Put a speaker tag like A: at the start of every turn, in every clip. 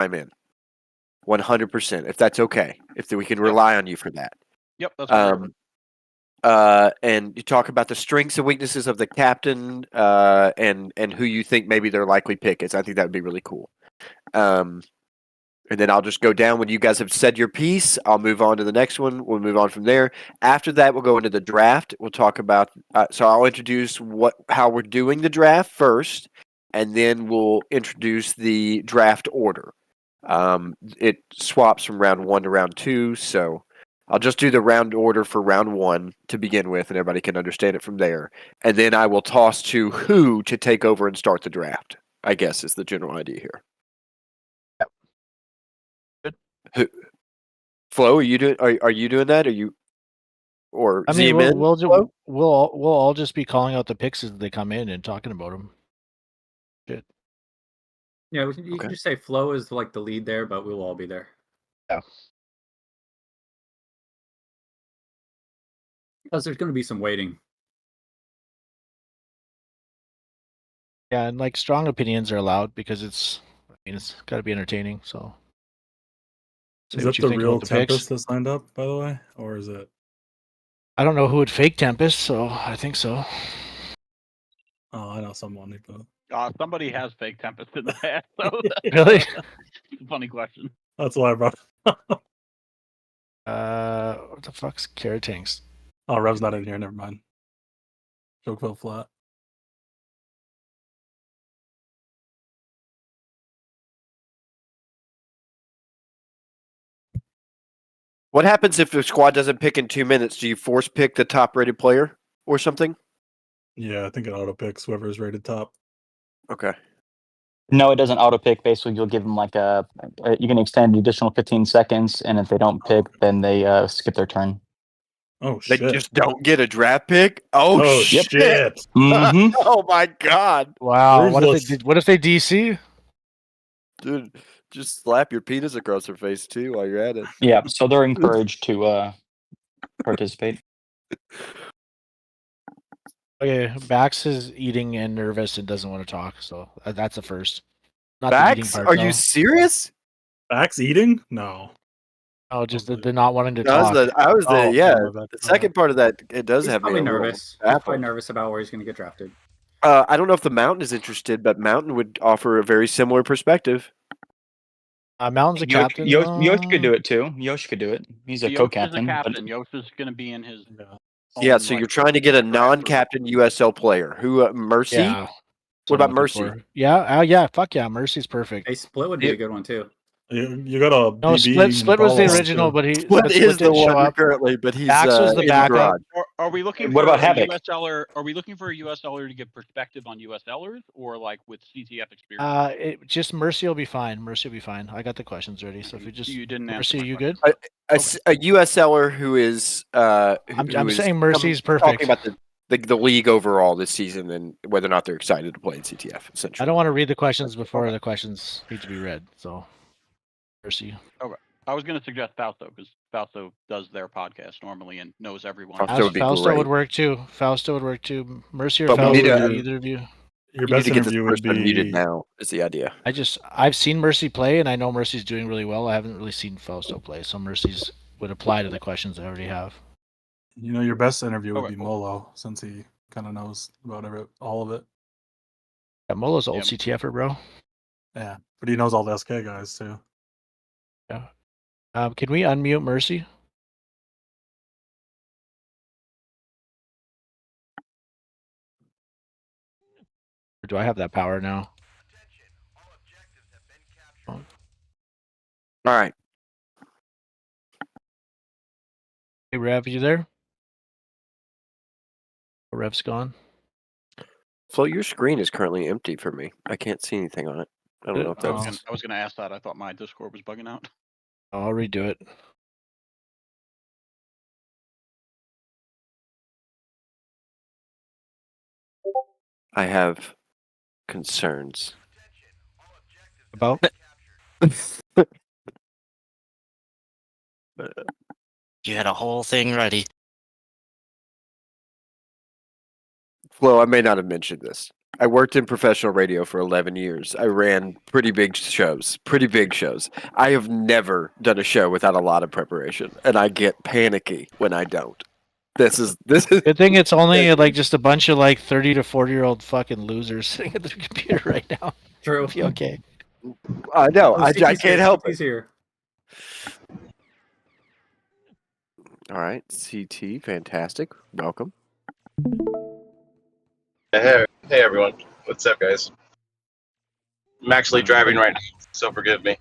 A: I'm in 100%. If that's okay, if we can rely on you for that.
B: Yep, that's perfect.
A: And you talk about the strengths and weaknesses of the captain, and who you think maybe their likely pick is. I think that would be really cool. And then I'll just go down when you guys have said your piece. I'll move on to the next one. We'll move on from there. After that, we'll go into the draft. We'll talk about. So I'll introduce how we're doing the draft first, and then we'll introduce the draft order. It swaps from round 1 to round 2, so I'll just do the round order for round 1 to begin with, and everybody can understand it from there. And then I will toss to who to take over and start the draft, I guess is the general idea here. Flo, are you doing? Are you doing that? Are you? Or
C: I mean,
A: Zeman?
C: we'll all just be calling out the picks as they come in and talking about them. Shit.
D: Yeah, you can just say Flo is like the lead there, but we'll all be there.
C: Yeah.
D: Because there's going to be some waiting.
C: Yeah, and like strong opinions are allowed because it's got to be entertaining. So.
E: Is that the real Tempest that's lined up, by the way, or is it?
C: I don't know who would fake Tempest, so I think so.
E: Oh, I know someone.
B: Somebody has fake Tempest in the past. So
C: really?
B: It's a funny question.
E: That's why I brought it up.
C: What the fuck's Carrot Tanks?
E: Oh, Rev's not in here. Never mind. Joke fell flat.
A: What happens if the squad doesn't pick in 2 minutes? Do you force pick the top rated player or something?
E: Yeah, I think it auto picks whoever is rated top.
A: Okay.
F: No, it doesn't auto pick. Basically, you'll give them like you can extend the additional 15 seconds, and if they don't pick, then they skip their turn.
E: Oh shit!
A: They just don't get a draft pick. Oh shit!
F: Mm-hmm.
A: Oh my god!
C: Wow! What if they DC?
A: Dude, just slap your penis across their face too while you're at it.
F: Yeah, so they're encouraged to participate.
C: Okay, Bax is eating and nervous and doesn't want to talk, so that's a first. Not
A: Bax?
C: the eating part,
A: Are
C: though.
A: you serious?
E: Bax eating? No.
C: Oh, just the not wanting to talk.
A: The second part of that, it does
D: He's
A: have
D: probably
A: me a little
D: nervous. He's
A: baffled.
D: probably nervous about where he's going to get drafted.
A: I don't know if the Mountain is interested, but Mountain would offer a very similar perspective.
C: Mountain's a captain.
F: Yosh could do it too. Yosh could do it. He's a co-captain.
B: Yosh is going to be in his.
A: Yeah, so you're trying to get a non-captain USL player. Who? Mercy?
C: Yeah.
A: What about Mercy?
C: Yeah, yeah, fuck yeah, Mercy's perfect.
D: A Split would be a good one too.
E: You got a
C: no Split was the original, but
A: Split is the one currently, but he's
C: Bax was the backup.
B: Are we looking?
F: What
B: for
F: about Havoc?
B: USLer? Are we looking for a USLer to give perspective on USLers, or like with CTF experience?
C: Just Mercy will be fine. Mercy will be fine. I got the questions ready, so if you just
B: you didn't
C: Mercy,
B: answer
C: you good?
A: A USLer who is
C: I'm saying Mercy's perfect.
A: Talking about the league overall this season and whether or not they're excited to play in CTF. Essentially,
C: I don't want to read the questions before the questions need to be read. So, Mercy.
B: Okay, I was going to suggest Fausto because Fausto does their podcast normally and knows everyone.
C: Fausto would work too. Fausto would work too. Mercy or
A: but
C: Fausto, either of you.
E: Your best interview would be
A: muted now. Is the idea?
C: I've seen Mercy play, and I know Mercy's doing really well. I haven't really seen Fausto play, so Mercy's would apply to the questions I already have.
E: You know, your best interview would be Molo, since he kind of knows about all of it.
C: Yeah, Molo's old CTFer, bro.
E: Yeah, but he knows all the SK guys too.
C: Yeah. Can we unmute Mercy? Or do I have that power now?
A: All right.
C: Hey, Rev, you there? Rev's gone.
A: Flo, your screen is currently empty for me. I can't see anything on it. I don't know if that's.
B: I was going to ask that. I thought my Discord was bugging out.
C: I'll redo it.
A: I have concerns.
C: About?
G: You had a whole thing ready.
A: Flo, I may not have mentioned this. I worked in professional radio for 11 years. I ran pretty big shows. I have never done a show without a lot of preparation, and I get panicky when I don't. This is
C: Good thing it's only like just a bunch of like 30 to 40-year-old fucking losers sitting at the computer right now.
D: True.
C: It'll be okay.
A: I know.
D: Oh,
A: I
D: CT's
A: can't
D: here,
A: help
D: CT's
A: it.
D: here.
A: All right, CT, fantastic. Welcome.
H: Hey everyone. What's up, guys? I'm actually driving right now, so forgive me.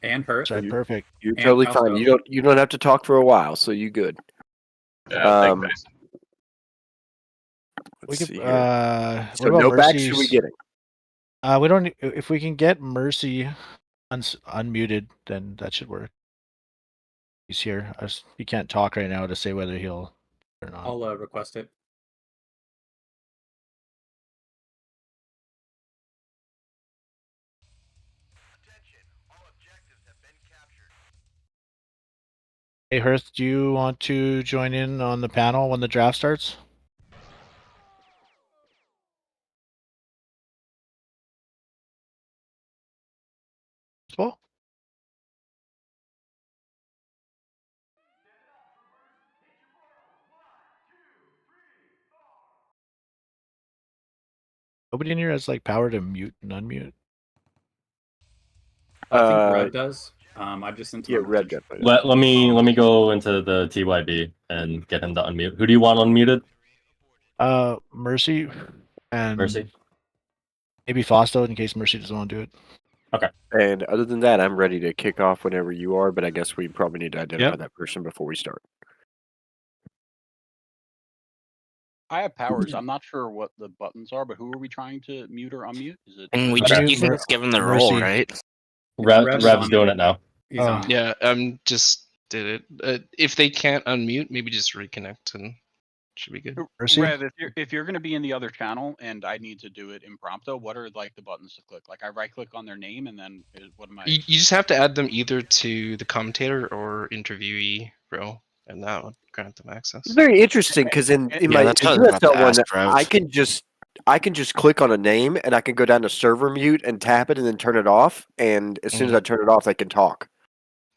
D: And her.
C: That's right, perfect.
A: You're
D: And
A: totally
D: Fausto.
A: fine. You don't have to talk for a while, so you good.
H: Yeah, thanks, guys.
C: We
A: Let's
C: could,
A: see here.
C: what
A: So
C: about
A: no backs should we
C: Mercy's?
A: get it?
C: We don't. If we can get Mercy unmuted, then that should work. He's here. He can't talk right now to say whether he'll or not.
D: I'll request it.
C: Hey, Hearth, do you want to join in on the panel when the draft starts? Well, nobody in here has like power to mute and unmute.
D: I think Red does. I just sent him
A: Yeah,
D: a
A: Red
D: message.
A: got
I: Let me go into the TYB and get him to unmute. Who do you want unmuted?
C: Mercy and
I: Mercy.
C: maybe Fausto in case Mercy doesn't want to do it.
A: And other than that, I'm ready to kick off whenever you are, but I guess we probably need to identify that person before we start.
B: I have powers. I'm not sure what the buttons are, but who are we trying to mute or unmute? Is it?
G: And we
I: Okay.
G: just, you can just give him the role,
C: Mercy.
G: right?
D: Rev's
I: Rev's
D: on
I: doing
D: it.
I: it now.
D: He's on it.
J: Yeah, just did it. If they can't unmute, maybe just reconnect and should be good.
C: Mercy?
B: Rev, if you're going to be in the other channel and I need to do it impromptu, what are like the buttons to click? Like I right click on their name and then what am I?
J: You just have to add them either to the commentator or interviewee row, and that would grant them access.
A: It's very interesting because in
G: Yeah,
A: my
G: that's what I was about
A: USL
G: to
A: one,
G: ask, Rev.
A: I can just click on a name and I can go down to server mute and tap it and then turn it off. And as soon as I turn it off, they can talk.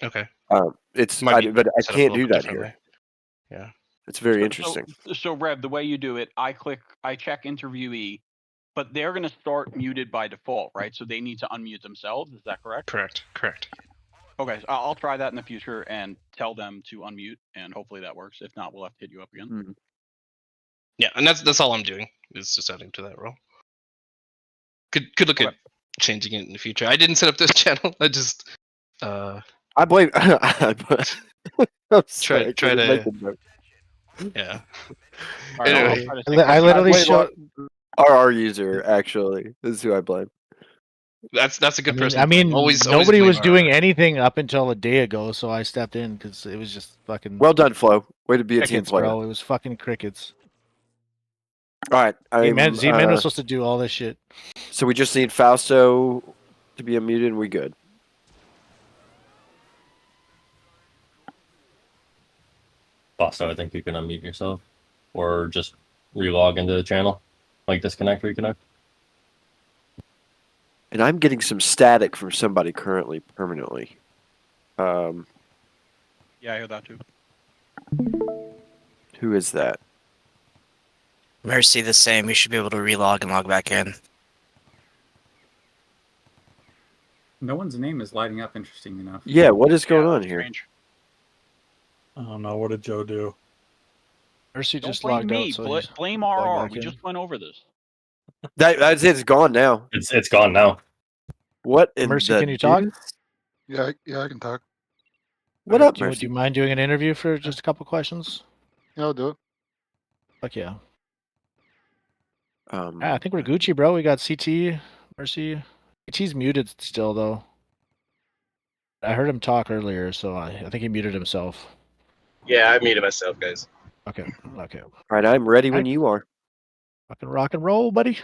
J: Okay.
A: But I
J: set up a
A: can't do
J: little bit
A: that
J: differently.
A: here.
J: Yeah.
A: It's very interesting.
B: So Rev, the way you do it, I check interviewee, but they're going to start muted by default, right? So they need to unmute themselves. Is that correct?
J: Correct.
B: Okay, so I'll try that in the future and tell them to unmute, and hopefully that works. If not, we'll have to hit you up again.
J: Yeah, and that's all I'm doing is just adding to that role. Could look at changing it in the future. I didn't set up this channel. I just
A: I blame. I'm sorry,
J: try
A: I couldn't make
J: to
A: a joke.
J: yeah.
B: All right, I'll
J: Anyway.
B: try to take
C: I literally
A: blame
C: showed.
A: our user actually. This is who I blame.
J: That's a good person.
C: I mean,
J: always
C: nobody
J: blame
C: was
J: our-
C: doing anything up until a day ago, so I stepped in because it was just fucking
A: Well done, Flo. Way to be a team
C: crickets,
A: player.
C: bro. It was fucking crickets.
A: All right,
C: Z-Man was supposed to do all this shit.
A: so we just need Fausto to be unmuted and we good.
I: Fausto, I think you can unmute yourself, or just relog into the channel, like disconnect, reconnect.
A: And I'm getting some static from somebody currently permanently.
B: Yeah, I heard that too.
A: Who is that?
G: Mercy the same. You should be able to relog and log back in.
D: No one's name is lighting up, interesting enough.
A: Yeah, what is going on
B: that's
A: here?
B: strange.
E: I don't know. What did Joe do?
C: Mercy
B: Don't
C: just
B: blame
C: logged
B: me.
C: out, so
B: Bl-
C: he's
B: blame
C: log
B: RR.
C: back
B: We
C: in.
B: just went over this.
A: That's it. It's gone now.
I: It's gone now.
A: What in
C: Mercy,
A: the
C: can you talk?
A: deuce?
K: Yeah, I can talk.
A: What up,
C: do
A: Mercy?
C: you mind doing an interview for just a couple questions?
K: Yeah, I'll do it.
C: Fuck yeah.
A: Um,
C: I think we're Gucci, bro. We got CT, Mercy. CT's muted still, though. I heard him talk earlier, so I think he muted himself.
H: Yeah, I muted myself, guys.
C: Okay.
A: all right, I'm ready when
C: Alright.
A: you are.
C: Fucking rock and roll, buddy.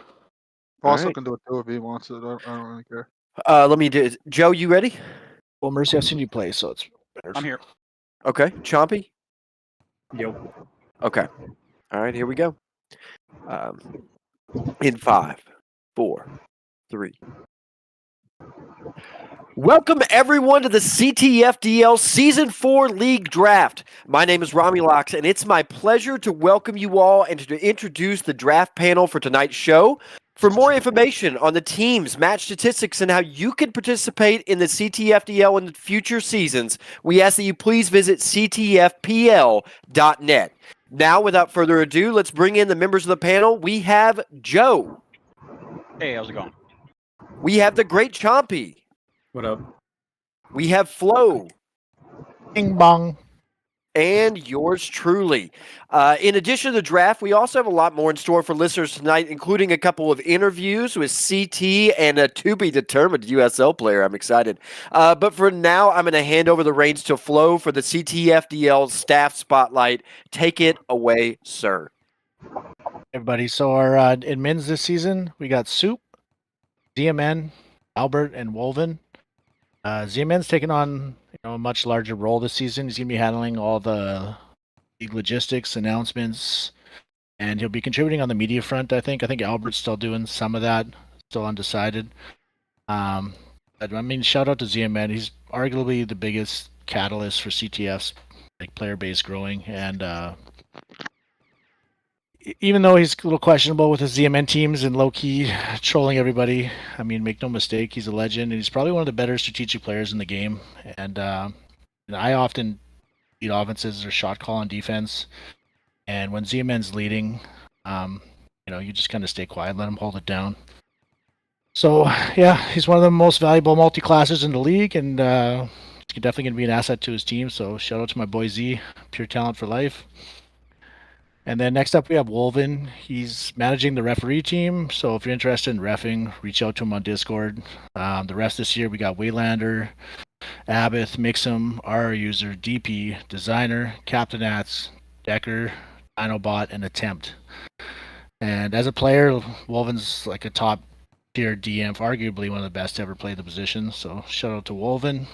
K: Also
A: Alright.
K: can do it too if he wants it. I don't really care.
A: Let me do it. Joe, you ready?
C: Well, Mercy, I've seen you play, so it's better.
B: I'm here.
A: Okay. Chompy?
D: Yo.
A: Okay. All right, here we go. In 5, 4, 3. Welcome everyone to the CTFDL Season 4 League Draft. My name is Rami Locks, and it's my pleasure to welcome you all and to introduce the draft panel for tonight's show. For more information on the teams, match statistics, and how you can participate in the CTFDL in the future seasons, we ask that you please visit ctfpl.net. Now, without further ado, let's bring in the members of the panel. We have Joe.
B: Hey, how's it going?
A: We have the Great Chompy.
D: What up?
A: We have Flo.
C: Bing bong.
A: And yours truly. In addition to the draft, we also have a lot more in store for listeners tonight, including a couple of interviews with CT and a to-be-determined USL player. I'm excited. But for now, I'm going to hand over the reins to Flo for the CTFDL Staff Spotlight. Take it away, sir.
C: Everybody, so our in men's this season, we got Soup, ZMN, Albert, and Wolven. ZMN's taking on a much larger role this season. He's going to be handling all the logistics, announcements, and he'll be contributing on the media front, I think. I think Albert's still doing some of that, still undecided. But I mean, shout out to ZMN. He's arguably the biggest catalyst for CTF's player base growing, and even though he's a little questionable with his ZMN teams and low-key trolling everybody, I mean, make no mistake, he's a legend, and he's probably one of the better strategic players in the game. And I often lead offenses or shot call on defense, and when ZMN's leading, you just kind of stay quiet, let him hold it down. So, yeah, he's one of the most valuable multi-classers in the league, and he's definitely going to be an asset to his team, so shout out to my boy Z, pure talent for life. And then next up we have Wolven. He's managing the referee team, so if you're interested in reffing, reach out to him on Discord. The rest this year we got Waylander, Abath, Mixum, our user, DP, Designer, Captain Ats, Decker, Dinobot, and Attempt. And as a player, Wolven's like a top tier DM, arguably one of the best to ever play the position, so shout out to Wolven.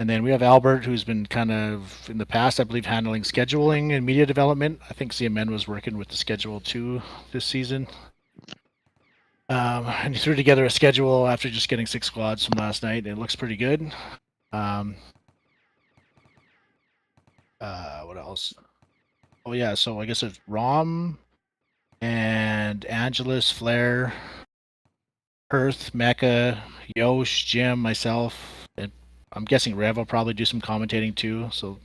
C: And then we have Albert, who's been kind of, in the past, I believe, handling scheduling and media development. I think CMN was working with the schedule too this season. And he threw together a schedule after just getting 6 squads from last night. It looks pretty good. What else? Oh, yeah, so I guess it's Rom and Angelus, Flair, Perth, Mecca, Yosh, Jim, myself, and I'm guessing Rev will probably do some commentating too, so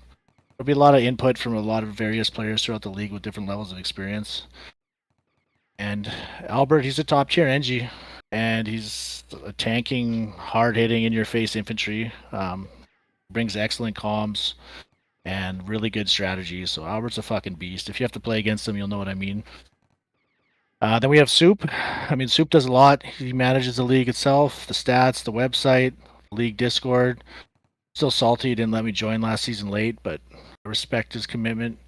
C: there'll be a lot of input from a lot of various players throughout the league with different levels of experience. And Albert, he's a top tier NG, and he's a tanking, hard-hitting, in-your-face infantry. Brings excellent comms and really good strategy, so Albert's a fucking beast. If you have to play against him, you'll know what I mean. Then we have Soup. I mean, Soup does a lot. He manages the league itself, the stats, the website, league Discord. Still salty he didn't let me join last season late, but I respect his commitment.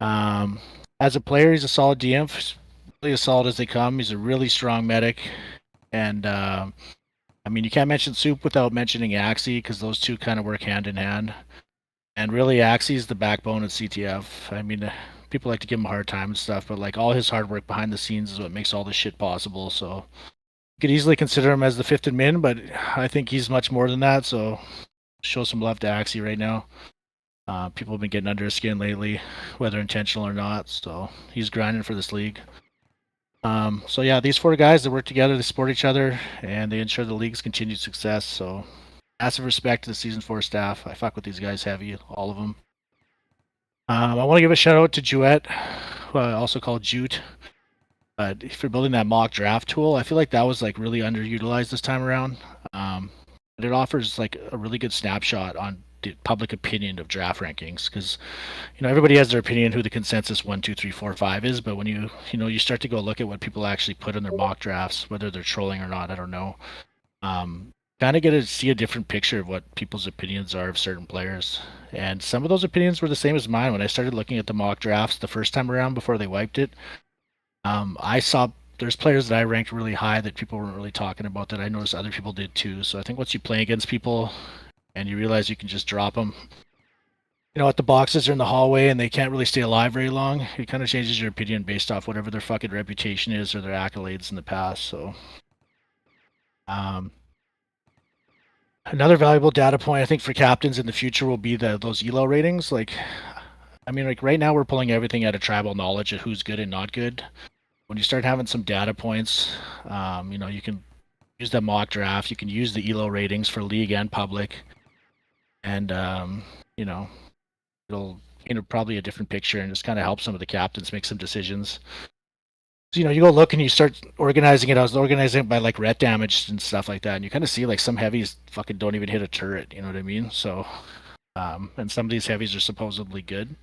C: As a player, he's a solid DM, really as solid as they come. He's a really strong medic, and I mean, you can't mention Soup without mentioning Axie, because those two kind of work hand in hand. And really, Axie's the backbone of CTF. I mean, people like to give him a hard time and stuff, but like all his hard work behind the scenes is what makes all this shit possible. So you could easily consider him as the 5th admin, but I think he's much more than that, so show some love to Axie right now. People have been getting under his skin lately, whether intentional or not, so he's grinding for this league. So yeah, these 4 guys, they work together, they support each other, and they ensure the league's continued success, so massive respect to the Season 4 staff. I fuck with these guys heavy, all of them. I want to give a shout out to Juet, also called Jute. For building that mock draft tool, I feel like that was like really underutilized this time around. But it offers like a really good snapshot on the public opinion of draft rankings, because everybody has their opinion who the consensus 1, 2, 3, 4, 5 is, but when you start to go look at what people actually put in their mock drafts, whether they're trolling or not, I don't know. Kind of get to see a different picture of what people's opinions are of certain players, and some of those opinions were the same as mine when I started looking at the mock drafts the first time around before they wiped it. I saw there's players that I ranked really high that people weren't really talking about that I noticed other people did too. So I think once you play against people and you realize you can just drop them, if the boxes are in the hallway and they can't really stay alive very long, it kind of changes your opinion based off whatever their fucking reputation is or their accolades in the past. So, another valuable data point I think for captains in the future will be those elo ratings. Like right now we're pulling everything out of tribal knowledge of who's good and not good. When you start having some data points, you can use the mock draft. You can use the elo ratings for league and public, and it'll paint probably a different picture and just kind of help some of the captains make some decisions. So, you go look and you start organizing it. I was organizing it by like ret damage and stuff like that, and you kind of see like some heavies fucking don't even hit a turret. You know what I mean? So, and some of these heavies are supposedly good.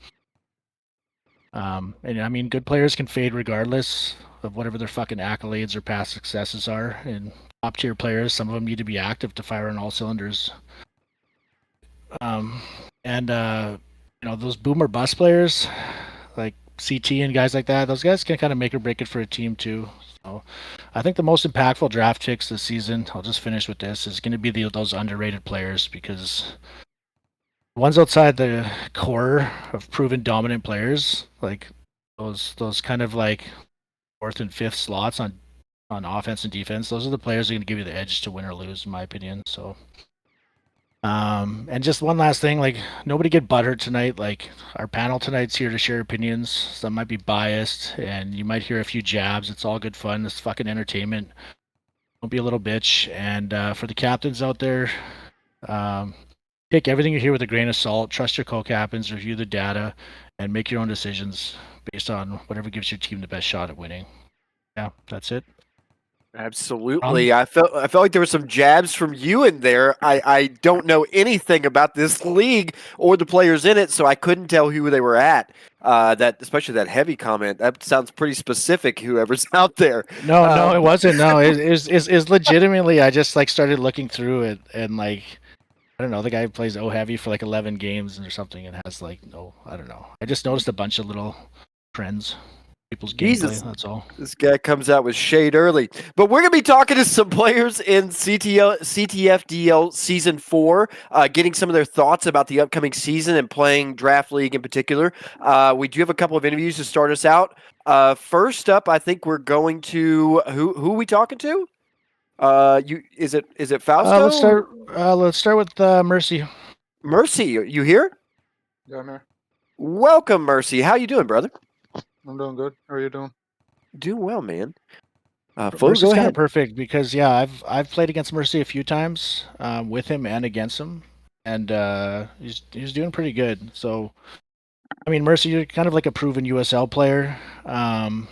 C: And good players can fade regardless of whatever their fucking accolades or past successes are. And top tier players, some of them need to be active to fire on all cylinders. Those boomer bust players like CT and guys like that, those guys can kind of make or break it for a team too. So I think the most impactful draft picks this season, I'll just finish with this, is going to be those underrated players, because ones outside the core of proven dominant players, like those kind of like fourth and fifth slots on offense and defense, those are the players that are going to give you the edge to win or lose, in my opinion. So, and just one last thing, like, nobody get butthurt tonight. Like, our panel tonight's here to share opinions. Some might be biased, and you might hear a few jabs. It's all good fun. It's fucking entertainment. Don't be a little bitch. And for the captains out there, take everything you hear with a grain of salt. Trust your co-captains, review the data, and make your own decisions based on whatever gives your team the best shot at winning. Yeah, that's it.
A: Absolutely. I felt like there were some jabs from you in there. I don't know anything about this league or the players in it, so I couldn't tell who they were at. Especially that heavy comment. That sounds pretty specific, whoever's out there.
C: No, it wasn't. No, it's legitimately, I just like started looking through it, and like, I don't know, the guy plays O heavy for like 11 games or something and has like I don't know. I just noticed a bunch of little trends. People's gameplay, that's all.
A: This guy comes out with shade early. But we're going to be talking to some players in CTFDL Season 4, getting some of their thoughts about the upcoming season and playing Draft League in particular. We do have a couple of interviews to start us out. First up, I think we're going to... Who are we talking to? Is it Fausto?
C: Let's start with Mercy.
A: Mercy, you here?
K: Yeah, I'm here.
A: Welcome, Mercy. How you doing, brother?
K: I'm doing good. How are you doing?
A: Doing well, man.
C: Mercy's kind of perfect because I've played against Mercy a few times, with him and against him, and he's doing pretty good. So, I mean, Mercy, you're kind of like a proven USL player, and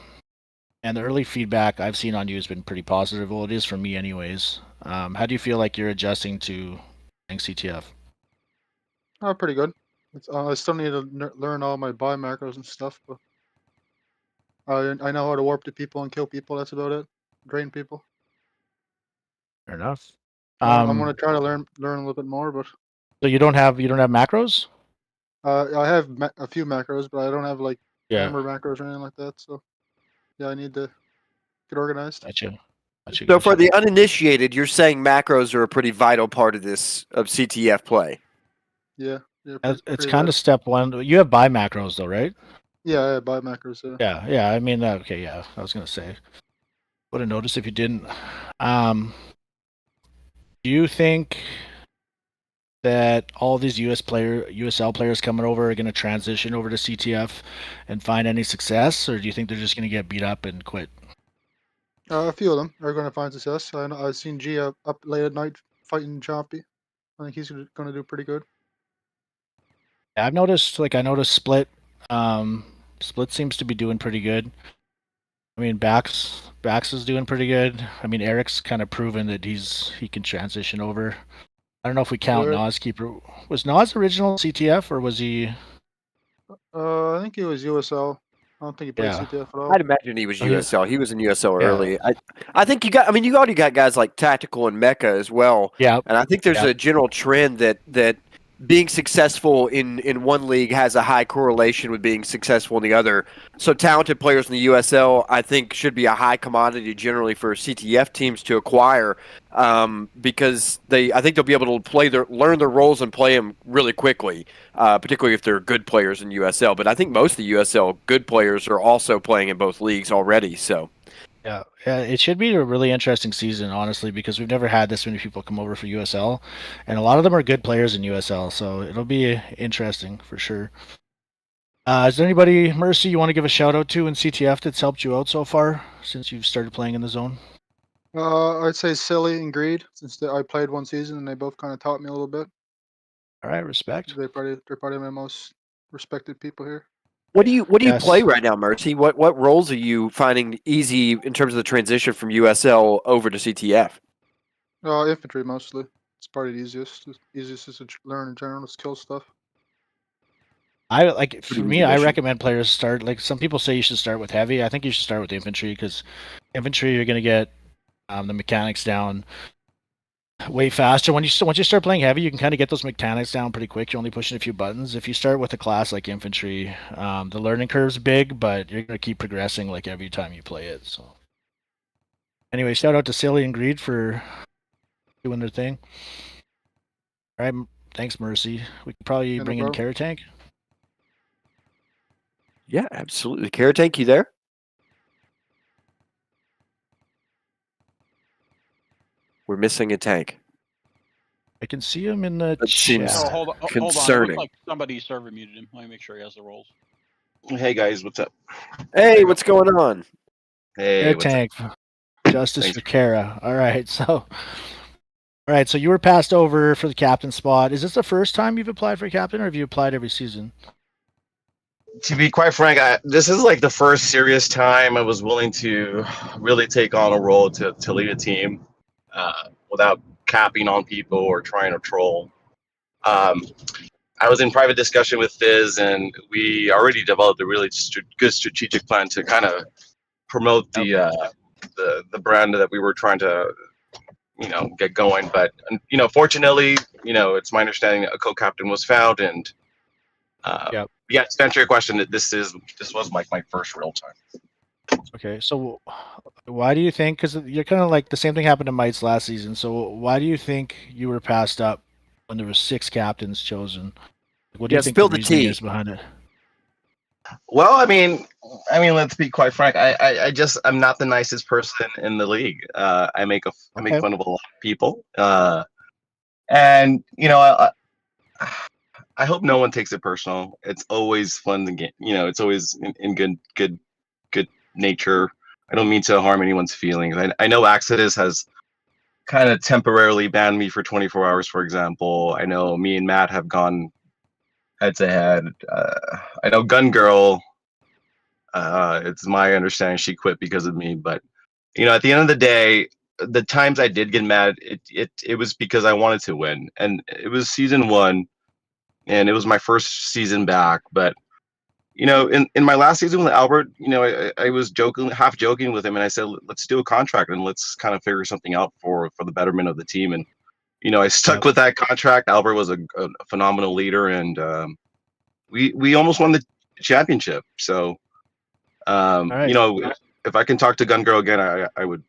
C: the early feedback I've seen on you has been pretty positive. Well, it is for me, anyways. How do you feel like you're adjusting to playing CTF?
K: Oh, pretty good. I still need to learn all my buy macros and stuff, but I know how to warp to people and kill people. That's about it. Drain people.
C: Fair enough.
K: I'm gonna try to learn a little bit more, but.
C: So you don't have macros?
K: I have a few macros, but I don't have like hammer macros or anything like that. So, yeah, I need to get organized.
C: Gotcha.
A: So for the uninitiated, you're saying macros are a pretty vital part of CTF play.
K: Yeah.
C: It's kind of step one. You have buy macros though, right?
K: Yeah, I have buy macros.
C: Yeah. I mean, okay, yeah. I was gonna say, would have noticed if you didn't. Do you think that all these USL players coming over are going to transition over to CTF and find any success, or do you think they're just going to get beat up and quit?
K: A few of them are going to find success. I've seen G up late at night fighting Chompy. I think he's going to do pretty good.
C: Yeah, I noticed Split. Split seems to be doing pretty good. I mean, Bax is doing pretty good. I mean, Eric's kind of proven that he can transition over. I don't know if we count Noskeeper. Was Nos original CTF or was he?
K: I think he was USL. I don't think he played CTF at all.
A: I'd imagine he was USL. He was in USL early. I think you already got guys like Tactical and Mecha as well.
C: Yeah.
A: And I think there's a general trend that being successful in one league has a high correlation with being successful in the other. So talented players in the USL, I think, should be a high commodity generally for CTF teams to acquire, because I think they'll be able to learn their roles and play them really quickly, particularly if they're good players in USL. But I think most of the USL good players are also playing in both leagues already. So.
C: Yeah, it should be a really interesting season, honestly, because we've never had this many people come over for USL, and a lot of them are good players in USL, so it'll be interesting for sure. Is there anybody, Mercy, you want to give a shout out to in CTF that's helped you out so far since you've started playing in the zone?
K: I'd say Silly and Greed, since I played one season and they both kind of taught me a little bit.
C: All right, respect.
K: They're probably my most respected people here.
A: What do you play right now, Mercy? What roles are you finding easy in terms of the transition from USL over to CTF?
K: Infantry mostly. It's probably the easiest. Easiest is to learn in general, skill stuff.
C: For me, I recommend players start. Like some people say, you should start with heavy. I think you should start with infantry because infantry you're gonna get the mechanics down way faster. Once you start playing heavy, you can kind of get those mechanics down pretty quick. You're only pushing a few buttons. If you start with a class like infantry, the learning curve's big, but you're gonna keep progressing like every time you play it. So, anyway, shout out to Silly and Greed for doing their thing. All right, thanks, Mercy. We could probably bring in Carrot Tank.
A: Yeah, absolutely. Carrot Tank, you there? We're missing a tank.
C: I can see him in the
A: That seems
C: chat.
B: Hold on. It
A: concerning.
B: looks like somebody's server muted him. Let me make sure he has the roles.
H: Hey guys, what's up?
A: Hey, what's going on?
H: Hey,
C: Air
H: what's
C: tank.
H: up?
C: Justice for Kara. All right, so you were passed over for the captain spot. Is this the first time you've applied for captain, or have you applied every season?
H: To be quite frank, this is like the first serious time I was willing to really take on a role to lead a team without capping on people or trying to troll. I was in private discussion with Fizz, and we already developed a really good strategic plan to kind of promote the brand that we were trying to, get going. But fortunately, it's my understanding that a co-captain was found, and yeah, to answer your question, this was my first real time.
C: Okay, so why do you think? Because you're kind of like the same thing happened to Mites last season. So why do you think you were passed up when there were 6 captains chosen? What do you think the reasoning is behind it?
H: Well, I mean, let's be quite frank. I'm not the nicest person in the league. I make fun of a lot of people, and I hope no one takes it personal. It's always fun to get, it's always in good nature. I don't mean to harm anyone's feelings. I know Exodus has kind of temporarily banned me for 24 hours, for example. I know me and Matt have gone head to head. I know Gun Girl, it's my understanding she quit because of me. But, at the end of the day, the times I did get mad, it was because I wanted to win. And it was season 1. And it was my first season back, but in my last season with Albert, I was half joking with him, and I said, let's do a contract and let's kind of figure something out for the betterment of the team. And I stuck with that contract. Albert was a phenomenal leader, and we almost won the championship. So if I can talk to Gun Girl again, I would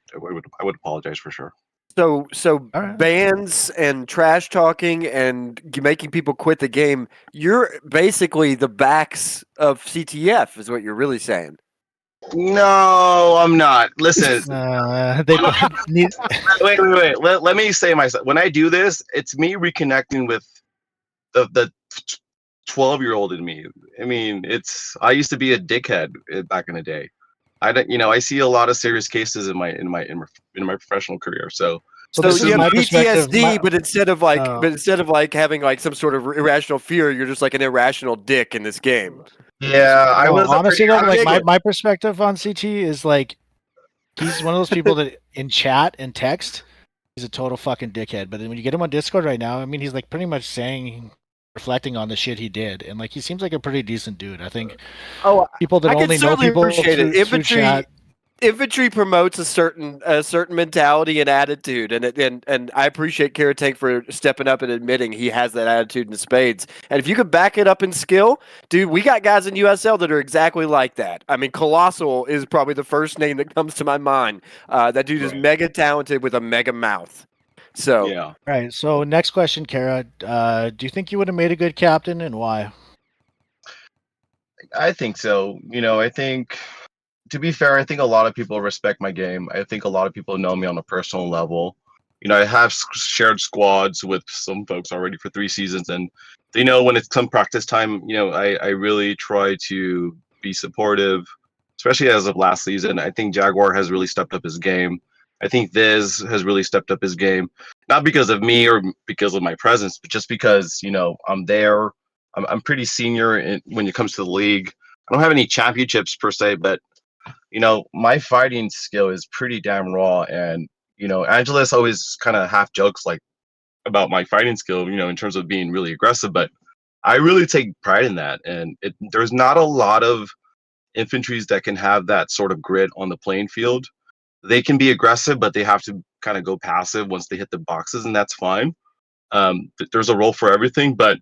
H: apologize for sure.
A: So bans and trash talking and making people quit the game, you're basically the backs of CTF is what you're really saying.
H: No, I'm not. Listen. Wait. Let me say myself. When I do this, it's me reconnecting with the 12-year-old in me. I mean, I used to be a dickhead back in the day. I see a lot of serious cases in my professional career. So
A: you have PTSD, but instead of having like some sort of irrational fear, you're just like an irrational dick in this game.
H: Yeah, I was
C: honestly though, like my perspective on CT is like he's one of those people that in chat and text he's a total fucking dickhead. But then when you get him on Discord right now, I mean, he's like pretty much reflecting on the shit he did, and like he seems like a pretty decent dude. I think people that only know people through chat.
A: infantry promotes a certain mentality and attitude, and I appreciate Karatank for stepping up and admitting he has that attitude in spades. And if you could back it up in skill, dude, we got guys in USL that are exactly like that. I mean, Colossal is probably the first name that comes to my mind. That dude is mega talented with a mega mouth. So
H: Yeah,
C: All right. So next question, Kara. Do you think you would have made a good captain, and why?
H: I think so. I think, to be fair, I think a lot of people respect my game. I think a lot of people know me on a personal level. I have shared squads with some folks already for 3 seasons, and they know when it's come practice time, I really try to be supportive, especially as of last season. I think Jaguar has really stepped up his game. I think Viz has really stepped up his game, not because of me or because of my presence, but just because, I'm there. I'm pretty senior when it comes to the league. I don't have any championships per se, but my fighting skill is pretty damn raw. And, Angelus always kind of half jokes like about my fighting skill, in terms of being really aggressive, but I really take pride in that. And there's not a lot of infantries that can have that sort of grit on the playing field. They can be aggressive, but they have to kind of go passive once they hit the boxes, and that's fine. There's a role for everything, but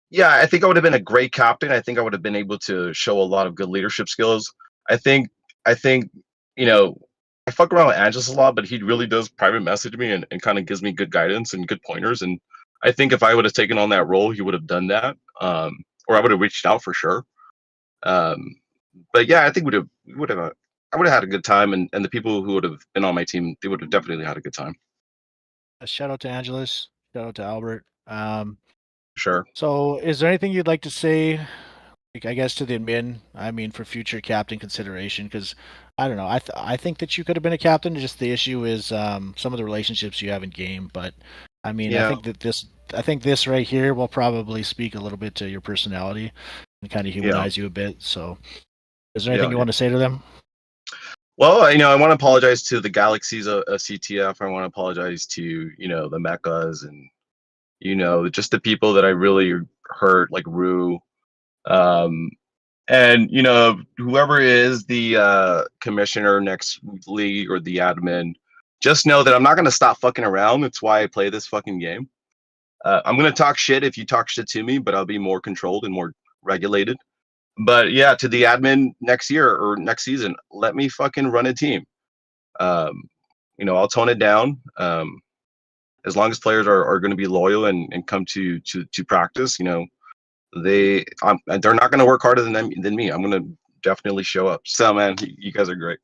H: yeah, I think I would have been a great captain. I think I would have been able to show a lot of good leadership skills. I think, I think, I fuck around with Angelus a lot, but he really does private message me and kind of gives me good guidance and good pointers. And I think if I would have taken on that role, he would have done that. Or I would have reached out for sure. But yeah, I think I would have had a good time, and the people who would have been on my team, they would have definitely had a good time.
C: A shout out to Angelus. Shout out to Albert.
H: Sure.
C: So, is there anything you'd like to say, like, I guess, to the admin? I mean, for future captain consideration, because I don't know. I think that you could have been a captain. Just the issue is some of the relationships you have in game. But I mean,
H: Yeah.
C: I think this right here will probably speak a little bit to your personality and kind of humanize you a bit. So, is there anything you want to say to them?
H: Well, I want to apologize to the galaxies of CTF. I want to apologize to, the mechas and, just the people that I really hurt, like Rue. And, whoever is the commissioner next league or the admin, just know that I'm not going to stop fucking around. That's why I play this fucking game. I'm going to talk shit if you talk shit to me, but I'll be more controlled and more regulated. But yeah, to the admin next year or next season, let me fucking run a team. I'll tone it down. As long as players are going to be loyal and come to practice, they're not going to work harder than me. I'm going to definitely show up. So man, you guys are great.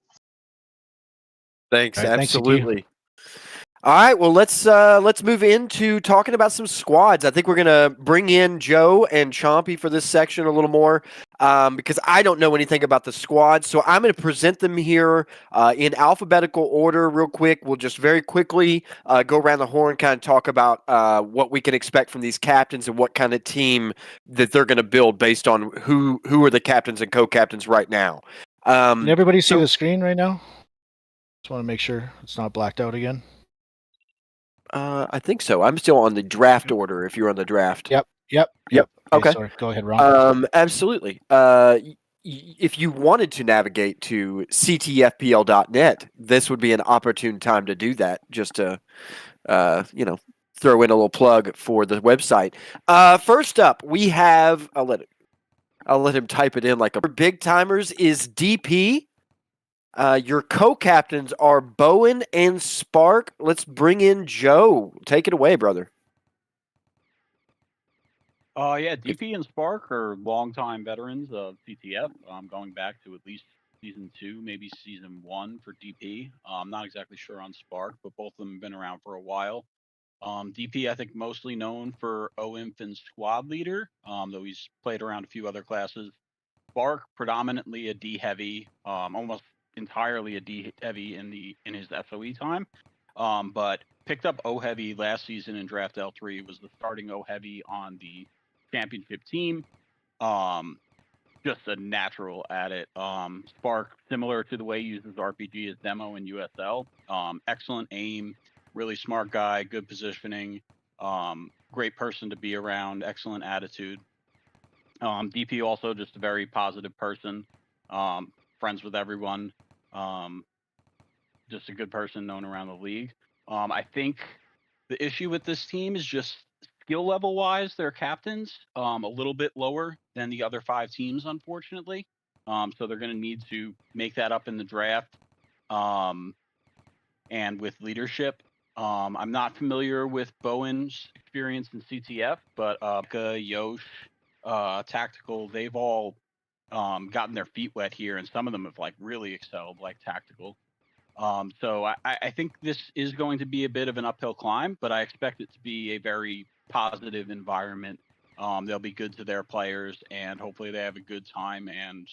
A: Thanks,
C: All right, thanks, CT.
A: absolutely. All right, well let's move into talking about some squads. I think we're gonna bring in Joe and Chompy for this section a little more because I don't know anything about the squads. So I'm going to present them here in alphabetical order, real quick. We'll just very quickly go around the horn, kind of talk about what we can expect from these captains and what kind of team that they're going to build based on who are the captains and co-captains right now.
C: Can everybody see the screen right now? Just want to make sure it's not blacked out again.
A: I think so. I'm still on the draft order. If you're on the draft,
C: Yep.
A: Okay.
C: Sorry. Go ahead, Ron.
A: Absolutely. If you wanted to navigate to ctfpl.net, this would be an opportune time to do that. Just to, throw in a little plug for the website. First up, we have. I'll let him type it in like a big timers is DP. Your co-captains are Bowen and Spark. Let's bring in Joe. Take it away, brother.
B: Yeah, DP and Spark are longtime veterans of CTF, going back to at least season 2, maybe season 1 for DP. I'm not exactly sure on Spark, but both of them have been around for a while. DP, I think, mostly known for OINF and squad leader, though he's played around a few other classes. Spark, predominantly a D heavy, almost entirely a D heavy in his SOE time, but picked up O heavy last season in draft L3. Was the starting O heavy on the championship team. Just a natural at it. Spark, similar to the way he uses RPG as demo in USL. Excellent aim, really smart guy, good positioning, great person to be around, excellent attitude. DP also just a very positive person, friends with everyone. Just a good person known around the league. I think the issue with this team is just skill level wise, their captains a little bit lower than the other 5 teams, unfortunately. So they're going to need to make that up in the draft. And with leadership, I'm not familiar with Bowen's experience in CTF, but Yosh, Tactical, they've all gotten their feet wet here, and some of them have like really excelled, like Tactical. So I think this is going to be a bit of an uphill climb, but I expect it to be a very positive environment. They'll be good to their players, and hopefully they have a good time and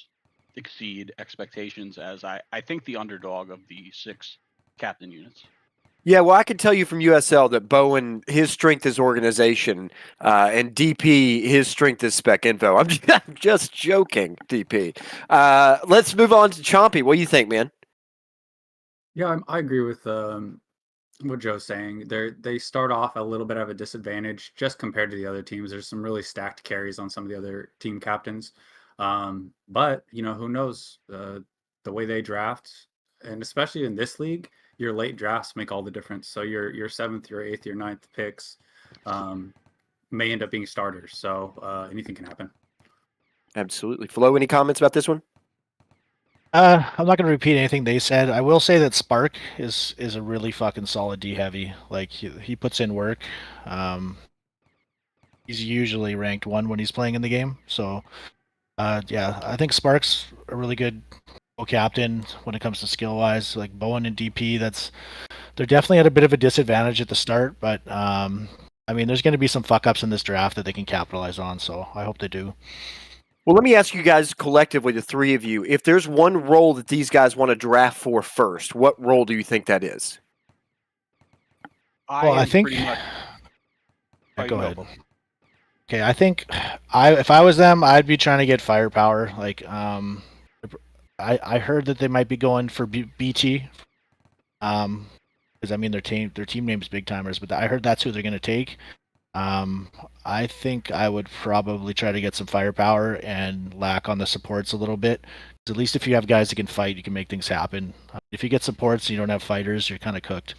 B: exceed expectations as I think the underdog of the 6 captain units.
A: Yeah, well, I can tell you from USL that Bowen, his strength is organization, and DP, his strength is spec info. I'm just joking, DP. Let's move on to Chompy. What do you think, man?
D: Yeah, I agree with what Joe's saying. They start off a little bit of a disadvantage just compared to the other teams. There's some really stacked carries on some of the other team captains. But who knows? The way they draft, and especially in this league, your late drafts make all the difference. So your 7th, your 8th, your 9th picks may end up being starters. So anything can happen.
A: Absolutely. Flo, any comments about this one?
C: I'm not going to repeat anything they said. I will say that Spark is a really fucking solid D heavy. Like he puts in work. He's usually ranked 1 when he's playing in the game. So yeah, I think Spark's a really good captain when it comes to skill wise. Like Bowen and DP, they're definitely at a bit of a disadvantage at the start, but I mean, there's going to be some fuck ups in this draft that they can capitalize on. So I hope they do.
A: Well, let me ask you guys collectively, the 3 of you, if there's one role that these guys want to draft for first, what role do you think that is?
C: Well, I think.
B: Pretty much...
C: go ahead. Okay, I think if I was them, I'd be trying to get firepower. Like, I heard that they might be going for BT, because I mean their team name is Big Timers, but I heard that's who they're going to take. I think I would probably try to get some firepower and lack on the supports a little bit. Because at least if you have guys that can fight, you can make things happen. If you get supports and you don't have fighters, you're kind of cooked.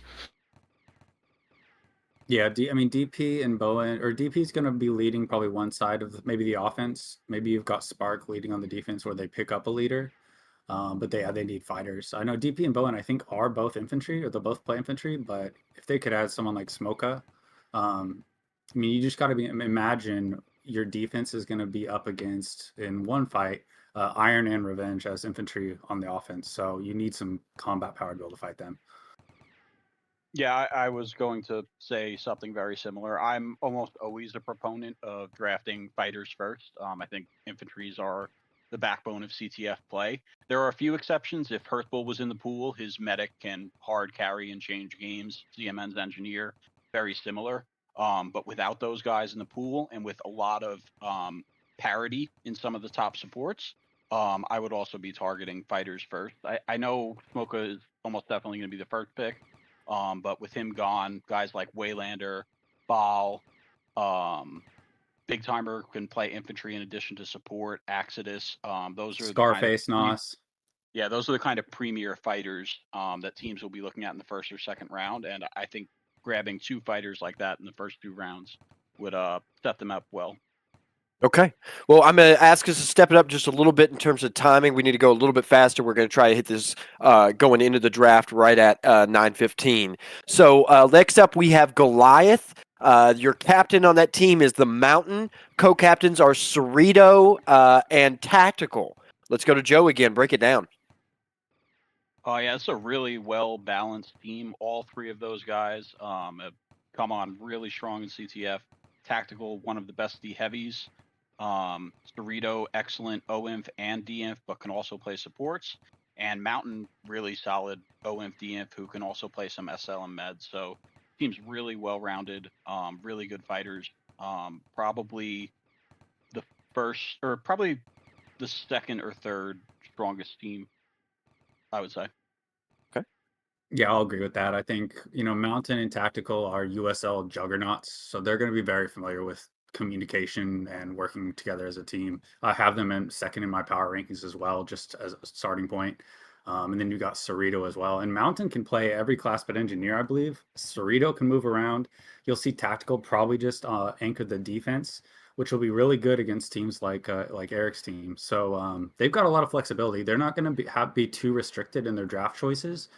D: Yeah, I mean DP and Bowen, or DP is going to be leading probably one side of maybe the offense. Maybe you've got Spark leading on the defense where they pick up a leader. But they need fighters. I know DP and Bowen, I think, are both infantry, or they'll both play infantry. But if they could add someone like Smoka, I mean, you just got to imagine your defense is going to be up against, in one fight, Iron and Revenge as infantry on the offense. So you need some combat power to be able to fight them.
B: Yeah, I was going to say something very similar. I'm almost always a proponent of drafting fighters first. I think infantries are the backbone of CTF play. There are a few exceptions. If Hearthbull was in the pool, his medic can hard carry and change games. CMN's engineer, very similar. But without those guys in the pool, and with a lot of parity in some of the top supports, I would also be targeting fighters first. I know Smoka is almost definitely going to be the first pick. But with him gone, guys like Waylander, Baal, Big Timer can play infantry in addition to support. Exodus, those are
D: Scarface, Nos.
B: Yeah, those are the kind of premier fighters that teams will be looking at in the first or second round, and I think grabbing 2 fighters like that in the first 2 rounds would set them up well.
A: Okay. Well, I'm going to ask us to step it up just a little bit in terms of timing. We need to go a little bit faster. We're going to try to hit this going into the draft right at 9:15. So next up, we have Goliath. Your captain on that team is the Mountain. Co-captains are Cerrito and Tactical. Let's go to Joe again. Break it down.
B: Yeah, it's a really well-balanced team. All 3 of those guys have come on really strong in CTF. Tactical, one of the best D-heavies. Cerrito, excellent OINF and DINF, but can also play supports. And Mountain, really solid OINF, DINF, who can also play some SL and med. So team's really well-rounded, really good fighters. Probably the second or third strongest team, I would say.
A: Okay.
D: Yeah, I'll agree with that. I think, Mountain and Tactical are USL juggernauts, so they're going to be very familiar with communication and working together as a team. I have them in second in my power rankings as well, just as a starting point. And then you got Cerrito as well. And Mountain can play every class but Engineer, I believe. Cerrito can move around. You'll see Tactical probably just anchor the defense, which will be really good against teams like Eric's team. So they've got a lot of flexibility. They're not going to be too restricted in their draft choices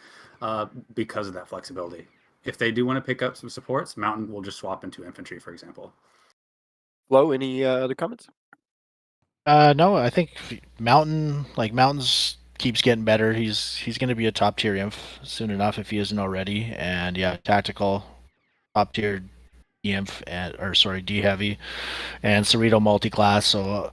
D: because of that flexibility. If they do want to pick up some supports, Mountain will just swap into Infantry, for example.
A: Flo, any other comments?
C: No, I think Mountains keeps getting better. He's going to be a top tier inf soon enough if he isn't already. And yeah, Tactical, top tier inf D heavy, and Cerrito multi-class. So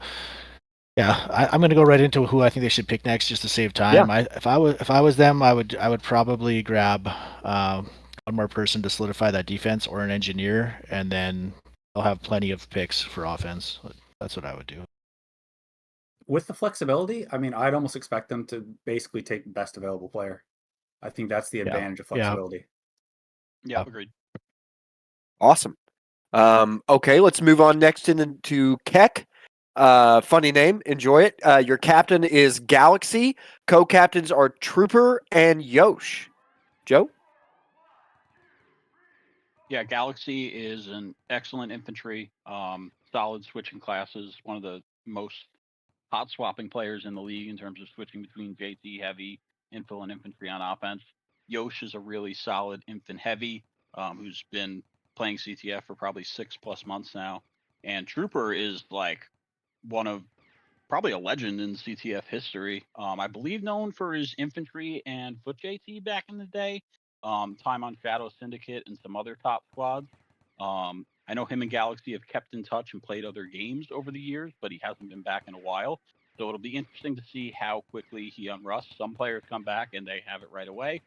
C: yeah, I'm going to go right into who I think they should pick next just to save time.
A: Yeah.
C: If I was them, I would probably grab one more person to solidify that defense or an engineer, and then they'll have plenty of picks for offense. That's what I would do.
D: With the flexibility, I mean, I'd almost expect them to basically take best available player. I think that's the advantage of flexibility.
B: Yeah, agreed.
A: Awesome. Okay, let's move on next into Keck. Funny name, enjoy it. Your captain is Galaxy. Co-captains are Trooper and Yosh. Joe?
B: Yeah, Galaxy is an excellent infantry, solid switching classes, one of the most hot swapping players in the league in terms of switching between JT, heavy, infil, and infantry on offense. Yosh is a really solid infant heavy who's been playing CTF for probably 6+ months now. And Trooper is like one of probably a legend in CTF history. I believe known for his infantry and foot JT back in the day. Time on Shadow Syndicate and some other top squads. I know him and Galaxy have kept in touch and played other games over the years, but he hasn't been back in a while. So it'll be interesting to see how quickly he unrusts. Some players come back and they have it right away.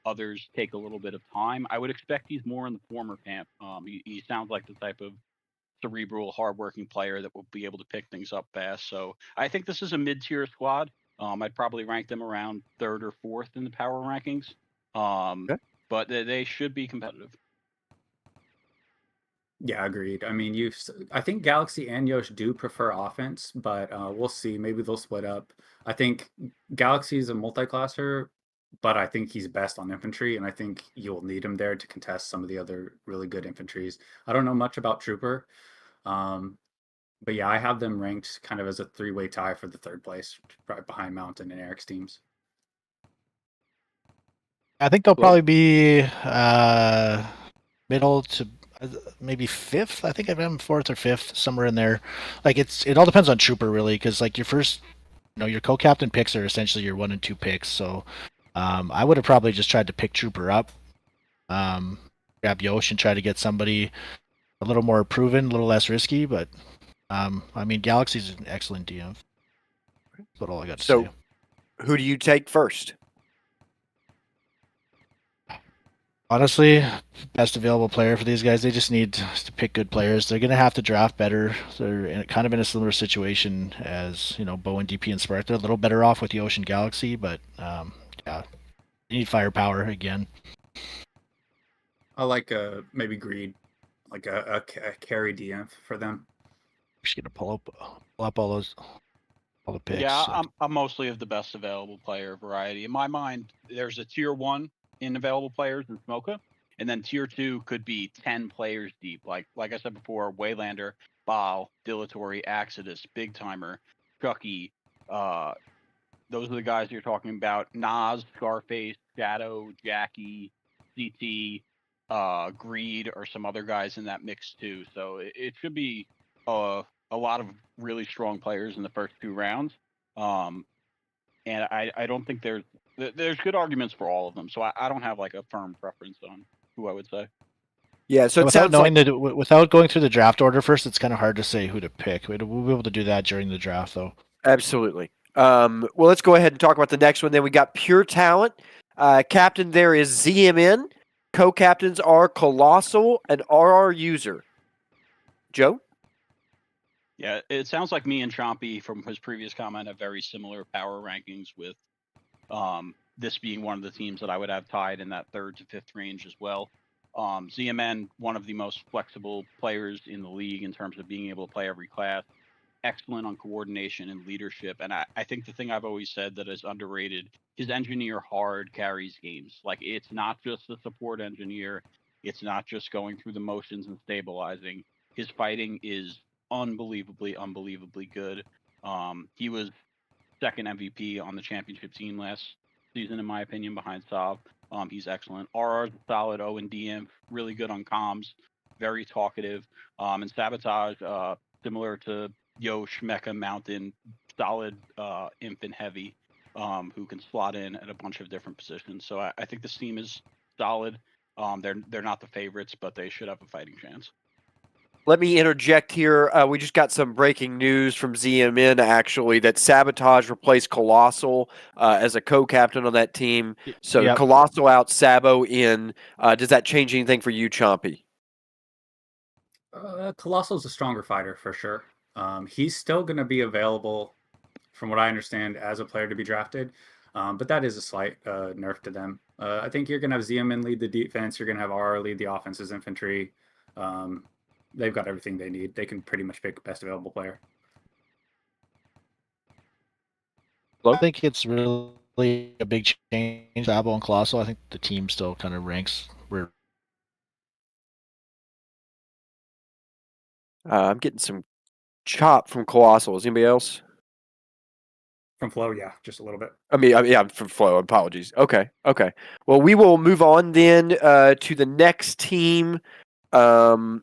B: Others take a little bit of time. I would expect he's more in the former camp. He sounds like the type of cerebral, hardworking player that will be able to pick things up fast. So I think this is a mid-tier squad. I'd probably rank them around 3rd or 4th in the power rankings. But they should be competitive.
D: Yeah, agreed. I mean, I think Galaxy and Yosh do prefer offense, but we'll see. Maybe they'll split up. I think Galaxy is a multi-classer, but I think he's best on infantry, and I think you'll need him there to contest some of the other really good infantries. I don't know much about Trooper, but yeah, I have them ranked kind of as a 3-way tie for the 3rd place, right behind Mountain and Eric's teams.
C: I think they'll probably be middle to maybe 5th. I think I've them 4th or 5th, somewhere in there. Like it all depends on Trooper really, because like your first, your co-captain picks are essentially your 1 and 2 picks. So I would have probably just tried to pick Trooper up, grab Yosh and try to get somebody a little more proven, a little less risky. But I mean, Galaxy's an excellent DM. That's all I got to say.
A: Who do you take first?
C: Honestly, best available player for these guys. They just need to pick good players. They're going to have to draft better. They're kind of in a similar situation as, Bo and DP and Spark. They're a little better off with the Ocean Galaxy, but yeah, they need firepower again.
D: I like maybe Greed, like a carry DM for them.
C: We're just going to pull up all the picks.
B: Yeah, I'm mostly of the best available player variety. In my mind, there's a tier 1 in available players in Smoka, and then tier 2 could be 10 players deep. Like I said before, Waylander, Baal, Dilatory, Axidus, Big Timer, Chucky. Those are the guys you're talking about. Nas, Scarface, Shadow, Jackie, CT, Greed, or some other guys in that mix too. So it should be a lot of really strong players in the first 2 rounds. And I don't think there's good arguments for all of them. So I don't have like a firm preference on who I would say.
A: Yeah, so
C: without knowing without going through the draft order first, it's kind of hard to say who to pick. We'll be able to do that during the draft, though.
A: Absolutely. Well, let's go ahead and talk about the next one. Then we got Pure Talent. Captain there is ZMN. Co-captains are Colossal and RR User. Joe?
B: Yeah, it sounds like me and Chompy from his previous comment have very similar power rankings, with this being one of the teams that I would have tied in that 3rd to 5th range as well. ZMN, one of the most flexible players in the league in terms of being able to play every class. excellent on coordination and leadership. And I think the thing I've always said that is underrated, his engineer hard carries games. Like, it's not just the support engineer. It's not just going through the motions and stabilizing. His fighting is unbelievably good. He was second MVP on the championship team last season, in my opinion, behind Sav. He's excellent. RR's solid O&D imp, really good on comms, very talkative. And Sabotage, similar to Yosh, Mecha, Mountain, solid imp and heavy, who can slot in at a bunch of different positions. So I think this team is solid. They're not the favorites, but they should have a fighting chance.
A: Let me interject here. We just got some breaking news from ZMN, actually, that Sabotage replaced Colossal as a co-captain on that team. So
C: Yep.
A: Colossal out, Sabo in. Does that change anything for you, Chompy?
D: Colossal's a stronger fighter for sure. He's still going to be available, from what I understand, as a player to be drafted. But that is a slight nerf to them. I think you're going to have ZMN lead the defense. You're going to have RR lead the offense as infantry. They've got everything they need. They can pretty much pick best available player.
C: I think it's really a big change. Sabo and Colossal. I think the team still kind of ranks where.
A: I'm getting some chop from Colossal. Is anybody else?
D: From Flow, yeah, just a little bit.
A: I mean, yeah, from Flow. Apologies. Okay. Well, we will move on then to the next team. Well,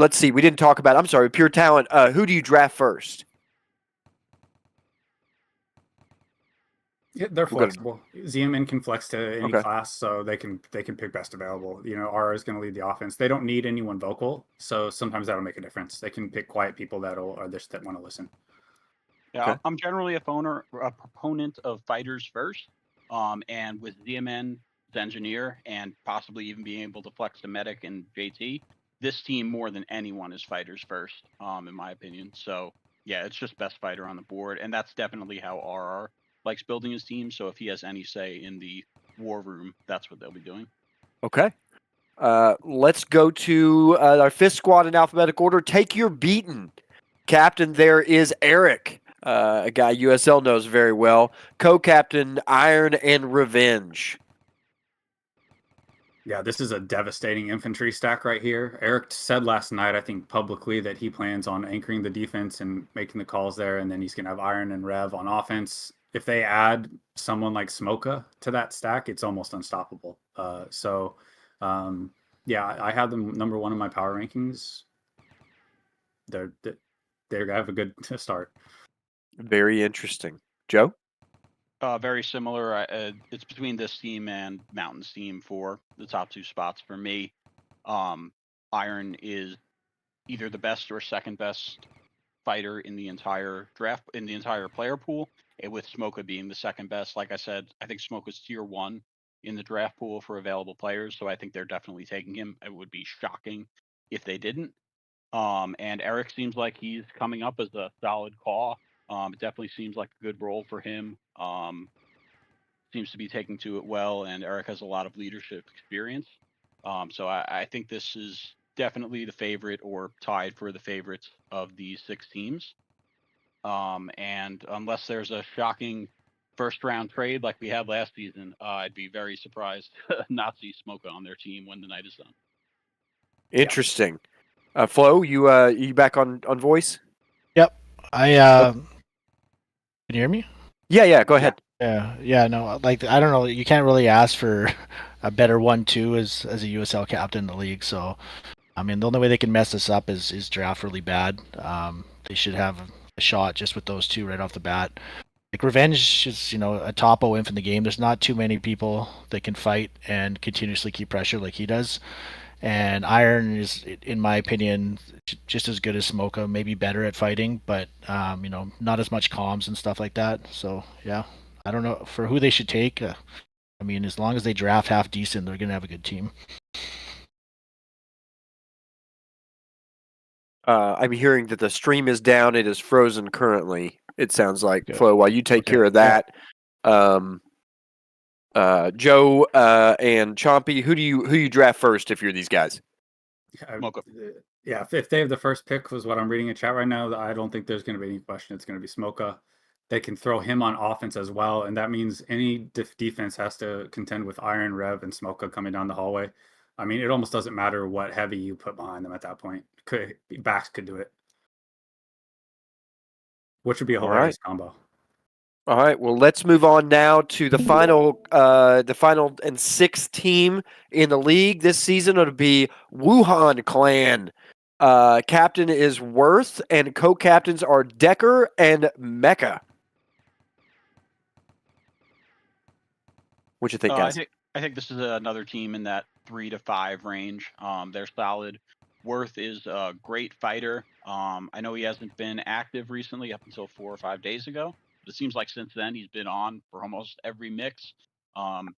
A: let's see. We didn't talk about. I'm sorry, Pure Talent. Who do you draft first?
D: Yeah, they're flexible. ZMN can flex to any class, so they can pick best available. You know, RR is going to lead the offense. They don't need anyone vocal, so sometimes that'll make a difference. They can pick quiet people that want to listen.
B: Yeah, I'm generally a proponent of fighters first. And with ZMN, the engineer, and possibly even being able to flex to medic and JT, this team more than anyone is fighters first, in my opinion. So yeah, it's just best fighter on the board, and that's definitely how RR likes building his team. So if he has any say in the war room, that's what they'll be doing.
A: Okay. Let's go to our fifth squad in alphabetical order. Take your beating. Captain there is Eric, a guy USL knows very well. Co-captain Iron and Revenge.
D: Yeah, this is a devastating infantry stack right here. Eric said last night, I think publicly, that he plans on anchoring the defense and making the calls there, and then he's going to have Iron and Rev on offense. If they add someone like Smoka to that stack, it's almost unstoppable. Yeah, I have them number one in my power rankings. They have a good start. Very
A: interesting. Joe?
B: Very similar. It's between this team and Mountain's team for the top two spots for me. Iron is either the best or second best fighter in the entire draft, in the entire player pool, and with Smoka being the second best. Like I said, I think Smoka's tier 1 in the draft pool for available players, so I think they're definitely taking him. It would be shocking if they didn't. And Eric seems like he's coming up as a solid call. It definitely seems like a good role for him. Seems to be taking to it well, and Eric has a lot of leadership experience. So I think this is definitely the favorite or tied for the favorites of these 6 teams. And unless there's a shocking first round trade like we had last season, I'd be very surprised to not see Smoka on their team when the night is done.
A: Interesting. Flo, you back on voice?
C: Yep. Can you hear me?
A: Yeah. Go ahead.
C: Yeah. No, like I don't know. You can't really ask for a better 1-2 as a USL captain in the league. So, I mean, the only way they can mess this up is draft really bad. They should have a shot just with those two right off the bat. Like Revenge is, a topo inf in the game. There's not too many people that can fight and continuously keep pressure like he does. And Iron is, in my opinion, just as good as Smoka, maybe better at fighting, but not as much comms and stuff like that. So yeah, I don't know for who they should take. I mean, as long as they draft half decent, they're gonna have a good team.
A: I'm hearing that the stream is down. It is frozen currently. It sounds like Flo. While you take care of that, Joe and Chompy, who do you draft first if you're these guys?
B: Mocha.
D: Yeah, if they have the first pick, was what I'm reading in chat right now, I don't think there's going to be any question. It's going to be Smoka. They can throw him on offense as well, and that means any defense has to contend with Iron, Rev, and Smoka coming down the hallway. I mean, it almost doesn't matter what heavy you put behind them at that point. Backs could do it, which would be a hilarious combo.
A: All right, well, let's move on now to the final and sixth team in the league this season. It'll be Wuhan Clan. Captain is Worth, and co-captains are Decker and Mecca. What you think, guys?
B: I think this is another team in that 3 to 5 range. They're solid. Worth is a great fighter. I know he hasn't been active recently up until 4 or 5 days ago. But it seems like since then he's been on for almost every mix.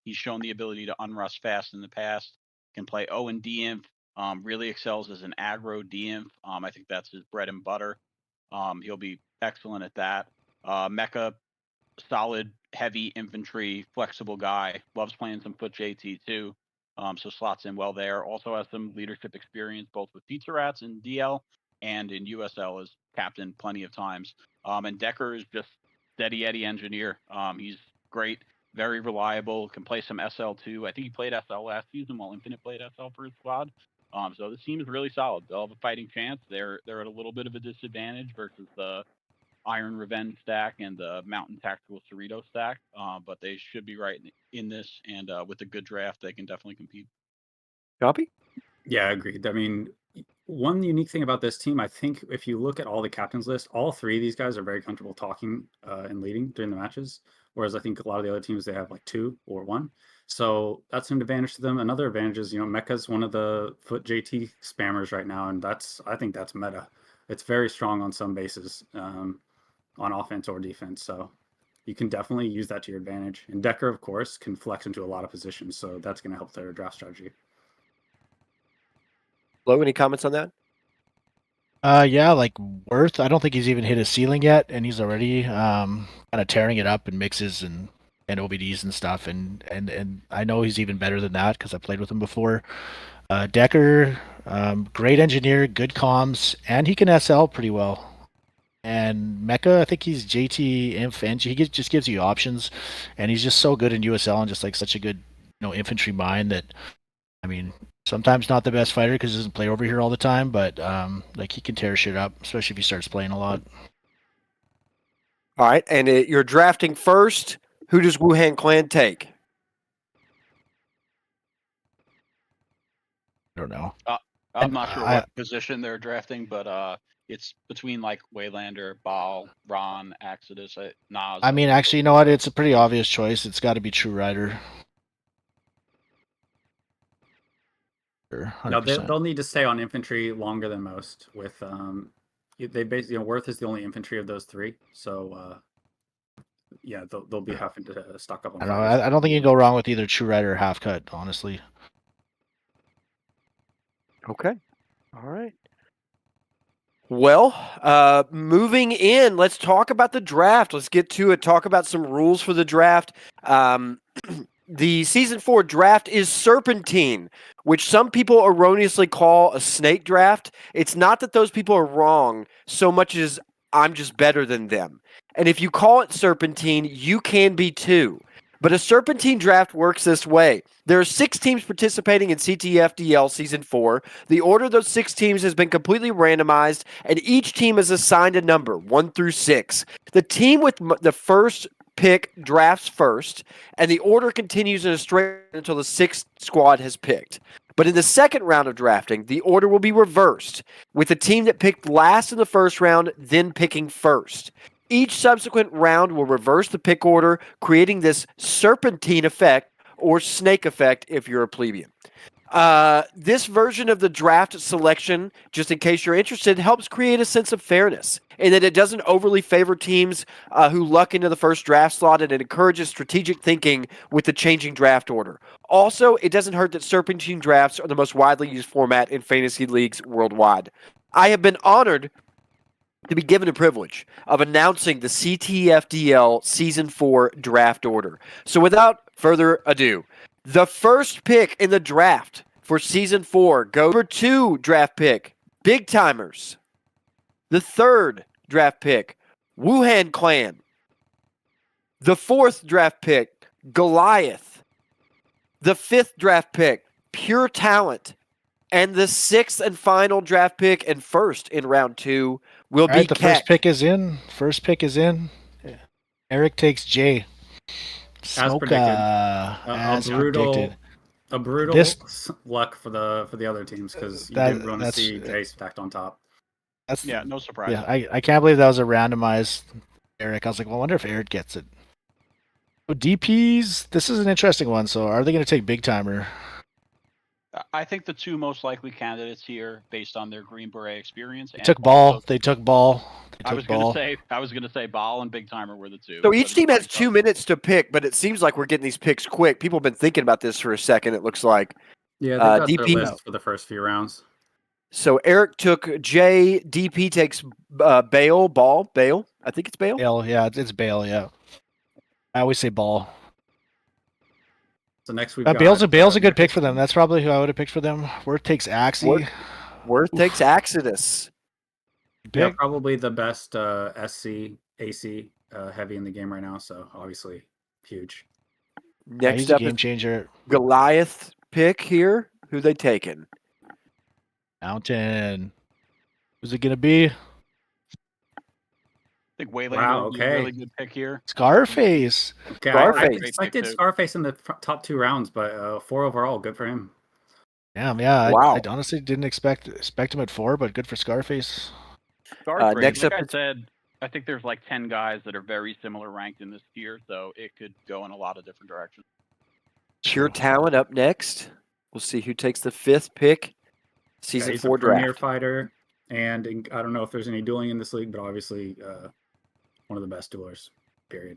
B: He's shown the ability to unrust fast in the past. Can play O and D inf. Really excels as an aggro D inf. I think that's his bread and butter. He'll be excellent at that. Mecha, solid, heavy infantry, flexible guy. Loves playing some foot JT too. So slots in well there. Also has some leadership experience both with Pizza Rats in DL and in USL as captain plenty of times. And Decker is just steady Eddie engineer. He's great, very reliable, can play some SL too. I think he played SL last season while Infinite played SL for his squad. So this team is really solid. They'll have a fighting chance. They're at a little bit of a disadvantage versus the Iron Revenge stack and the Mountain Tactical Cerrito stack, but they should be right in this, and with a good draft, they can definitely compete.
A: Copy?
D: Yeah, agreed. I mean, one unique thing about this team, I think if you look at all the captains list, all 3 of these guys are very comfortable talking and leading during the matches, whereas I think a lot of the other teams, they have like 2 or 1. So that's an advantage to them. Another advantage is, Mecca's one of the foot JT spammers right now, and I think that's meta. It's very strong on some bases. On offense or defense. So you can definitely use that to your advantage. And Decker, of course, can flex into a lot of positions. So that's going to help their draft strategy.
A: Flo, any comments on that?
C: Yeah, like Worth, I don't think he's even hit his ceiling yet, and he's already kind of tearing it up in mixes and OBDs and stuff. And I know he's even better than that because I played with him before. Decker, great engineer, good comms, and he can SL pretty well. And Mecha, I think he's JT Inf, and he just gives you options, and he's just so good in USL and just like such a good, infantry mind that, I mean, sometimes not the best fighter because he doesn't play over here all the time, but like he can tear shit up, especially if he starts playing a lot.
A: All right, and you're drafting first. Who does Wuhan Clan take?
C: I don't know.
B: I'm not sure what position they're drafting, but it's between like Waylander, Baal, Ron, Exodus, Nas.
C: I mean, actually, you know what? It's a pretty obvious choice. It's got to be True Rider.
D: No, they'll need to stay on infantry longer than most. With they basically Worth is the only infantry of those 3, so yeah, they'll be having to stock up on.
C: I don't think you can go wrong with either True Rider or Half Cut, honestly.
A: Okay, all right. Well, moving in, let's talk about the draft. Let's get to it. Talk about some rules for the draft. The Season 4 draft is Serpentine, which some people erroneously call a snake draft. It's not that those people are wrong so much as I'm just better than them. And if you call it Serpentine, you can be too. But a Serpentine draft works this way. There are 6 teams participating in CTFDL Season 4. The order of those 6 teams has been completely randomized, and each team is assigned a number, 1 through 6. The team with the first pick drafts first, and the order continues in a straight line until the 6th squad has picked. But in the second round of drafting, the order will be reversed, with the team that picked last in the first round then picking first. Each subsequent round will reverse the pick order, creating this serpentine effect, or snake effect if you're a plebeian. This version of the draft selection, just in case you're interested, helps create a sense of fairness in that it doesn't overly favor teams who luck into the first draft slot, and it encourages strategic thinking with the changing draft order. Also, it doesn't hurt that serpentine drafts are the most widely used format in fantasy leagues worldwide. I have been honored to be given the privilege of announcing the CTFDL Season 4 draft order. So without further ado, the first pick in the draft for season 4 go for 2 draft pick, Big Timers. The 3rd draft pick, Wuhan Clan. The 4th draft pick, Goliath. The 5th draft pick, Pure Talent. And the 6th and final draft pick and first in round 2 will be
C: the
A: Keck.
C: first pick is in. Eric takes J.
D: As predicted.
C: As predicted.
D: A brutal luck for the other teams because you didn't want to see Jay stacked on top.
B: No surprise.
C: Yeah, I can't believe that was a randomized Eric. I was like, well, I wonder if Eric gets it. So DPs, this is an interesting one. So are they going to take Big Timer?
B: I think the 2 most likely candidates here, based on their Green Beret experience,
C: They took Ball. They took Ball.
B: I was gonna say Ball and Big Timer were the 2.
A: So each team has 2 minutes to pick, but it seems like we're getting these picks quick. People have been thinking about this for a second. It looks like.
D: Yeah, they got
A: DP
D: their list for the first few rounds.
A: So Eric took J. DP takes Bale. I think it's Bale.
C: Bale, yeah, it's Bale. Yeah, I always say Ball.
D: So next we've
C: Bale's a good pick for them. That's probably who I would have picked for them. Worth takes Axie.
A: Worth takes Axidus.
D: Yeah, probably the best SC AC heavy in the game right now. So obviously huge.
A: Next
C: up,
A: game
C: changer.
A: Goliath pick here. Who they taking?
C: Mountain. Who's it gonna be?
B: I think Waylander would be a really good pick here.
C: Scarface.
D: Okay, I expected Scarface in the top 2 rounds, but 4 overall, good for him.
C: Damn, yeah.
A: Wow.
C: I honestly didn't expect him at 4, but good for Scarface.
B: Next up, I said, I think there's like 10 guys that are very similar ranked in this tier, so it could go in a lot of different directions.
A: Pure Talent up next. We'll see who takes the 5th pick. Season 4 draft.
D: Premier fighter, and I don't know if there's any dueling in this league, but obviously one of the best duelers. Period.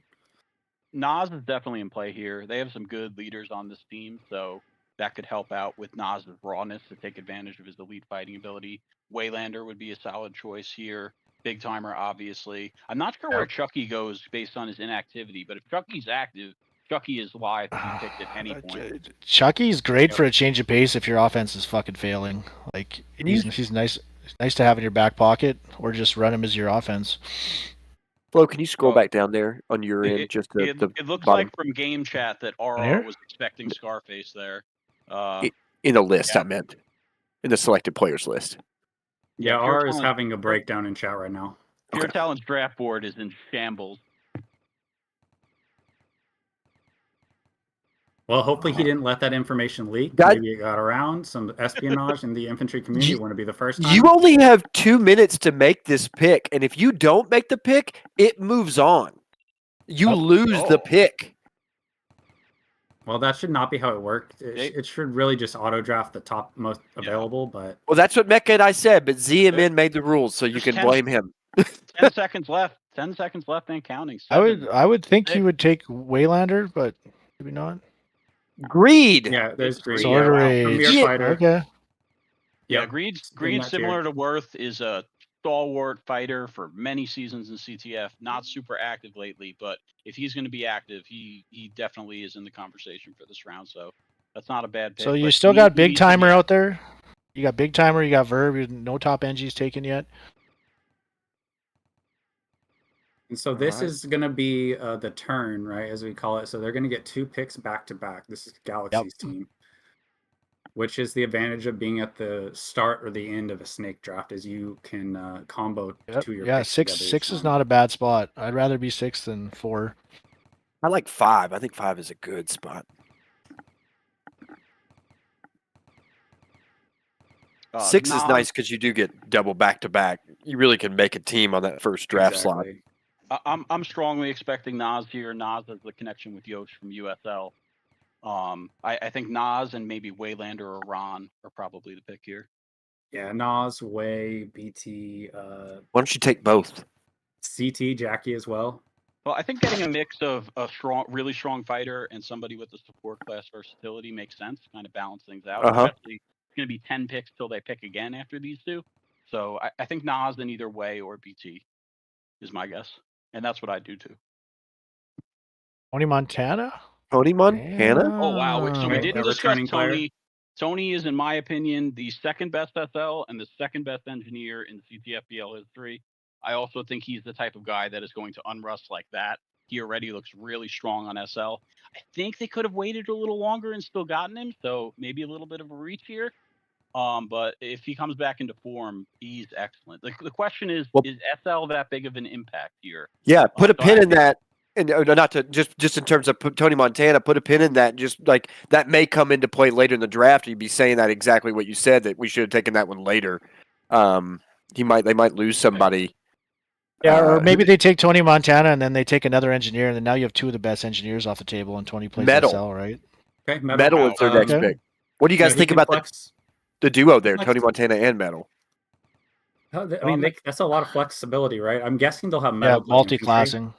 B: Nas is definitely in play here. They have some good leaders on this team, so that could help out with Nas's rawness to take advantage of his elite fighting ability. Waylander would be a solid choice here. Big Timer, obviously. I'm not sure where Chucky goes based on his inactivity, but if Chucky's active, Chucky is live to be picked at any point.
C: Chucky's great for a change of pace if your offense is fucking failing. Like he's nice to have in your back pocket, or just run him as your offense.
A: Flo, can you scroll back down there on your end?
B: It looks like from game chat that RR was expecting Scarface there.
A: In the list, I meant. In the selected players list.
D: Yeah, RR is having a breakdown in chat right now.
B: Pure Talent's draft board is in shambles.
D: Well, hopefully he didn't let that information leak. Maybe it got around. Some espionage in the infantry community. Wouldn't be the first time.
A: You only have 2 minutes to make this pick, and if you don't make the pick, it moves on. You lose the pick.
D: Well, that should not be how it worked. It should really just auto draft the top most available. But
A: well, that's what Mecca and I said. But ZMN made the rules, so you can blame him.
B: 10 seconds left. 10 seconds left and counting.
C: I would think he would take Waylander, but maybe not.
A: Greed.
D: Yeah, there's Greed.
C: Sword Rage.
D: Premier fighter.
C: Okay.
B: Yeah, Greed similar to Worth is a stalwart fighter for many seasons in CTF. Not super active lately, but if he's going to be active, he definitely is in the conversation for this round. So that's not a bad pick.
C: So you still got Big Timer out there. You got Big Timer. You got Verb. No top NGs taken yet.
D: And so this is going to be the turn, right, as we call it. So they're going to get 2 picks back to back. This is Galaxy's team, which is the advantage of being at the start or the end of a snake draft, is you can combo 2 your picks together.
C: 6 is not a bad spot. I'd rather be 6 than 4.
A: I like 5. I think 5 is a good spot. 6 is nice because you do get double back to back. You really can make a team on that first draft slot.
B: I'm strongly expecting Nas here. Nas has the connection with Yosh from USL. I think Nas and maybe Waylander or Ron are probably the pick here.
D: Yeah, Nas, Way, BT.
A: Why don't you take both?
D: CT, Jackie as well.
B: Well, I think getting a mix of a really strong fighter and somebody with the support class versatility makes sense. Kind of balance things out. Especially, it's going to be 10 picks till they pick again after these 2. So I think Nas in either Way or BT is my guess. And that's what I do too.
C: Tony Montana?
A: Tony Montana?
B: Oh wow! So we didn't discuss Tony. Tony is, in my opinion, the second best SL and the second best engineer in CTFDL history. I also think he's the type of guy that is going to unrust like that. He already looks really strong on SL. I think they could have waited a little longer and still gotten him, so maybe a little bit of a reach here. But if he comes back into form, he's excellent. The question is SL that big of an impact here?
A: Yeah, put a
B: So
A: pin
B: I
A: in that. And not to just in terms of Tony Montana, put a pin in that. Just like that may come into play later in the draft. You'd be saying that exactly what you said, that we should have taken that one later. They might lose somebody.
C: Yeah, or maybe they take Tony Montana and then they take another engineer, and then now you have two of the best engineers off the table, and Tony plays
A: Metal.
C: SL, right?
D: Okay,
A: Metal is their next pick. What do you guys think about the duo there, Tony Montana and Metal?
D: I mean, that's a lot of flexibility, right? I'm guessing they'll have Metal.
C: Yeah, multi-classing.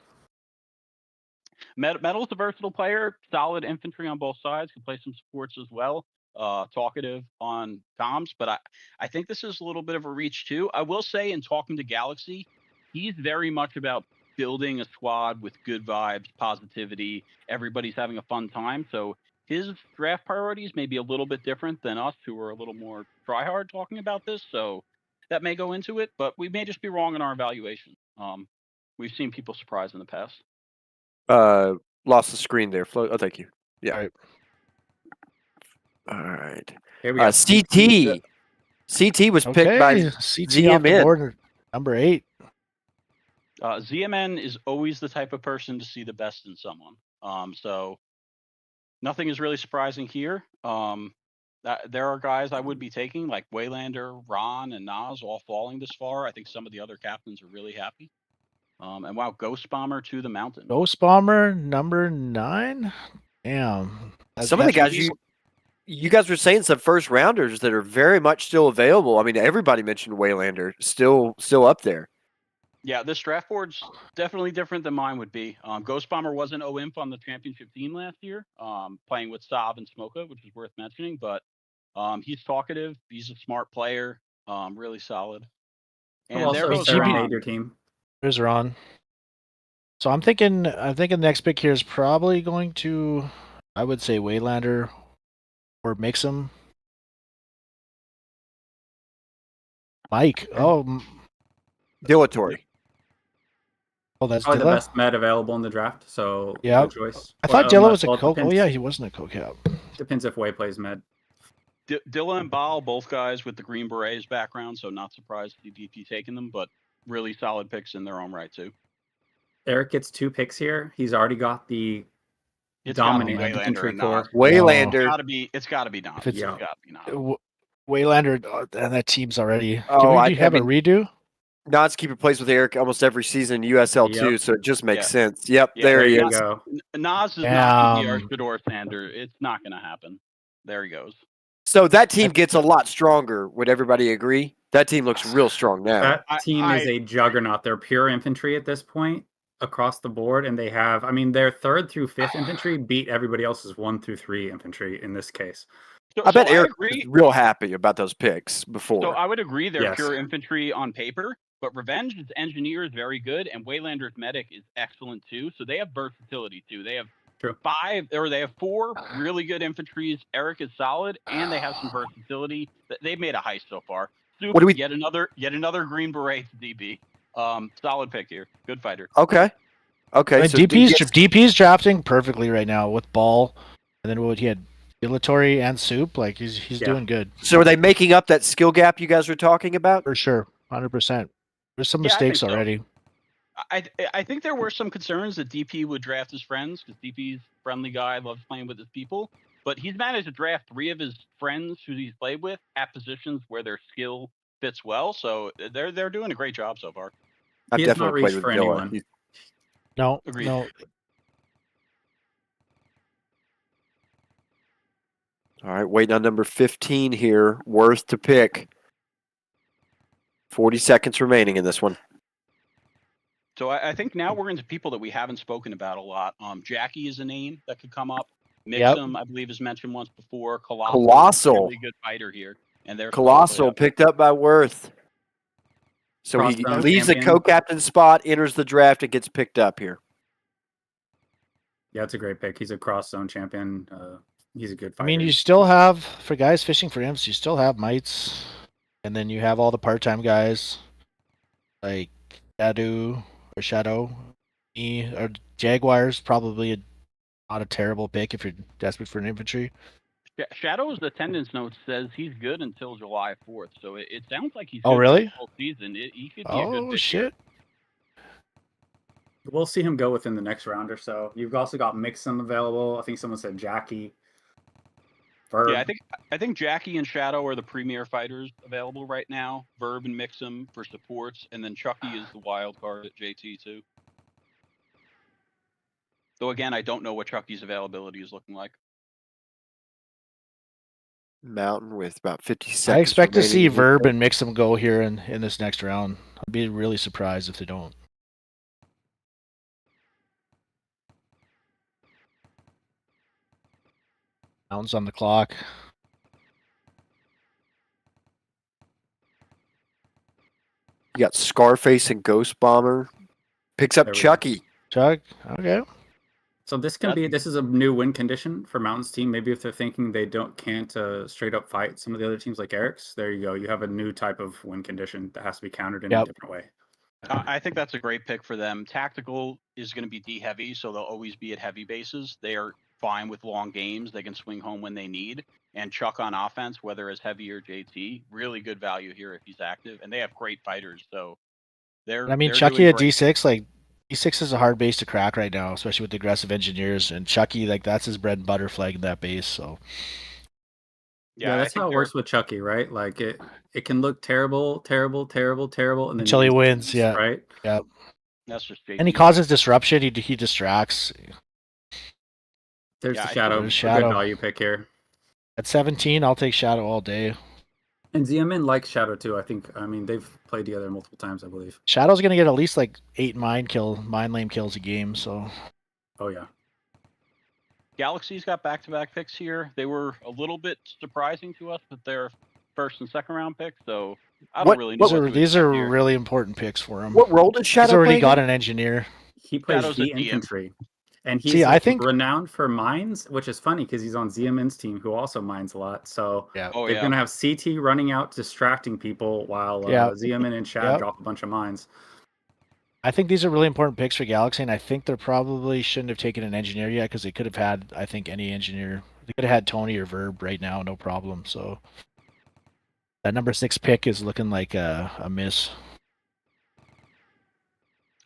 B: Metal's a versatile player, solid infantry on both sides, can play some supports as well. Talkative on comms, but I think this is a little bit of a reach too. I will say, in talking to Galaxy, he's very much about building a squad with good vibes, positivity. Everybody's having a fun time. So his draft priorities may be a little bit different than us, who are a little more try-hard talking about this. So that may go into it, but we may just be wrong in our evaluation. We've seen people surprise in the past.
A: Lost the screen there. Oh, thank you. Yeah. All right.
D: Here we go.
A: CT. CT was picked by
C: CT off the
A: ZMN.
C: board, number 8.
B: ZMN is always the type of person to see the best in someone. So nothing is really surprising here. There are guys I would be taking, like Waylander, Ron, and Nas, all falling this far. I think some of the other captains are really happy. And wow, Ghost Bomber to the mountain.
C: Ghost Bomber, number 9? Damn.
A: Some of the guys you guys were saying some first rounders that are very much still available. I mean, everybody mentioned Waylander, still up there.
B: Yeah, this draft board's definitely different than mine would be. Ghost Bomber was an OIMP on the championship team last year, playing with Sav and Smoka, which is worth mentioning. But he's talkative. He's a smart player. Really solid. And there goes Ron.
D: Your team.
C: There's Ron. So I'm thinking the next pick here is probably going to, I would say, Waylander or Mixum. Mike. Oh,
A: Dilatory.
C: Oh, that's
D: probably
C: Dilla?
D: the best med available in the draft. So
C: yeah,
D: good choice.
C: I thought Dilla was a coke. Oh yeah, he wasn't a coke cap.
D: Depends if Way plays med.
B: Dilla and Baal, both guys with the Green Berets background, so not surprised to see DP taking them, but really solid picks in their own right too.
D: Eric gets 2 picks here. He's already got the dominant infantry corps.
A: Waylander.
B: It's got to be Nas. It's got to be Nas.
C: Waylander, and that team's already.
A: Oh,
C: I have a redo?
A: Nas keeper plays with Eric almost every season in USL too, so it just makes sense. Yep, there he is.
D: Go.
B: Nas is not the Archidor Sander. It's not going to happen. There he goes.
A: So that team gets a lot stronger. Would everybody agree? That team looks real strong now.
D: That team is a juggernaut. They're pure infantry at this point across the board, and they have, I mean, their 3rd through 5th infantry beat everybody else's 1 through 3 infantry in this case.
A: I bet Eric was real happy about those picks before.
B: So I would agree they're pure infantry on paper, but Revenge's engineer is very good, and Waylander's medic is excellent too. So they have versatility too. They have 4 really good infantries. Eric is solid, and they have some versatility. They've made a heist so far.
A: What do we?
B: Yet another Green Beret DB. Solid pick here. Good fighter.
A: Okay. So
C: DP's drafting perfectly right now with Ball, and then what he had. Dilatory and Soup, like he's doing good.
A: So are they making up that skill gap you guys were talking about?
C: For sure, 100%. There's some mistakes already.
B: I think there were some concerns that DP would draft his friends because DP's a friendly guy, loves playing with his people. But he's managed to draft 3 of his friends who he's played with at positions where their skill fits well. So they're doing a great job so far.
A: I've definitely played with anyone.
C: No,
B: agreed.
C: No.
A: All right, waiting on number 15 here. Worth to pick. 40 seconds remaining in this one.
B: So I think now we're into people that we haven't spoken about a lot. Jackie is a name that could come up. Mixum, I believe, is mentioned once before.
A: Colossal.
B: Really good fighter here. And they're
A: Colossal picked up by Worth. So he leaves the co-captain spot, enters the draft, and gets picked up here.
D: Yeah, it's a great pick. He's a cross-zone champion. He's a good
C: I
D: fighter.
C: mean, you still have, for guys fishing for imps, you still have mites, and then you have all the part-time guys like Shadow, me, or Jaguar's probably not a terrible pick if you're desperate for an infantry.
B: Shadow's attendance note says he's good until July 4th, so it sounds like he's
C: Oh,
B: good
C: really?
B: for the whole season. He could be a good
C: Oh,
B: pick
C: shit.
B: here.
D: We'll see him go within the next round or so. You've also got Mixum available. I think someone said Jackie. Verb.
B: Yeah, I think Jackie and Shadow are the premier fighters available right now. Verb and Mixum for supports, and then Chucky is the wild card at JT too. Though again, I don't know what Chucky's availability is looking like.
A: Mountain with about 50 seconds.
C: I expect to see
A: remaining.
C: Verb and Mixum go here in this next round. I'd be really surprised if they don't. Mountain's on the clock.
A: You got Scarface and Ghost Bomber. Picks up
D: There we go.
A: Chucky.
C: Chuck, okay.
D: So this is a new win condition for Mountain's team. Maybe if they're thinking they can't straight up fight some of the other teams like Eric's, there you go. You have a new type of win condition that has to be countered in a different way.
B: I think that's a great pick for them. Tactical is going to be D heavy, so they'll always be at heavy bases. They are fine with long games. They can swing home when they need. And Chuck on offense, whether as heavy or JT, really good value here if he's active. And they have great fighters, so they're.
C: I mean,
B: they're
C: Chucky
B: doing
C: at
B: great.
C: D6, like D6 is a hard base to crack right now, especially with the aggressive engineers. And Chucky, like that's his bread and butter flagging that base. So
D: Yeah, that's how it works with Chucky, right? Like it can look terrible, and then
C: until he wins, yeah,
D: right?
C: Yeah.
B: That's just JT.
C: And he causes disruption. He distracts.
D: There's
B: Yeah,
D: the Shadow.
C: There's
D: A
C: Shadow.
D: good value pick here.
C: At 17, I'll take Shadow all day.
D: And Ziamin likes Shadow too. I think. I mean, they've played together multiple times, I believe.
C: Shadow's gonna get at least like 8 mind lane kills a game. So.
D: Oh yeah.
B: Galaxy's got back-to-back picks here. They were a little bit surprising to us with their first and second round picks, so I don't really know.
C: These are really important picks for him.
A: What role did Shadow
C: He's already
A: play
C: got
A: again?
C: an engineer.
D: He plays
B: Shadow's
D: the
B: a DM.
D: infantry. And he's
C: See, I think
D: renowned for mines, which is funny because he's on Ziamin's team, who also mines a lot. So
C: yeah.
B: Oh,
D: they're
B: yeah.
D: going to have CT running out, distracting people while Ziamin and Shad drop a bunch of mines.
C: I think these are really important picks for Galaxy, and I think they probably shouldn't have taken an engineer yet because they could have had, I think, any engineer. They could have had Tony or Verb right now, no problem. So that number 6 pick is looking like a miss.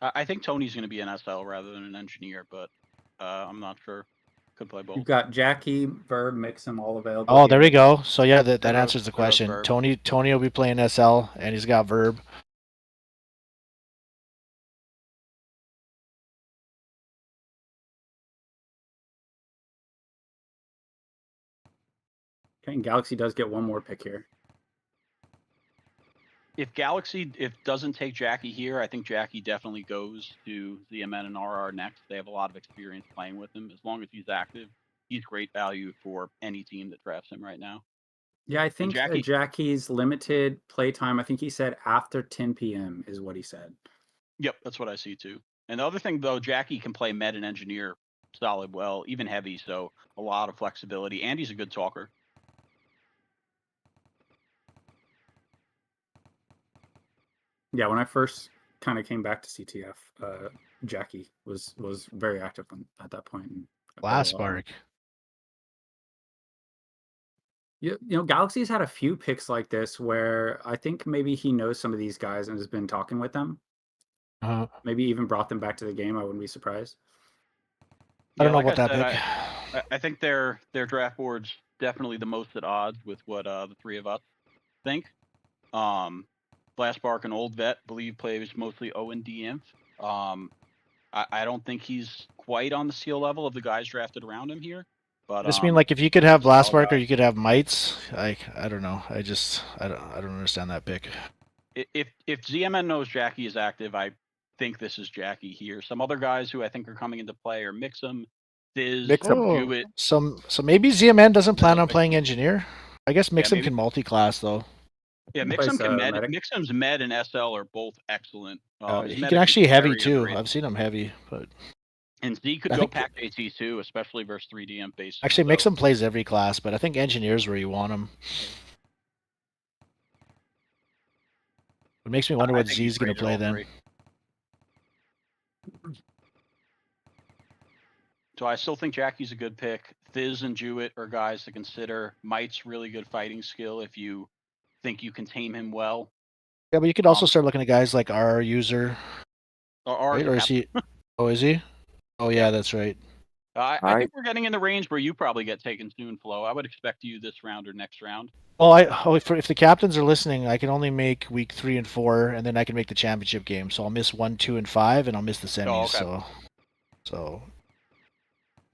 B: I think Tony's going to be an SL rather than an engineer, but I'm not sure. Could play both.
D: You've got Jackie, Verb, Mixum all available.
C: Oh, there we go. So yeah, that
B: Verb,
C: answers the question.
B: Verb.
C: Tony will be playing SL, and he's got Verb.
D: Okay, and Galaxy does get one more pick here.
B: If Galaxy doesn't take Jackie here, I think Jackie definitely goes to ZMN and RR next. They have a lot of experience playing with him. As long as he's active, he's great value for any team that drafts him right now.
D: Yeah, I think Jackie's limited playtime, I think he said after 10 p.m. is what he said.
B: Yep, that's what I see too. And the other thing, though, Jackie can play med and engineer solid well, even heavy, so a lot of flexibility. And he's a good talker.
D: Yeah, when I first kind of came back to CTF, Jackie was very active at that point.
C: Last spark.
D: You know, Galaxy's had a few picks like this where I think maybe he knows some of these guys and has been talking with them. Maybe even brought them back to the game. I wouldn't be surprised.
C: I don't know about that pick.
B: I think their draft board's definitely the most at odds with what the three of us think. Blastbark, an old vet, believe plays mostly O and D inf. I don't think he's quite on the skill level of the guys drafted around him here. But
C: I just mean like if you could have Blastbark or you could have Mites, I don't know. I don't understand that pick.
B: If ZMN knows Jackie is active, I think this is Jackie here. Some other guys who I think are coming into play are Mixum, Fizz, Jewett.
C: So maybe ZMN doesn't plan on playing engineer. I guess Mixum can multi-class though.
B: Yeah, Mixum can med. Mixum's med and SL are both excellent.
C: He can actually heavy too. I've seen him heavy, but
B: And Z could
C: I
B: go
C: think-
B: pack AT too, especially versus 3D imp base.
C: Actually, make some plays every class, but I think engineers where you want them. It makes me wonder
B: I
C: what
B: think
C: Z's
B: he's
C: going to
B: great at
C: play
B: all
C: then.
B: three. So I still think Jackie's a good pick. Fizz and Jewett are guys to consider. Might's really good fighting skill if you think you can tame him well.
C: Yeah, but you could also start looking at guys like our user.
B: Right?
C: Or is he? Oh, is he? Oh, yeah, that's right.
B: I think we're getting in the range where you probably get taken soon, Flo. I would expect you this round or next round.
C: Well, if the captains are listening, I can only make week 3 and 4, and then I can make the championship game. So I'll miss 1, 2, and 5, and I'll miss the semis.
B: Okay.
C: So.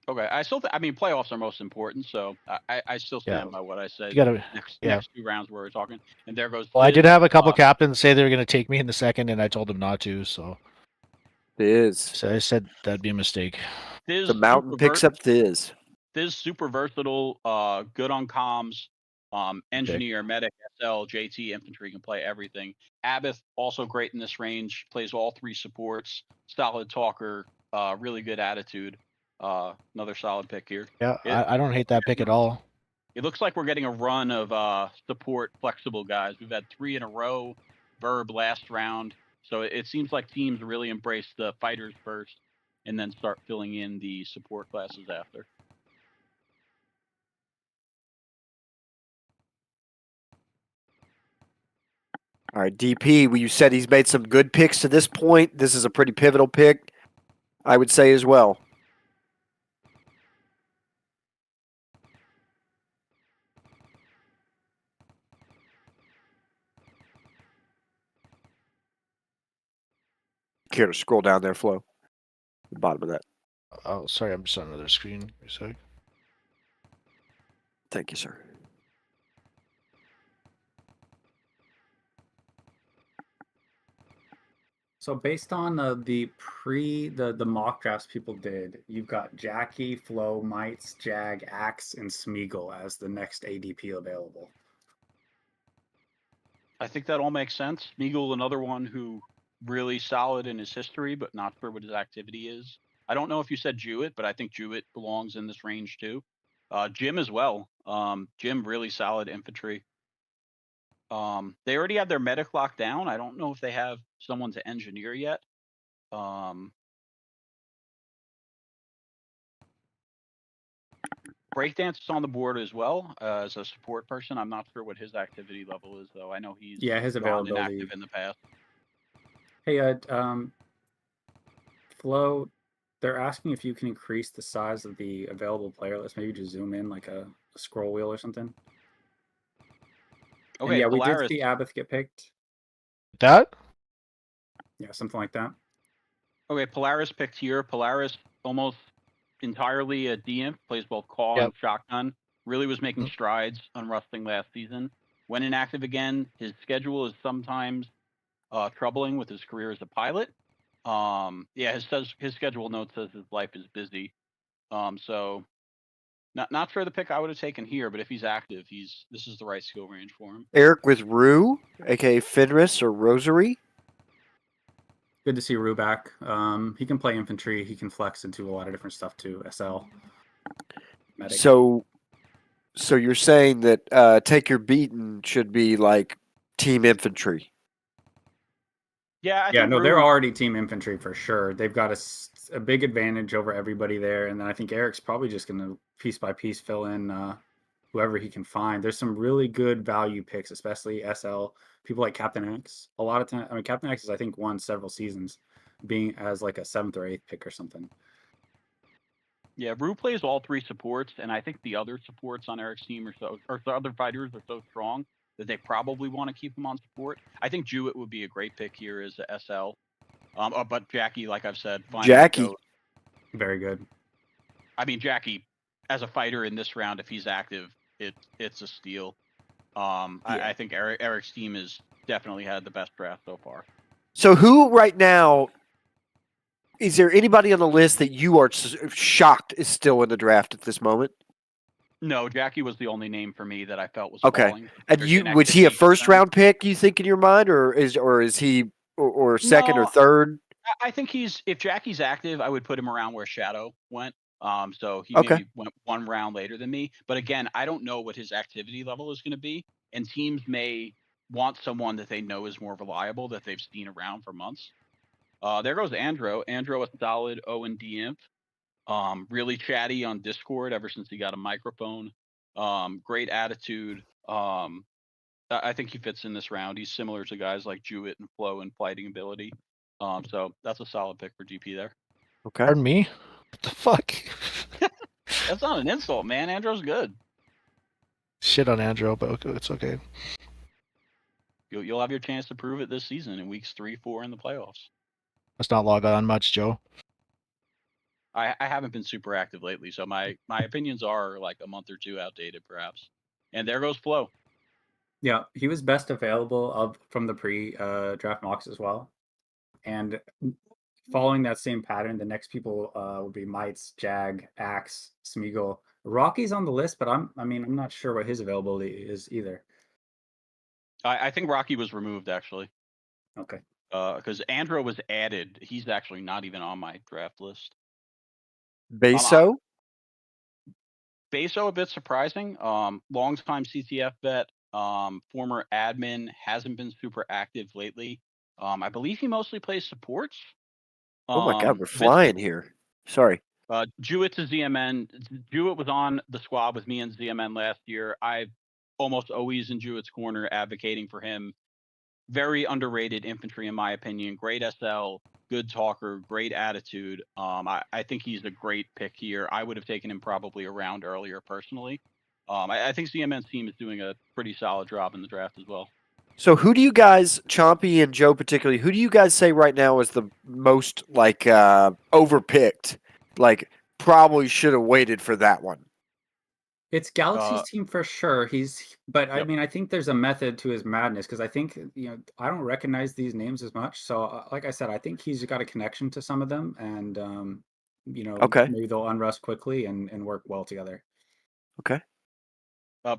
B: Okay, I still. I mean, playoffs are most important, so I still stand by what I said.
C: You gotta,
B: next 2 rounds where we're talking, and there goes.
C: Well, I did
B: Fizz,
C: have a couple captains say they were going to take me in the second, and I told them not to. So. So I said that'd be a mistake.
B: Fizz
A: The mountain picks up Fizz.
B: Fizz super versatile, good on comms, engineer, medic, SL, JT, infantry, can play everything. Abath also great in this range, plays all 3 supports, solid talker, really good attitude. Another solid pick here.
C: Yeah, I don't hate that pick at all.
B: It looks like we're getting a run of support flexible guys. We've had 3 in a row. Verb last round. So it seems like teams really embrace the fighters first and then start filling in the support classes after.
A: All right, DP, well, you said he's made some good picks to this point. This is a pretty pivotal pick, I would say as well. Care to scroll down there, Flo? The bottom of that.
C: Oh, sorry, I'm just on another screen. Sorry.
A: Thank you, sir.
D: So based on the mock drafts people did, you've got Jackie, Flo, Mites, Jag, Axe, and Smeagol as the next ADP available.
B: I think that all makes sense. Smeagol, another one who really solid in his history, but not sure what his activity is. I don't know if you said Jewett, but I think Jewett belongs in this range too. Jim as well. Jim really solid infantry. They already have their medic locked down. I don't know if they have someone to engineer yet. Breakdance is on the board as well as a support person. I'm not sure what his activity level is, though. I know he's
D: his availability
B: inactive in the past.
D: Hey, Flo, they're asking if you can increase the size of the available player list. Maybe just zoom in like a scroll wheel or something.
B: Okay,
D: and yeah,
B: Polaris.
D: we did see Abath get picked.
C: That?
D: Yeah, something like that.
B: Okay, Polaris picked here. Polaris almost entirely a DM, plays both Caw and Shotgun. Really was making strides on rusting last season. When inactive again, his schedule is sometimes troubling with his career as a pilot. Yeah, his schedule note says his life is busy. So not sure the pick I would have taken here, but if he's active, this is the right skill range for him.
A: Eric with Rue, aka Fenris or Rosary.
D: Good to see Rue back. He can play infantry. He can flex into a lot of different stuff too. SL. Medic.
A: So you're saying that Take Your Beating should be like team infantry?
B: Yeah, I
D: yeah,
B: think
D: no,
B: Rue,
D: they're already team infantry for sure. They've got a big advantage over everybody there, and then I think Eric's probably just going to piece by piece fill in whoever he can find. There's some really good value picks, especially SL. People like Captain X. A lot of time, I mean, Captain X has I think won several seasons, being as like a 7th or 8th pick or something.
B: Yeah, Rue plays all 3 supports, and I think the other supports on Eric's team or the other fighters are so strong that they probably want to keep him on support. I think Jewett would be a great pick here as a SL. But Jackie, like I've said,
A: Jackie,
D: very good.
B: I mean, Jackie, as a fighter in this round, if he's active, it's a steal. I think Eric's team has definitely had the best draft so far.
A: So who right now? Is there anybody on the list that you are shocked is still in the draft at this moment?
B: No, Jackie was the only name for me that I felt was
A: okay.
B: falling.
A: And was he a first round pick? You think in your mind, or is he or second or third?
B: I think if Jackie's active, I would put him around where Shadow went. So he
A: Okay.
B: maybe went one round later than me. But again, I don't know what his activity level is going to be, and teams may want someone that they know is more reliable that they've seen around for months. There goes Andro. Andro, a solid O&D imp. Really chatty on Discord ever since he got a microphone. Great attitude. I think he fits in this round. He's similar to guys like Jewett and Flo in fighting ability. So that's a solid pick for GP there.
A: Okay.
C: Pardon me? What the fuck?
B: That's not an insult, man. Andrew's good.
C: Shit on Andrew, but okay, it's okay.
B: You'll have your chance to prove it this season in weeks 3, 4 in the playoffs.
C: Let's not log on much, Joe.
B: I haven't been super active lately, so my opinions are like a month or two outdated, perhaps. And there goes Flo.
D: Yeah, he was best available from the pre-draft mocks as well. And following that same pattern, the next people will be Mites, Jag, Axe, Smeagol. Rocky's on the list, but I'm not sure what his availability is either.
B: I think Rocky was removed actually.
D: Okay.
B: Because Andro was added. He's actually not even on my draft list.
A: Beso?
B: Beso a bit surprising. Long-time CTF vet. Former admin, hasn't been super active lately. I believe he mostly plays supports.
A: Oh my god, we're flying here. Sorry.
B: Jewett to ZMN. Jewett was on the squad with me and ZMN last year. I've almost always in Jewett's corner advocating for him. Very underrated infantry, in my opinion. Great SL, good talker, great attitude. I think he's a great pick here. I would have taken him probably a round earlier personally. I think ZMN's team is doing a pretty solid job in the draft as well.
A: So who do you guys, Chompy and Joe particularly, who do you guys say right now is the most like overpicked? Like probably should have waited for that one.
D: It's Galaxy's team for sure. But
B: Yep.
D: I mean, I think there's a method to his madness because I think I don't recognize these names as much. So, like I said, I think he's got a connection to some of them, and
A: Okay.
D: maybe they'll unrust quickly and work well together.
A: Okay.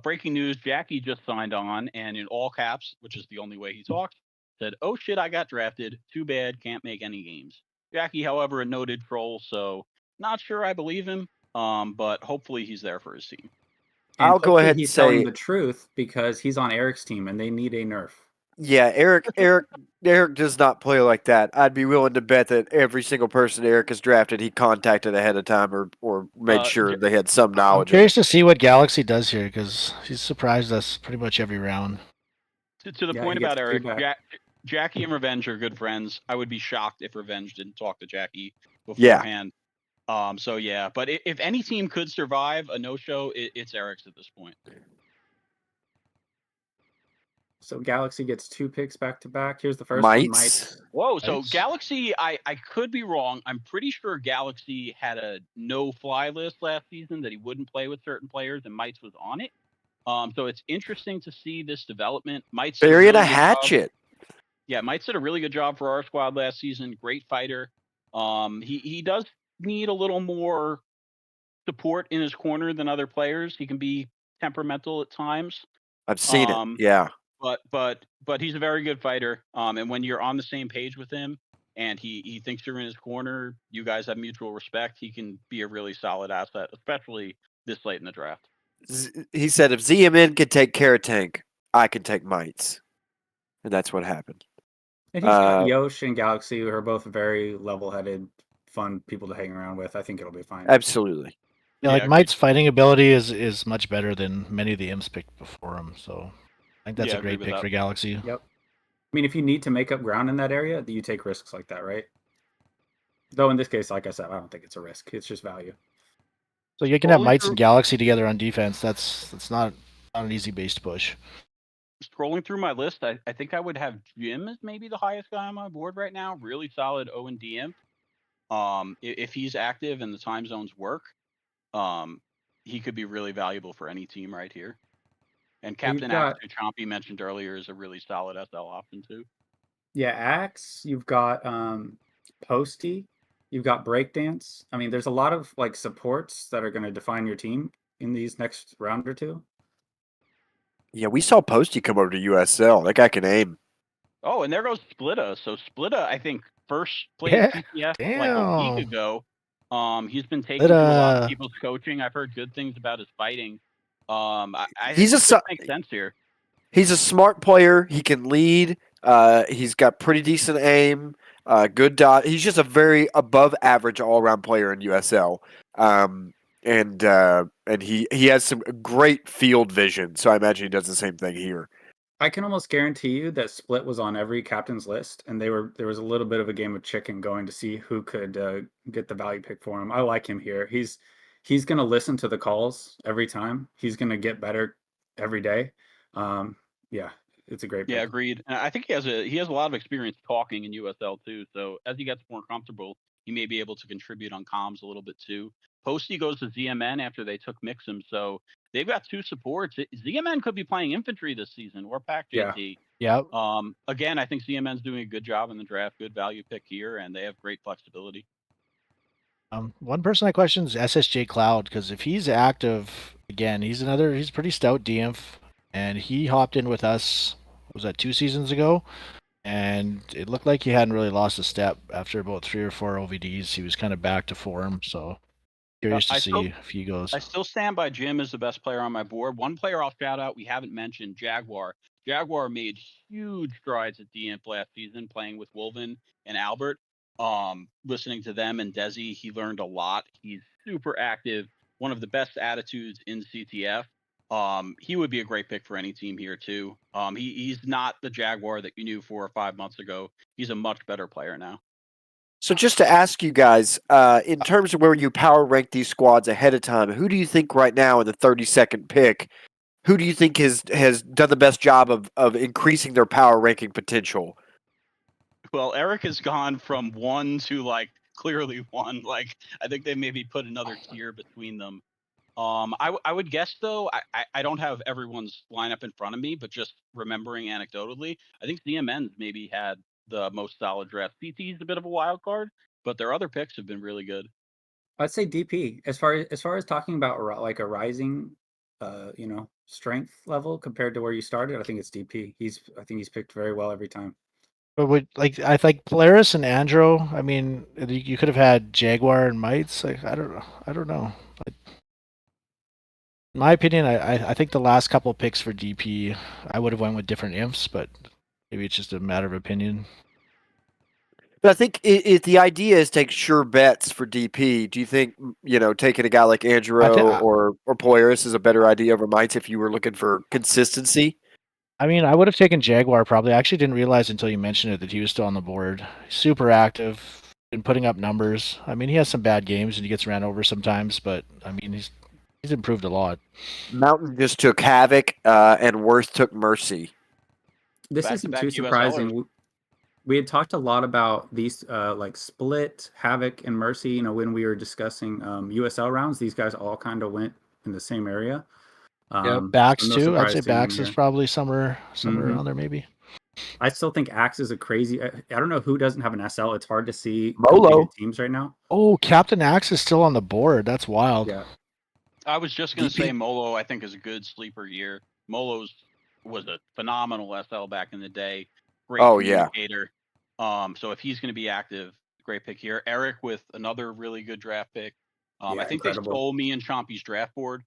B: Breaking news: Jackie just signed on, and in all caps, which is the only way he talks, said, "Oh shit, I got drafted. Too bad, can't make any games." Jackie, however, a noted troll, so not sure I believe him. But hopefully he's there for his team.
D: And
A: I'll go ahead and
D: he's telling
A: say
D: the truth because he's on Eric's team and they need a nerf.
A: yeah, Eric does not play like that. I'd be willing to bet that every single person Eric has drafted, he contacted ahead of time or made sure they had some
C: I'm
A: knowledge.
C: curious to see what Galaxy does here because he's surprised us pretty much every round.
B: To the point about Eric, Jackie and Revenge are good friends. I would be shocked if Revenge didn't talk to Jackie beforehand. So yeah, but if any team could survive a no-show, it's Eric's at this point.
D: So Galaxy gets 2 picks back to back. Here's the first
A: Mites.
D: one. Mites.
B: Whoa, so Galaxy, I could be wrong. I'm pretty sure Galaxy had a no-fly list last season that he wouldn't play with certain players, and Mites was on it. So it's interesting to see this development. Mites
A: burying a hatchet.
B: Yeah, Mites did a really good job for our squad last season. Great fighter. He does need a little more support in his corner than other players. He can be temperamental at times.
A: I've seen it. Yeah.
B: But he's a very good fighter. And when you're on the same page with him and he thinks you're in his corner, you guys have mutual respect. He can be a really solid asset, especially this late in the draft.
A: He said, if ZMN can take care of Tank, I can take Mites. And that's what happened.
D: And he's got Yosh and Galaxy, who are both very level-headed, fun people to hang around with. I think it'll be fine.
A: Absolutely.
C: Yeah, like Mite's fighting ability is much better than many of the imps picked before him. So I think that's a great pick for Galaxy.
D: Yep. I mean, if you need to make up ground in that area, you take risks like that, right? Though in this case, like I said, I don't think it's a risk. It's just value.
C: So you can have Mites and Galaxy together on defense. That's not an easy base to push.
B: Scrolling through my list, I think I would have Jim as maybe the highest guy on my board right now. Really solid O&D imp. If he's active and the time zones work, he could be really valuable for any team right here. And Captain Axe, who Chompy mentioned earlier, is a really solid SL option too.
D: Yeah, Axe. You've got Posty. You've got Breakdance. I mean, there's a lot of like supports that are going to define your team in these next round or two.
A: Yeah, we saw Posty come over to USL. That guy can aim.
B: Oh, and there goes Splitta. So Splitta, I think first played
C: Yeah,
B: CTF like a week
C: damn.
B: ago. He's been taken through a lot of people's coaching. I've heard good things about his fighting. I
A: He's
B: think
A: a
B: this makes sense here.
A: He's a smart player. He can lead. He's got pretty decent aim. Good dot. He's just a very above average all around player in USL. And he has some great field vision. So I imagine he does the same thing here.
D: I can almost guarantee you that Split was on every captain's list, and there was a little bit of a game of chicken going to see who could get the value pick for him. I like him here. He's going to listen to the calls every time. He's going to get better every day. Yeah, it's a great pick.
B: Yeah, agreed. And I think he has a lot of experience talking in USL too. So as he gets more comfortable, he may be able to contribute on comms a little bit too. Posty goes to ZMN after they took Mixum, so they've got two supports. ZMN could be playing Infantry this season or Pack JT.
C: Yeah.
B: Again, I think ZMN's doing a good job in the draft. Good value pick here, and they have great flexibility.
C: One person I question is SSJ Cloud, because if he's active again, he's pretty stout DMF, and he hopped in with us. Was that 2 seasons ago? And it looked like he hadn't really lost a step after about 3 or 4 OVDs. He was kind of back to form, so curious to see if he goes.
B: I still stand by Jim as the best player on my board. One player I'll shout out we haven't mentioned, Jaguar. Jaguar made huge strides at DMF last season, playing with Wolven and Albert. Listening to them and Desi, he learned a lot. He's super active, one of the best attitudes in CTF. He would be a great pick for any team here too. He's not the Jaguar that you knew 4 or 5 months ago. He's a much better player now.
A: So just to ask you guys, in terms of where you power rank these squads ahead of time, who do you think right now in the 32nd pick, who do you think has done the best job of increasing their power ranking potential?
B: Well, Eric has gone from 1 to like clearly 1. Like I think they maybe put another tier between them. I would guess though, I don't have everyone's lineup in front of me, but just remembering anecdotally, I think CMN's maybe had the most solid draft. CT's a bit of a wild card, but their other picks have been really good.
D: I'd say DP as far as talking about like a rising, strength level compared to where you started. I think it's DP. I think he's picked very well every time.
C: But I think Polaris and Andro. I mean, you could have had Jaguar and Mites. Like I don't know. In my opinion, I think the last couple picks for DP, I would have went with different imps, but maybe it's just a matter of opinion.
A: But I think if the idea is take sure bets for DP, do you think taking a guy like Andro or Polaris is a better idea over Mites if you were looking for consistency?
C: I mean, I would have taken Jaguar probably. I actually didn't realize until you mentioned it that he was still on the board. Super active, been putting up numbers. I mean, he has some bad games and he gets ran over sometimes, but I mean, he's improved a lot.
A: Mountain just took Havoc, and Worth took Mercy.
D: This isn't too surprising. We had talked a lot about these, like Split, Havoc, and Mercy. When we were discussing USL rounds, these guys all kind of went in the same area.
C: Bax
D: so no
C: too. I'd say
D: surprise
C: Bax is probably somewhere around there, maybe.
D: I still think Axe is a crazy. I don't know who doesn't have an SL. It's hard to see
A: Molo
D: teams right now.
C: Oh, Captain Axe is still on the board. That's wild.
D: Yeah.
B: I was just gonna say Molo. I think is a good sleeper year. Molo's was a phenomenal SL back in the day. Great communicator. So if he's going to be active, great pick here. Eric with another really good draft pick. I think they stole me and Chompy's draft board.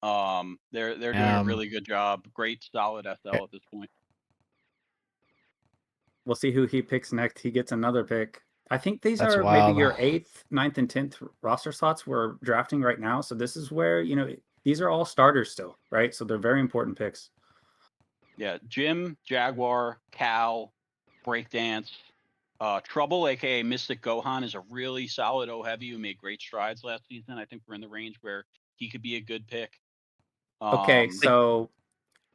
B: They're doing a really good job. Great, solid SL at this point.
D: We'll see who he picks next. He gets another pick. I think these
C: That's
D: are
C: wild.
D: maybe your 8th, 9th, and 10th roster slots we're drafting right now. So this is where, these are all starters still, right? So they're very important picks.
B: Yeah, Jim, Jaguar, Cal, Breakdance, Trouble, aka Mystic Gohan, is a really solid O heavy who made great strides last season. I think we're in the range where he could be a good pick.
D: Okay, so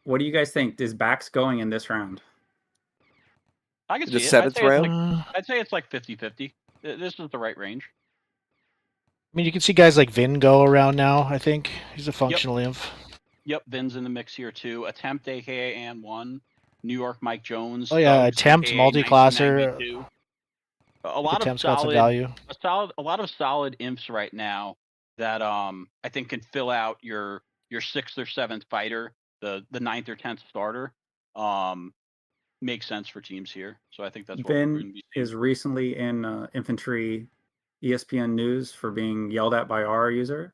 D: what do you guys think? Is Bax going in this round?
B: I can see
A: the
B: it.
A: 7th round?
B: I'd say it's like 50-50. This is the right range.
C: I mean, you can see guys like Vin go around now. I think he's a functional inf.
B: Yep, Vin's in the mix here too. Attempt, aka and1, New York Mike Jones.
C: Oh yeah,
B: Thugs,
C: Attempt,
B: aka
C: multi-classer.
B: A lot
C: Attempt's
B: of
C: got some value.
B: a lot of solid imps right now that I think can fill out your 6th or 7th fighter, the 9th or 10th starter. makes sense for teams here. So I think that's what we're
D: Ben
B: going to be seeing.
D: is recently in Infantry ESPN News for being yelled at by our user.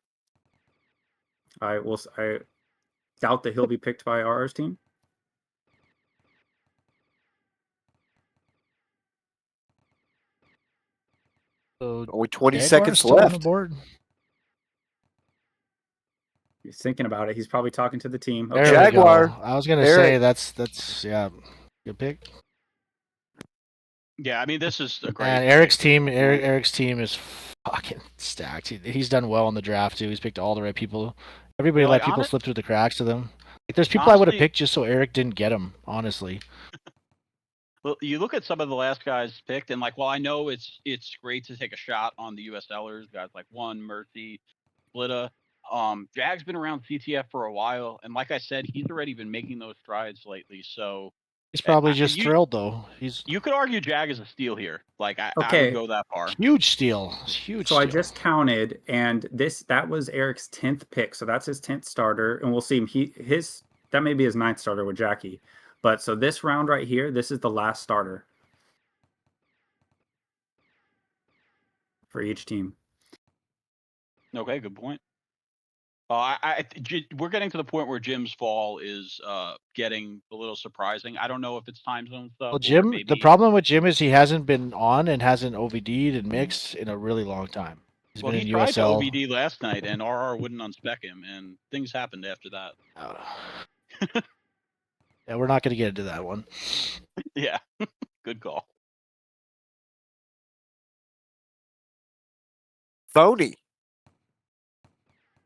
D: I doubt that he'll be picked by ours team.
C: So
A: Only 20
C: Jaguar's
A: seconds
C: still on the
A: left.
C: board.
D: He's thinking about it. He's probably talking to the team.
C: There
D: Okay.
A: Jaguar.
C: we go. I was gonna
A: Eric.
C: say that's yeah, good pick.
B: Yeah, I mean this is a great.
C: And Eric's team, Eric's team is fucking stacked. He's done well in the draft too. He's picked all the right people. Everybody
B: Yeah,
C: let
B: like,
C: people slip through the cracks to them. Like, there's people I would have
B: honestly-
C: picked just so Eric didn't get them. Honestly.
B: Well, you look at some of the last guys picked, and like, while I know it's great to take a shot on the USLers, guys like One, Mercy, Splitta. Jag's been around CTF for a while, and like I said, he's already been making those strides lately. So
C: He's probably just thrilled though.
B: You could argue Jag is a steal here. Like I
D: Okay.
B: would go that far.
C: Huge steal. Huge.
D: So
C: steal.
D: I just counted, and that was Eric's 10th pick. So that's his 10th starter, and we'll see him. That may be his 9th starter with Jackie. But so this round right here, this is the last starter for each team.
B: Okay, good point. We're getting to the point where Jim's fall is getting a little surprising. I don't know if it's time zone stuff.
C: Well, Jim,
B: maybe...
C: the problem with Jim is he hasn't been on and hasn't OVD'd and mixed in a really long time. He's been in
B: tried to
C: USL.
B: OVD last night, and RR wouldn't unspec him, and things happened after that.
C: Yeah, we're not going to get into that one.
B: Yeah, good call.
A: Phony.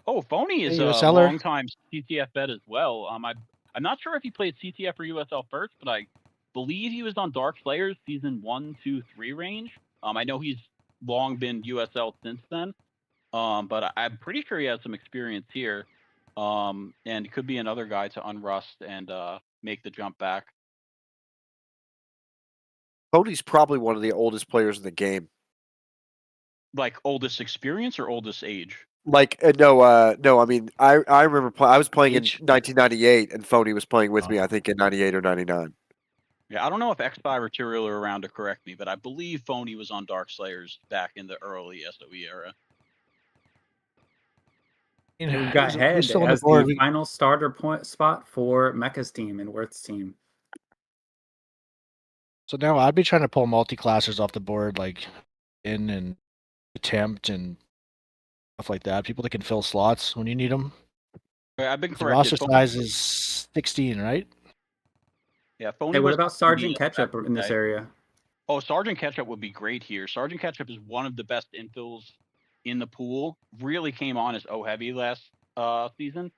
B: Oh, Phony is a long-time CTF bet as well. I'm not sure if he played CTF or USL first, but I believe he was on Dark Slayers season 1, 2, 3 range. I know he's long been USL since then, but I'm pretty sure he has some experience here, and could be another guy to unrust and make the jump back.
A: Phony's probably one of the oldest players in the game.
B: Like oldest experience or oldest age?
A: Like no. I mean, I remember I was playing in 1998, and Phony was playing with me. I think in 98 or 99.
B: Yeah, I don't know if X5 or Tyrael are around to correct me, but I believe Phony was on Dark Slayers back in the early SOE era.
D: We've got Head as the final starter point spot for Mecha's team and Worth's team.
C: So now I'd be trying to pull multi-classers off the board, like in and attempt and stuff like that. People that can fill slots when you need them.
B: I've been
C: corrected. The roster size is 16, right?
B: Yeah. Phony
D: hey, what about Sergeant Ketchup in this area?
B: Oh, Sergeant Ketchup would be great here. Sergeant Ketchup is one of the best infills in the pool. Really came on as O-Heavy last season.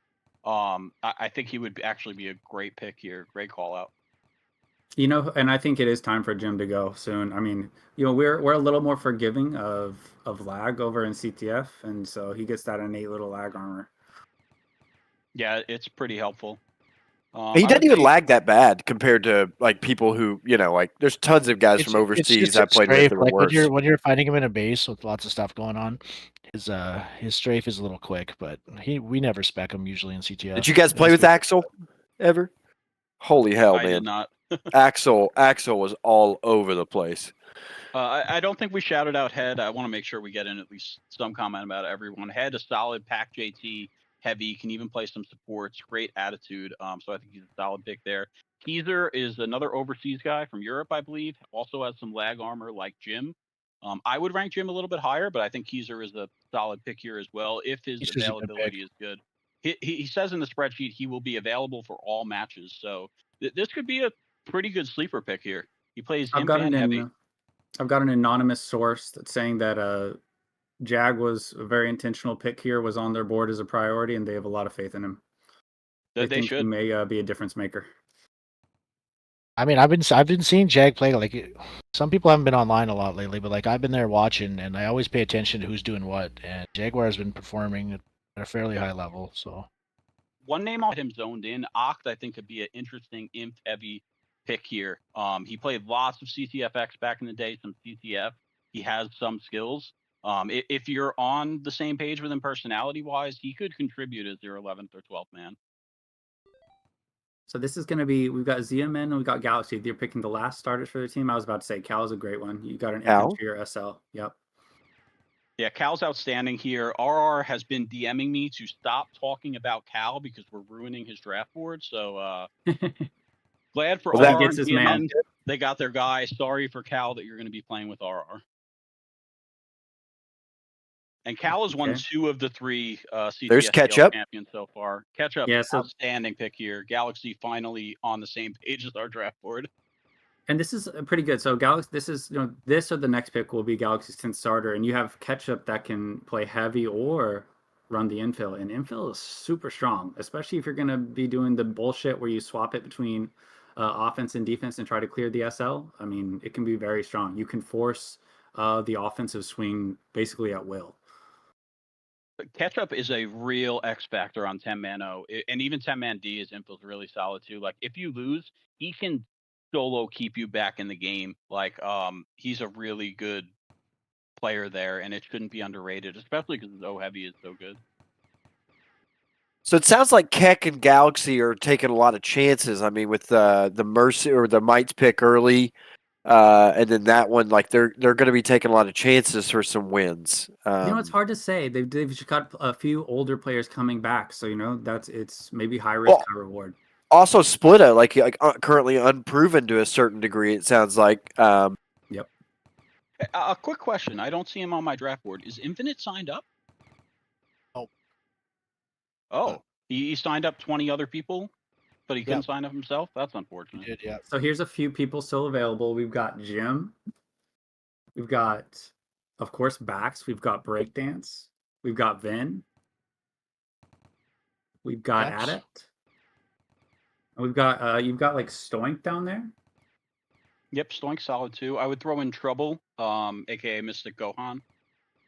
B: I think he would actually be a great pick here. Great call out.
D: You know, and I think it is time for Jim to go soon. I mean, you know, we're a little more forgiving of lag over in CTF, and so he gets that innate little lag armor.
B: Yeah, it's pretty helpful.
A: He doesn't even lag that bad compared to like people who, you know, like there's tons of guys from overseas I played with that were
C: like
A: worse.
C: when you're fighting him in a base with lots of stuff going on, his strafe is a little quick, but we never spec him usually in CTF.
A: Did you guys play with Axel ever? Holy hell,
B: I
A: man!
B: did not.
A: Axel was all over the place.
B: I don't think we shouted out Head. I want to make sure we get in at least some comment about everyone. Head, a solid pack JT, heavy, can even play some supports, great attitude. So I think he's a solid pick there. Keezer is another overseas guy from Europe, I believe. Also has some lag armor like Jim. I would rank Jim a little bit higher, but I think Keezer is a solid pick here as well if his availability is good. He says in the spreadsheet he will be available for all matches. So this could be a pretty good sleeper pick here. He plays Imp and heavy.
D: I've got an anonymous source that's saying that Jag was a very intentional pick here, was on their board as a priority, and they have a lot of faith in him. They think he may be a difference maker.
C: I mean, I've been seeing Jag play. Like some people haven't been online a lot lately, but like I've been there watching, and I always pay attention to who's doing what. And Jaguar has been performing at a fairly high level. So
B: one name I'll get him zoned in, Oct, I think could be an interesting imp heavy pick here. He played lots of CTFX back in the day, some CTF. He has some skills. If you're on the same page with him personality wise, he could contribute as your 11th or 12th man.
D: So this is going to be, we've got ZMN and we've got Galaxy. They're picking the last starters for the team. I was about to say Cal is a great one. You got an
A: Cal?
D: Infantry or SL. Yep.
B: Yeah, Cal's outstanding here. RR has been DMing me to stop talking about Cal because we're ruining his draft board. So glad for
A: Well, that
B: RR
D: gets
B: and
D: his man.
B: DMN. They got their guy. Sorry for Cal that you're going to be playing with RR. And Cal has won
D: Okay.
B: 2 of the 3
A: There's
B: CTFDL
A: Ketchup.
B: champions so far. Ketchup,
D: Yeah, so-
B: outstanding pick here. Galaxy finally on the same page as our draft board.
D: And this is pretty good. So Galaxy, this is, you know, this or the next pick will be Galaxy's 10th starter, and you have Ketchup that can play heavy or run the infill. And infill is super strong, especially if you're going to be doing the bullshit where you swap it between offense and defense and try to clear the SL. I mean, it can be very strong. You can force the offensive swing basically at will.
B: Ketchup is a real X factor on 10-man-0, and even 10-man D, his infil's really solid too. Like if you lose, he can solo keep you back in the game. Like he's a really good player there, and it shouldn't be underrated, especially because his O heavy is so good.
A: So it sounds like Keck and Galaxy are taking a lot of chances. I mean, with the Mercy or the Mites pick early, and then that one, like they're going to be taking a lot of chances for some wins.
D: You know, it's hard to say. They've got a few older players coming back, so you know it's maybe high risk, high reward.
A: Also, Splitta, like currently unproven to a certain degree. It sounds like.
D: Yep.
B: A quick question: I don't see him on my draft board. Is Infinite signed up? Oh, he signed up 20 other people, but he couldn't sign up himself. That's unfortunate.
C: He did, yeah.
D: So here's a few people still available. We've got Jim. We've got, of course, Bax. We've got Breakdance. We've got Vin. We've got
C: Bax.
D: Adept. And we've got you've got like Stoink down there.
B: Yep, Stoink's solid too. I would throw in Trouble, aka Mystic Gohan.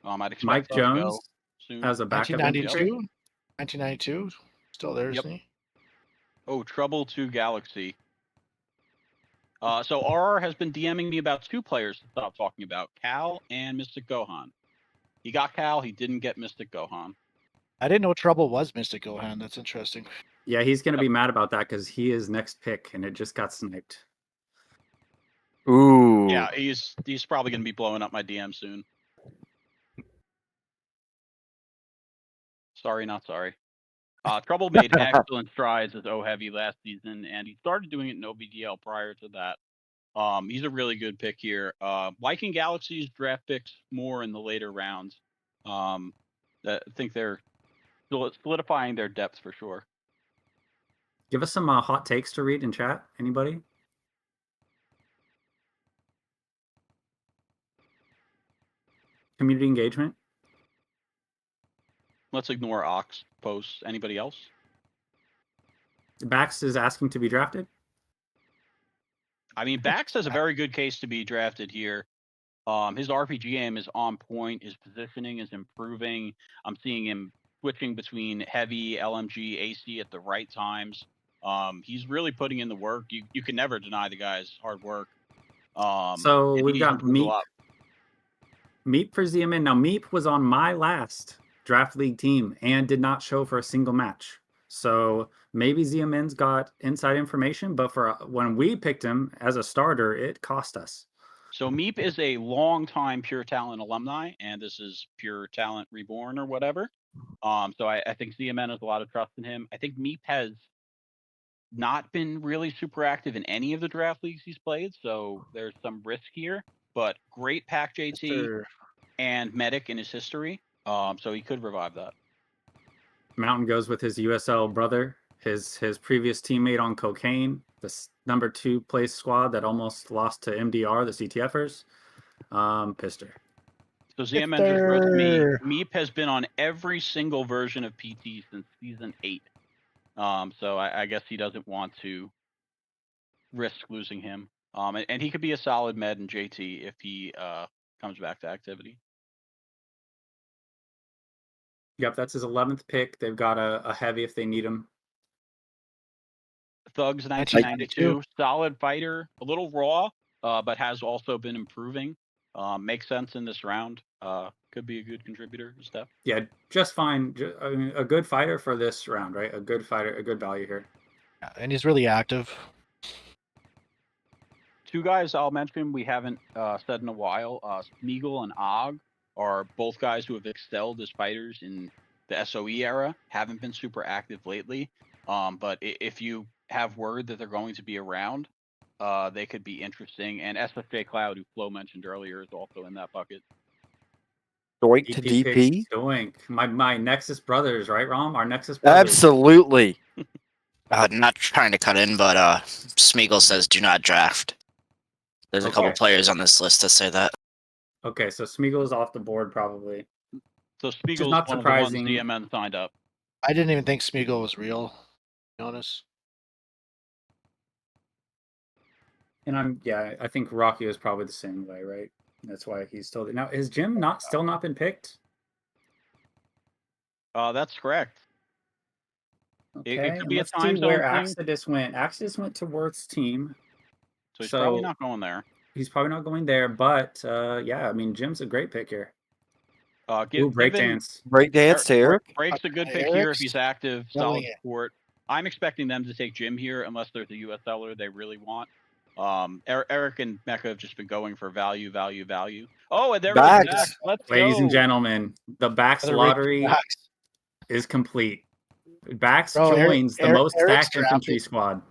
B: I'd expect
D: Mike
B: him to go
D: Jones
B: soon.
D: as a backup infantry.
C: 1992, still there,
B: Yep.
C: isn't he?
B: Oh, Trouble 2 Galaxy. So RR has been DMing me about 2 players to stop talking about, Cal and Mystic Gohan. He got Cal, he didn't get Mystic Gohan.
C: I didn't know Trouble was Mystic Gohan. That's interesting.
D: Yeah, he's going to be mad about that because he is next pick, and it just got sniped.
A: Ooh.
B: Yeah, he's probably going to be blowing up my DM soon. Sorry, not sorry. Trouble made excellent strides as O Heavy last season, and he started doing it in OBDL prior to that. He's a really good pick here. Liking Galaxy's draft picks more in the later rounds. I think they're solidifying their depth for sure.
D: Give us some hot takes to read in chat. Anybody? Community engagement.
B: Let's ignore Ox posts. Anybody else?
D: Bax is asking to be drafted.
B: I mean, Bax has a very good case to be drafted here. His RPG aim is on point. His positioning is improving. I'm seeing him switching between heavy, LMG, AC at the right times. He's really putting in the work. You can never deny the guy's hard work.
D: So we've got
B: improved a lot.
D: Meep for ZMN. Now, Meep was on my last draft league team and did not show for a single match. So maybe ZMN's got inside information, but for when we picked him as a starter, it cost us.
B: So Meep is a longtime Pure Talent alumni, and this is Pure Talent Reborn or whatever. So I think ZMN has a lot of trust in him. I think Meep has not been really super active in any of the draft leagues he's played, so there's some risk here. But great pack JT and medic in his history, so he could revive that.
D: Mountain goes with his USL brother, his previous teammate on cocaine, the number 2 place squad that almost lost to MDR, the CTFers. Pister.
B: So ZMN just wrote to me, Meep has been on every single version of PT since season 8. So I guess he doesn't want to risk losing him. And he could be a solid med in JT if he comes back to activity.
D: Yep, that's his 11th pick. They've got a heavy if they need him.
B: Thugs 1992, solid fighter, a little raw, but has also been improving. Makes sense in this round. Could be a good contributor, Steph.
D: Yeah, just fine. I mean, a good fighter for this round, right? A good fighter, a good value here.
C: Yeah, and he's really active.
B: Two guys I'll mention we haven't said in a while. Smeagol and Og are both guys who have excelled as fighters in the SOE era. Haven't been super active lately. But if you have word that they're going to be around, they could be interesting. And SFJ Cloud, who Flo mentioned earlier, is also in that bucket.
A: Doink to DP.
D: Doink. My Nexus brothers, right, Rom? Our Nexus brothers.
A: Absolutely.
G: Not trying to cut in, but Smeagol says do not draft. There's a couple players on this list that say that.
D: Okay, so Smeagol is off the board probably.
B: So Smeagol is
D: not
B: one
D: surprising.
B: of the ones DMN signed up.
C: I didn't even think Smeagol was real, to be honest.
D: And I think Rocky is probably the same way, right? That's why he's still now. Is Jim still not been picked?
B: That's correct.
D: Okay,
B: It could be
D: let's
B: a time
D: see
B: zone
D: where
B: thing.
D: Exodus went. Exodus went to Worth's team.
B: So he's probably not going there.
D: He's probably not going there, but yeah, I mean Jim's a great pick here.
B: Breakdance.
A: Breakdance to Eric.
B: Break's a good pick here if he's active, solid
C: it.
B: support. I'm expecting them to take Jim here unless there's a USLer they really want. Eric and Mecca have just been going for value. Oh, and there
A: Backs.
B: it is. Let's
D: Ladies
B: go.
D: and gentlemen, the Backs
C: Another
D: lottery
C: Backs.
D: is complete. Backs
C: Bro,
D: joins the most
C: Eric's
D: stacked infantry
C: drafted.
D: squad.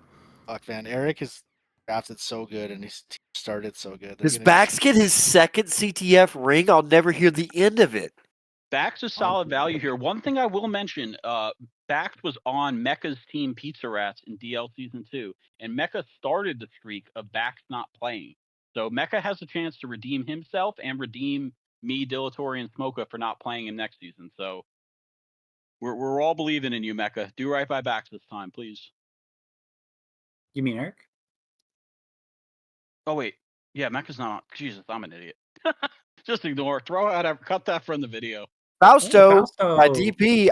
C: Fuck, man. Eric is drafted so good, and his team started so good.
A: Does Bax get his second CTF ring? I'll never hear the end of it.
B: Bax is solid value here. One thing I will mention, Bax was on Mecca's team Pizza Rats in DL Season 2, and Mecca started the streak of Bax not playing. So Mecca has a chance to redeem himself and redeem me, Dilatory, and Smoka for not playing him next season. So we're all believing in you, Mecca. Do right by Bax this time, please.
D: You mean Eric?
B: Oh, wait. Yeah, Mecca's not on. Jesus, I'm an idiot. Just ignore. Cut that from the video.
A: Fausto,
D: Fausto.
A: by DP,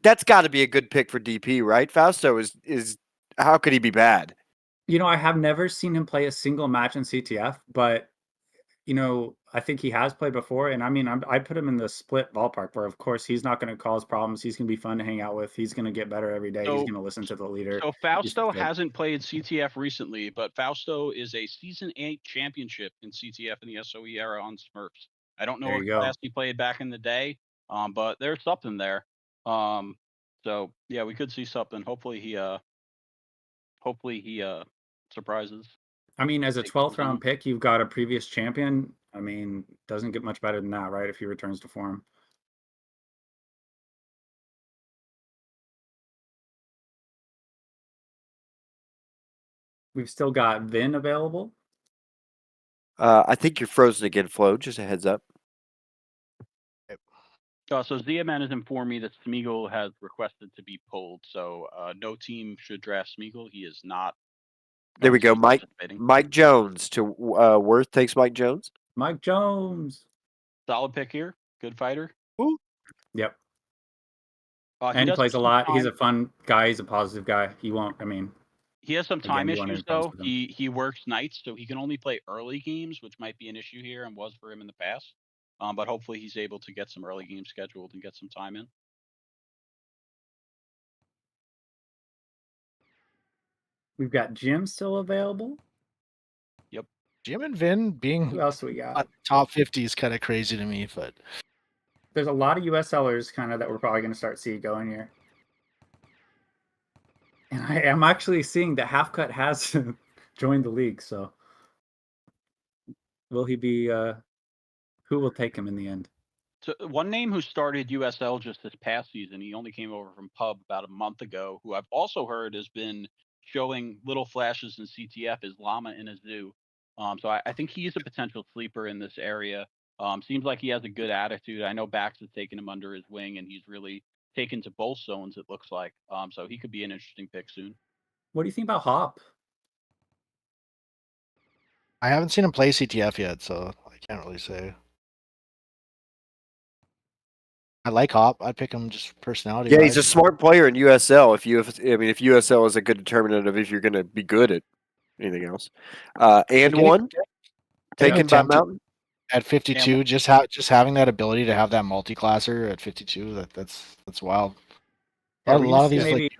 A: that's got to be a good pick for DP, right? Fausto is how could he be bad?
D: You know, I have never seen him play a single match in CTF, but you know, I think he has played before, and I mean, I put him in the split ballpark where, of course, he's not going to cause problems. He's going to be fun to hang out with. He's going to get better every day. He's going to listen to the leader.
B: So Fausto hasn't played CTF recently, but Fausto is a Season 8 championship in CTF in the SOE era on Smurfs. I don't know
D: There
B: what
D: you go.
B: class he played back in the day, but there's something there. So yeah, we could see something. Hopefully he surprises.
D: I mean, as a 12th round pick, you've got a previous champion. I mean, doesn't get much better than that, right? If he returns to form. We've still got Vin available.
A: I think you're frozen again, Flo. Just a heads up.
B: So ZMN has informed me that Smeagol has requested to be pulled. So no team should draft Smeagol. He is not.
A: There we go. Mike Jones to Worth takes Mike Jones.
D: Mike Jones.
B: Solid pick here. Good fighter.
A: Ooh.
D: Yep.
B: And
D: he plays a lot. He's a fun guy. He's a positive guy. He won't. I mean,
B: he has some time issues though. He works nights, so he can only play early games, which might be an issue here and was for him in the past. But hopefully he's able to get some early games scheduled and get some time in.
D: We've got Jim still available.
B: Yep.
C: Jim and Vin being
D: who else we got?
C: Top 50 is kind of crazy to me, but
D: there's a lot of USLers kind of that we're probably going to start seeing going here. And I am actually seeing that Half Cut has joined the league. So will he be? Who will take him in the end?
B: So one name who started USL just this past season, he only came over from Pub about a month ago, who I've also heard has been showing little flashes in CTF, is Llama in a Zoo. So I think he's a potential sleeper in this area. Seems like he has a good attitude. I know Bax has taken him under his wing, and he's really taken to both zones, it looks like. So he could be an interesting pick soon.
D: What do you think about Hop?
C: I haven't seen him play CTF yet, so I can't really say. I like Hop. I'd pick him just for personality.
A: Yeah, he's a smart player in USL. If USL is a good determinant of if you're going to be good at anything else. And one taken by Mountain
C: at 52. Just having that ability to have that multi-classer at 52. That's wild. A lot of these like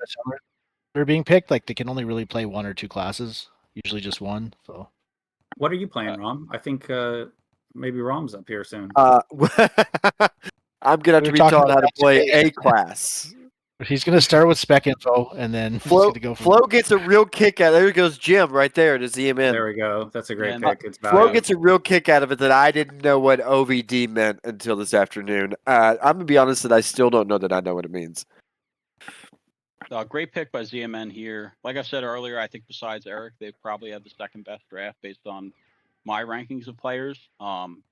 C: They're being picked, like they can only really play 1 or 2 classes, usually just 1. So
D: What are you playing, Rom? I think maybe Rom's up here soon.
A: I'm gonna have
C: We
A: to
C: were
A: be
C: talking
A: taught
C: about
A: how to
C: that
A: play
C: today.
A: a class.
C: he's gonna start with spec info, and then he's
A: Flo,
C: gonna go from
A: Flo gets a real kick out. There goes Jim right there to ZM in.
D: There we go. That's a great
B: And
D: pick. It's
A: Flo
D: value.
A: gets a real kick out of it that I didn't know what OVD meant until this afternoon. I'm gonna be honest that I still don't know that I know what it means.
B: Great pick by ZMN here. Like I said earlier, I think besides Eric, they probably have the second best draft based on my rankings of players.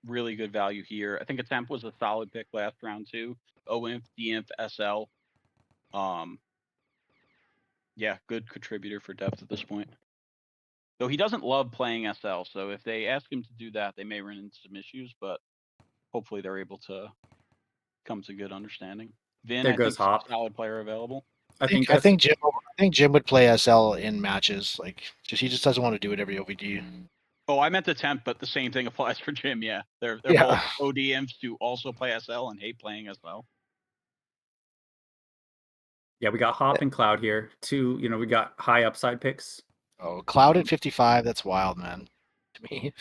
B: Really good value here. I think Attempt was a solid pick last round too. OINF, DINF, SL. Yeah, good contributor for depth at this point. Though he doesn't love playing SL, so if they ask him to do that, they may run into some issues, but hopefully they're able to come to good understanding. Vin,
D: There
B: I
D: goes
B: think, is a
D: Hop.
B: solid player available.
D: I think
C: I think Jim would play SL in matches. Like he just doesn't want to do it every OVD.
B: Oh, I meant Attempt, but the same thing applies for Jim. Yeah, they're
C: Yeah.
B: both ODMs to also play SL and hate playing SL.
D: Yeah, we got Hop and Cloud here. We got high upside picks.
C: Oh, Cloud at 55. That's wild, man. To me.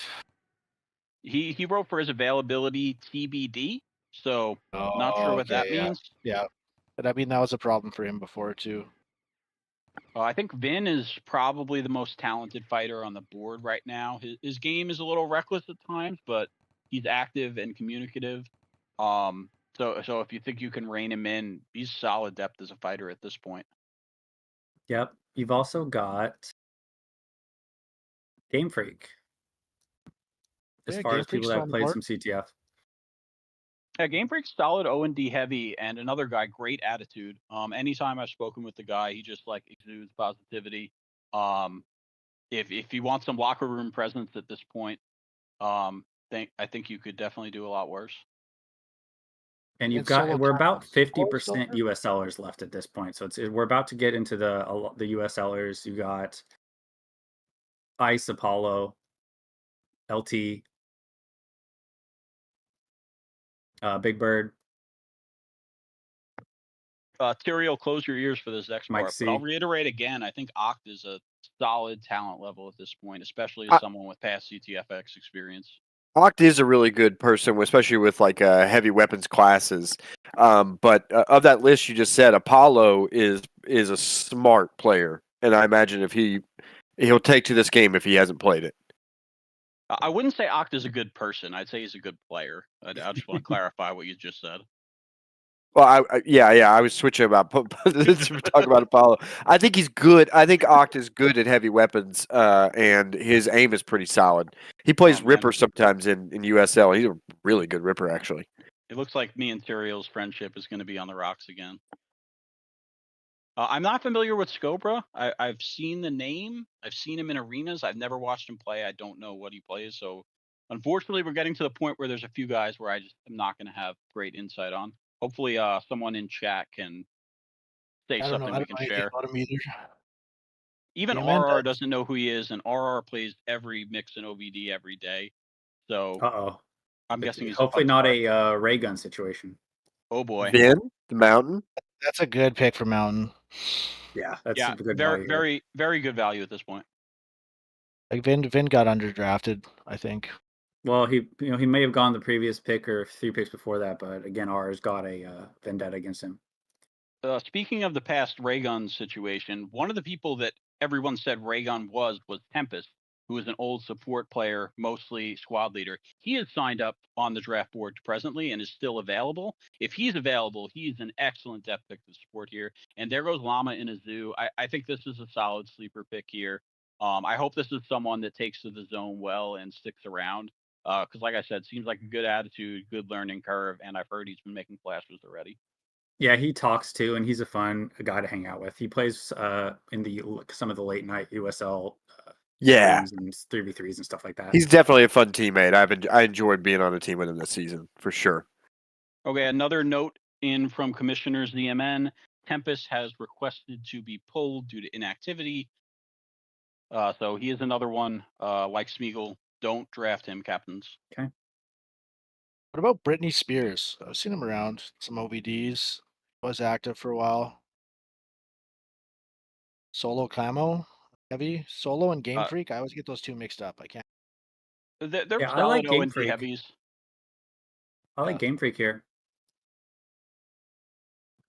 B: He wrote for his availability TBD, so not sure what that means.
C: Yeah, but I mean that was a problem for him before too.
B: I think Vin is probably the most talented fighter on the board right now. His game is a little reckless at times, but he's active and communicative. So if you think you can rein him in, he's solid depth as a fighter at this point.
D: Yep. You've also got Game Freak. As
C: Yeah,
D: far
C: Game
D: as
C: Freak's
D: people that
C: still
D: have
C: on the
D: played
C: board.
D: some CTF.
B: Yeah, Game Freak's solid O&D heavy, and another guy, great attitude. Anytime I've spoken with the guy, he just like exudes positivity. If you want some locker room presence at this point, I think you could definitely do a lot worse.
D: And we're about 50% USLers left at this point, so we're about to get into the USLers. You got Ice, Apollo, LT, Big Bird.
B: Tyrael, close your ears for this next
D: Mike
B: part.
D: C.
B: But I'll reiterate again, I think Oct is a solid talent level at this point, especially as someone with past CTFX experience.
A: Oct is a really good person, especially with like heavy weapons classes. But of that list you just said, Apollo is a smart player, and I imagine if he'll take to this game if he hasn't played it.
B: I wouldn't say Oct is a good person. I'd say he's a good player. I just want to clarify what you just said.
A: Well, I was switching about talk about Apollo. I think he's good. I think Oct is good at heavy weapons, and his aim is pretty solid. He plays Ripper sometimes in USL. He's a really good Ripper, actually.
B: It looks like me and Tyrael's friendship is going to be on the rocks again. I'm not familiar with Scobra. I've seen the name. I've seen him in arenas. I've never watched him play. I don't know what he plays. So, unfortunately, we're getting to the point where there's a few guys where I just am not going to have great insight on. Hopefully, someone in chat can say something we can share. Even RR doesn't know who he is, and RR plays every mix in OVD every day. So, I'm guessing he's
D: hopefully not a ray gun situation.
B: Oh boy,
A: Vin, the Mountain.
C: That's a good pick for Mountain.
D: Yeah, that's a good
B: very,
D: value.
B: very good value at this point.
C: Like Vin got underdrafted, I think.
D: Well, he may have gone the previous pick or 3 picks before that, but again, R's got a vendetta against him.
B: Speaking of the past Raygun situation, one of the people that everyone said Raygun was Tempest, who is an old support player, mostly squad leader. He is signed up on the draft board presently and is still available. If he's available, he's an excellent depth pick to support here. And there goes Llama in a zoo. I think this is a solid sleeper pick here. I hope this is someone that takes to the zone well and sticks around. Because like I said, seems like a good attitude, good learning curve, and I've heard he's been making flashes already.
D: Yeah, he talks too, and he's a fun guy to hang out with. He plays in some of the late night USL games and 3v3s and stuff like that.
A: He's definitely a fun teammate. I enjoyed being on a team with him this season for sure.
B: Okay, another note in from Commissioner ZMN. Tempest has requested to be pulled due to inactivity. So he is another one, like Smeagol. Don't draft him, captains.
D: Okay.
C: What about Britney Spears? I've seen him around some OVDs. Was active for a while. Solo Camo, heavy. Solo and Game
B: Uh,
C: Freak. I always get those two mixed up. I can't.
B: They're
D: Yeah, I
B: solid
D: like
B: O
D: Game
B: and D
D: Freak.
B: heavies.
D: I like
B: Yeah.
D: Game Freak here.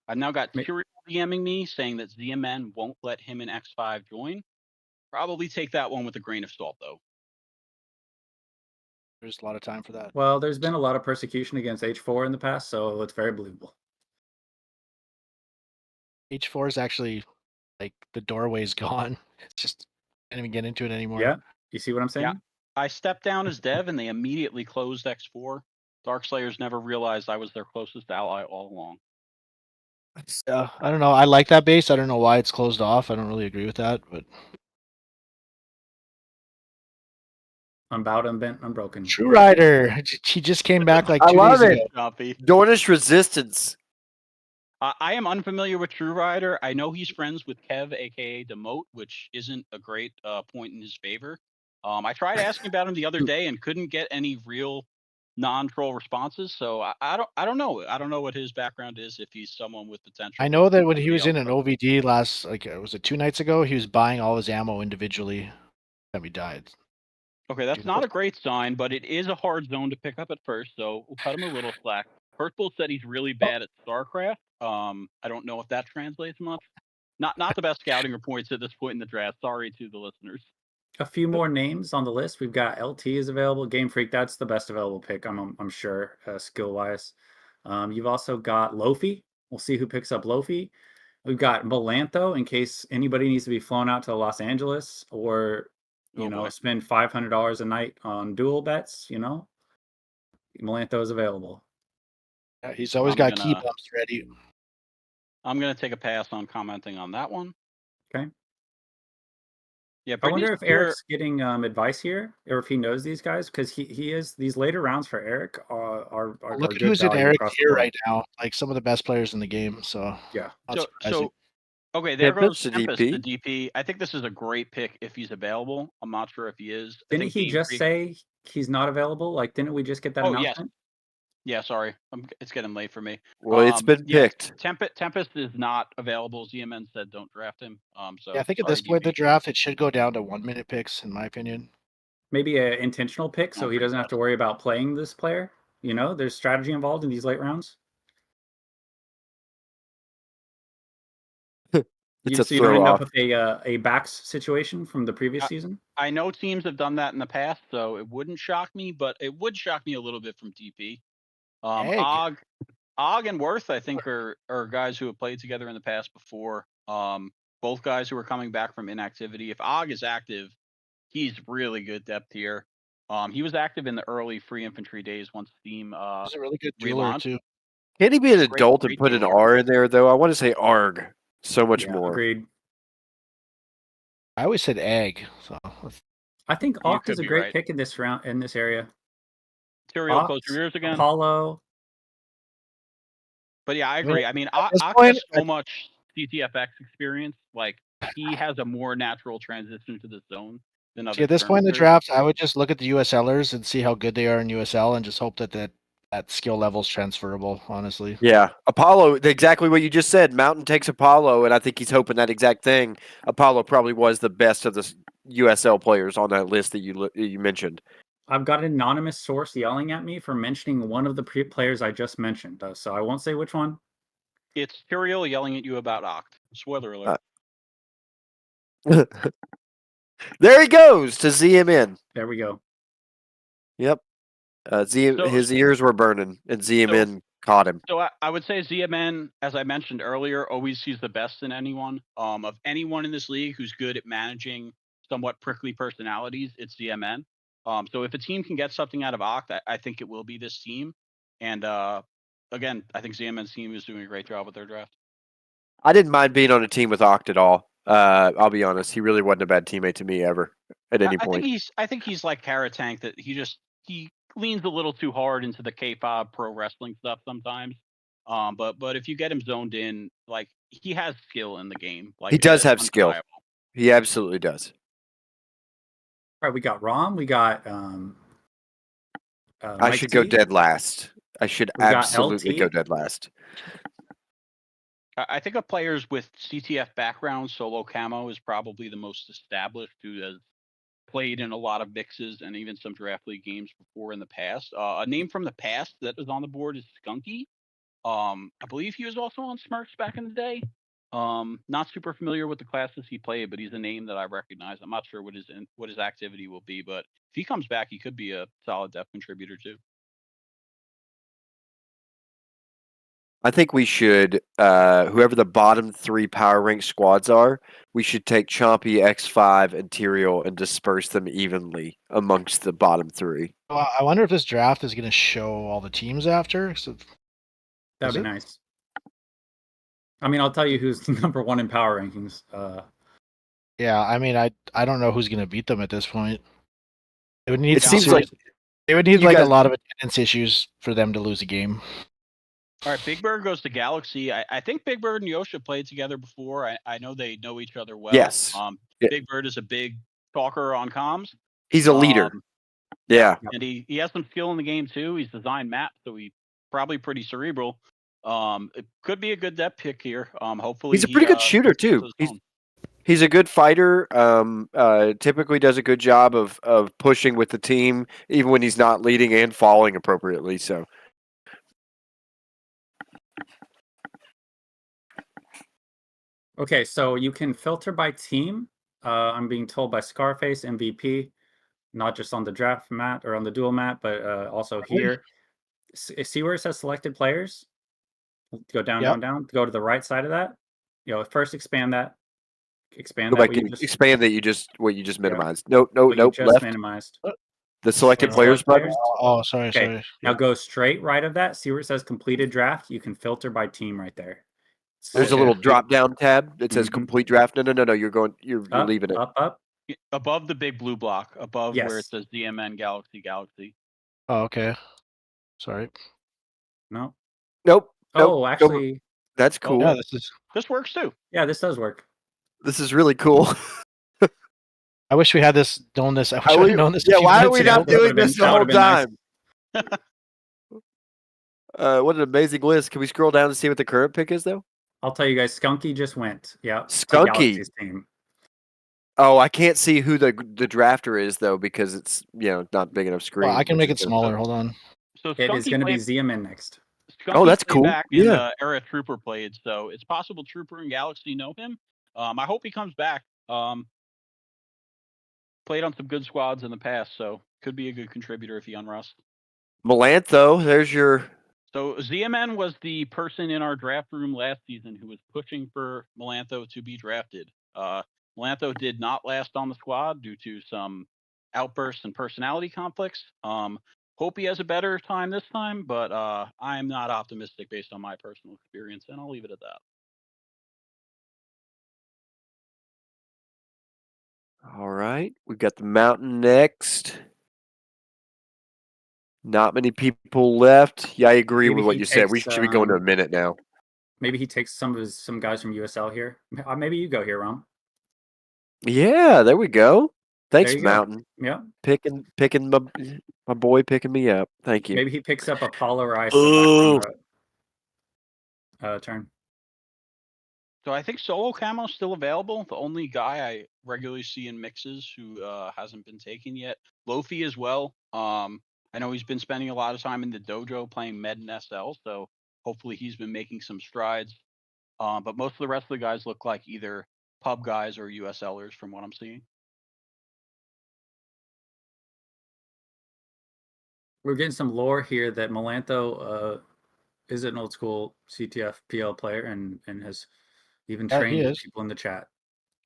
B: I've now got
D: Ma-
B: Tyrael DMing me saying that ZMN won't let him in X5 join. Probably take that one with a grain of salt, though.
C: There's a lot of time for that.
D: Well, there's been a lot of persecution against H4 in the past, so it's very believable.
C: H4 is actually like the doorway's gone. It's just can't even get into it anymore.
D: Yeah, you see what I'm saying?
B: Yeah. I stepped down as dev, and they immediately closed X4. Darkslayers never realized I was their closest ally all along.
C: I don't know. I like that base. I don't know why it's closed off. I don't really agree with that, but
D: Unbowed, unbent, unbroken.
C: True Rider. He just came back like
A: I
C: 2
A: love
C: days
A: it.
C: ago.
B: Copy.
A: Dornish Resistance.
B: I am unfamiliar with True Rider. I know he's friends with Kev, aka Demote, which isn't a great point in his favor. I tried asking about him the other day and couldn't get any real non-troll responses. So I don't know. I don't know what his background is. If he's someone with potential.
C: I know that when he was in
B: else.
C: an OVD last, was it 2 nights ago? He was buying all his ammo individually. Then we died.
B: Okay, that's not a great sign, but it is a hard zone to pick up at first, so we'll cut him a little slack. Purple said he's really bad at StarCraft. I don't know if that translates much. Not the best scouting reports at this point in the draft. Sorry to the listeners.
D: A few more names on the list. We've got LT is available. Game Freak, that's the best available pick, I'm sure, skill wise. You've also got Lofi. We'll see who picks up Lofi. We've got Melantho in case anybody needs to be flown out to Los Angeles or spend $500 a night on dual bets. Melantho is available.
C: Yeah, he's always got key bumps ready.
B: I'm gonna take a pass on commenting on that one.
D: Okay.
B: Yeah,
D: I wonder if Eric's getting advice here, or if he knows these guys, because he is these later rounds for Eric are
C: Look at
D: good
C: who's in
D: value
C: Eric's
D: across the
C: here
D: board.
C: right now. Like some of the best players in the game. So
D: yeah.
B: So okay, there
A: Tempest
B: goes
A: to
B: Tempest
A: DP.
B: to DP. I think this is a great pick if he's available. I'm not sure if he is.
D: Didn't he just say he's not available? Like, didn't we just get that announcement?
B: Yeah, sorry. It's getting late for me.
A: Well, it's been picked.
B: Tempest is not available. ZMN said don't draft him. So
C: yeah, I think at this point in the draft, it should go down to 1-minute picks, in my opinion.
D: Maybe an intentional pick, so he doesn't have to worry about playing this player. There's strategy involved in these late rounds.
A: It's
D: so you don't end up with a backs situation from the previous season?
B: I know teams have done that in the past, so it wouldn't shock me, but it would shock me a little bit from DP. Og and Worth, I think, are guys who have played together in the past before. Both guys who are coming back from inactivity. If Og is active, he's really good depth here. He was active in the early free infantry days once Steam
C: he's a really good dueler too.
A: Can he be an adult and put an R in there though? I want to say ARG so much more.
D: Agreed.
C: I always said egg. So
D: I think Oct is a great pick in this round in this area.
B: Tyrael, close your ears again.
D: Apollo.
B: But yeah, I agree. I mean, Oct has so much CTFX experience. Like, he has a more natural transition to the zone than others.
C: At this point in the draft, I would just look at the USLers and see how good they are in USL and just hope that skill level is transferable, honestly.
A: Yeah. Apollo, exactly what you just said. Mountain takes Apollo, and I think he's hoping that exact thing. Apollo probably was the best of the USL players on that list that you mentioned.
D: I've got an anonymous source yelling at me for mentioning one of the players I just mentioned, so I won't say which one.
B: It's Tyrael yelling at you about Oct. Spoiler alert.
A: There he goes to ZMN.
D: There we go.
A: Yep. His ears were burning, and ZMN caught him.
B: So I would say ZMN, as I mentioned earlier, always sees the best in anyone. Of anyone in this league who's good at managing somewhat prickly personalities, it's ZMN. So if a team can get something out of Oct, I think it will be this team. And again, I think ZMN's team is doing a great job with their draft.
A: I didn't mind being on a team with Oct at all. I'll be honest; he really wasn't a bad teamate to me ever at any point.
B: I think he's like Karatank, that he leans a little too hard into the K-pop pro wrestling stuff sometimes. But if you get him zoned in, like, he has skill in the game. Like,
A: he does have skill. He absolutely does.
D: All right, we got Rom. We got.
A: I should go dead last. I should absolutely go dead last.
B: I think of players with CTF background, solo camo is probably the most established, who has played in a lot of mixes and even some draft league games before in the past. A name from the past that is on the board is Skunky. I believe he was also on Smirks back in the day. Not super familiar with the classes he played, but he's a name that I recognize. I'm not sure what his activity will be, but if he comes back, he could be a solid depth contributor too.
A: I think we should, whoever the bottom 3 power rank squads are, we should take Chompy, X5, and Tyrael and disperse them evenly amongst the bottom 3.
C: Well, I wonder if this draft is going to show all the teams after. So,
D: That'd be nice. I mean, I'll tell you who's number 1 in power rankings.
C: Yeah, I mean, I don't know who's going to beat them at this point. It would need.
A: It seems like
C: they would need
A: you
C: like
A: guys-
C: a lot of attendance issues for them to lose a game.
B: All right, Big Bird goes to Galaxy. I think Big Bird and Yosha played together before. I know they know each other well.
A: Yes. Yeah.
B: Big Bird is a big talker on comms.
A: He's a leader. Yeah.
B: And he has some skill in the game too. He's designed maps, so he's probably pretty cerebral. It could be a good depth pick here. Hopefully
A: He's a pretty good shooter too. He's a good fighter. Typically does a good job of pushing with the team, even when he's not leading and falling appropriately. So.
D: Okay, so you can filter by team. I'm being told by Scarface MVP, not just on the draft mat or on the dual mat, but also here. See where it says selected players? Go down, down. Go to the right side of that. First expand that. Expand
A: Go
D: that.
A: back and expand that what you just minimized. Nope.
D: Just
A: Left.
D: minimized.
A: The selected players button.
C: Oh, sorry.
D: Okay.
C: Sorry.
D: Now go straight right of that. See where it says completed draft? You can filter by team right there.
A: There's a little drop down tab that says complete draft. No. You're leaving it.
D: Up.
B: Above the big blue block, above where it
D: Yes.
B: says DMN Galaxy.
C: Oh, okay. Sorry.
D: No.
A: Nope.
D: Oh, actually,
A: that's cool.
C: Yeah,
B: this works too.
D: Yeah, this does work.
A: This is really cool.
C: I wish we had known this. I wish I had known this.
A: Yeah, why are we
C: minutes
A: not
C: ago.
A: doing this the whole time? What an amazing list. Can we scroll down and see what the current pick is, though?
D: I'll tell you guys, Skunky just went. Yeah.
A: Skunky.
D: Galaxy's team.
A: Oh, I can't see who the drafter is, though, because it's not big enough screen.
C: Well, I can make it smaller. Hold on.
B: So
D: it is going to be Ziaman next.
A: Oh, that's cool.
B: Back in the era Trooper played, so it's possible Trooper and Galaxy know him. I hope he comes back. Played on some good squads in the past, so could be a good contributor if he unrusts.
A: Melantho, there's your.
B: So ZMN was the person in our draft room last season who was pushing for Melantho to be drafted. Melantho did not last on the squad due to some outbursts and personality conflicts. Hope he has a better time this time, but I'm not optimistic based on my personal experience, and I'll leave it at that.
A: All right, we've got the mountain next. Not many people left. Yeah, I agree with what you said. We should be going to a minute now.
D: Maybe he takes some guys from USL here. Maybe you go here, Rom.
A: Yeah, there we go. Thanks, Mountain.
D: Yeah,
A: picking my boy picking me up. Thank you.
D: Maybe he picks up a polarized turn.
B: So I think solo camo is still available. The only guy I regularly see in mixes who hasn't been taken yet. Lofi as well. I know he's been spending a lot of time in the dojo playing Med and SL, so hopefully he's been making some strides. But most of the rest of the guys look like either pub guys or USLers from what I'm seeing.
D: We're getting some lore here that Melantho is an old school CTFDL player and has even trained people in the chat.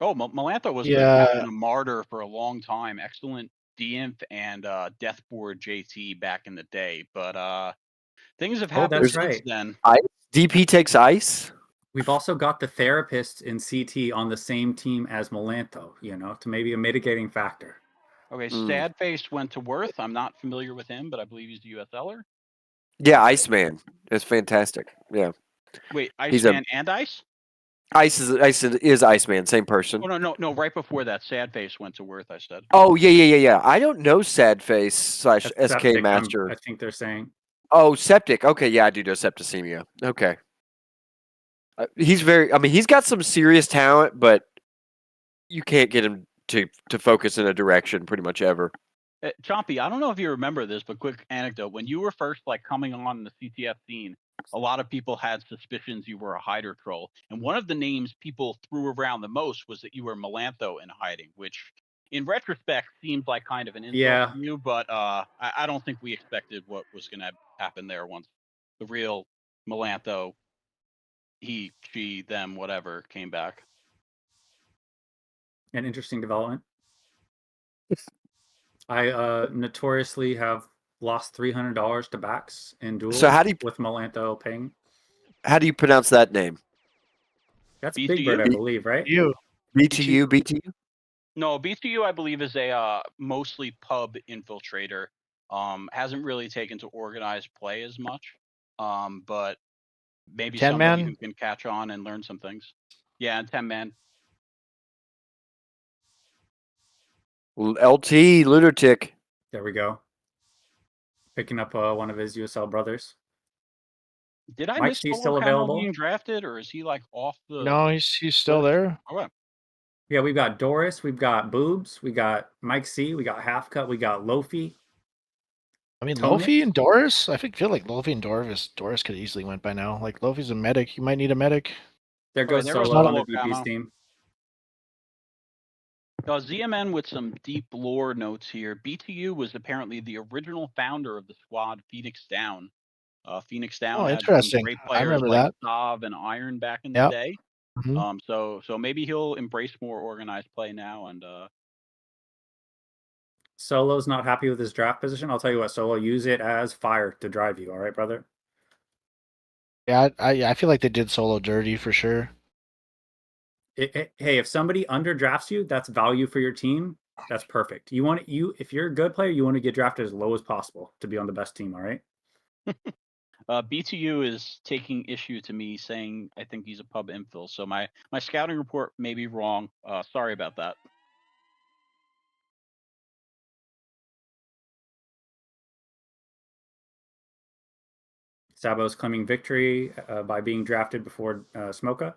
B: Oh, Melantho was a martyr for a long time. Excellent DINF and Deathboard JT back in the day. But things have happened since then.
A: DP takes ice.
D: We've also got the therapist in CT on the same team as Melantho, to maybe a mitigating factor.
B: Okay, Sadface went to Worth. I'm not familiar with him, but I believe he's a USLer.
A: Yeah, Iceman. That's fantastic. Yeah.
B: Wait, Iceman and Ice?
A: Ice is Iceman, same person.
B: Oh no! Right before that, Sadface went to Worth. I said.
A: Oh yeah. I don't know Sadface / SK Master.
D: I think they're saying.
A: Oh, Septic. Okay, yeah, I do know Septicemia. Okay. He's very. I mean, he's got some serious talent, but you can't get him to focus in a direction pretty much ever.
B: Chompy, I don't know if you remember this, but quick anecdote: when you were first coming on the CTF scene, a lot of people had suspicions you were a hider troll, and one of the names people threw around the most was that you were Melantho in hiding, which, in retrospect, seems like kind of an insult to you. But I don't think we expected what was going to happen there once the real Melantho, he, she, them, whatever, came back.
D: An interesting development. I notoriously have lost $300 to backs in duels with Melantho ping.
A: How do you pronounce that name?
D: That's Big Bird, I believe, right?
A: BTU, BTU?
B: No, BTU, I believe, is a mostly pub infiltrator. Hasn't really taken to organized play as much. But maybe
C: 10
B: somebody
C: man?
B: who can catch on and learn some things. Yeah, and 10 man.
A: LT Lunatic.
D: There we go. Picking up one of his USL brothers.
B: Did I
D: Mike
B: miss
D: C
B: Solo
D: still
B: Camo
D: available?
B: being drafted, or is he off the?
C: No, he's still there.
B: Okay.
D: Yeah, we've got Doris, we've got Boobs, we got Mike C, we got Half Cut, we got Lofi.
C: I mean,
D: Tone
C: Lofi and Doris. I feel like Lofi and Doris could have easily went by now. Like Lofi's a medic. You might need a medic.
D: There goes
B: there was
D: Solo on the
B: Solo
D: DP's
B: Camo.
D: team.
B: ZMN with some deep lore notes here. BTU was apparently the original founder of the squad Phoenix Down. Phoenix Down had some
C: interesting.
B: great
C: I
B: players
C: remember
B: like
C: that.
B: Sav and Iron back in the
C: Yep.
B: day.
C: Mhm.
B: So maybe he'll embrace more organized play now. And
D: Solo's not happy with his draft position. I'll tell you what, Solo, use it as fire to drive you. All right, brother?
C: Yeah, I feel like they did Solo dirty for sure.
D: Hey, if somebody underdrafts you, that's value for your team. That's perfect. If you're a good player, you want to get drafted as low as possible to be on the best team. All right.
B: BTU is taking issue to me saying I think he's a pub infill. So my scouting report may be wrong. Sorry about that.
D: Sabo's claiming victory by being drafted before Smoka.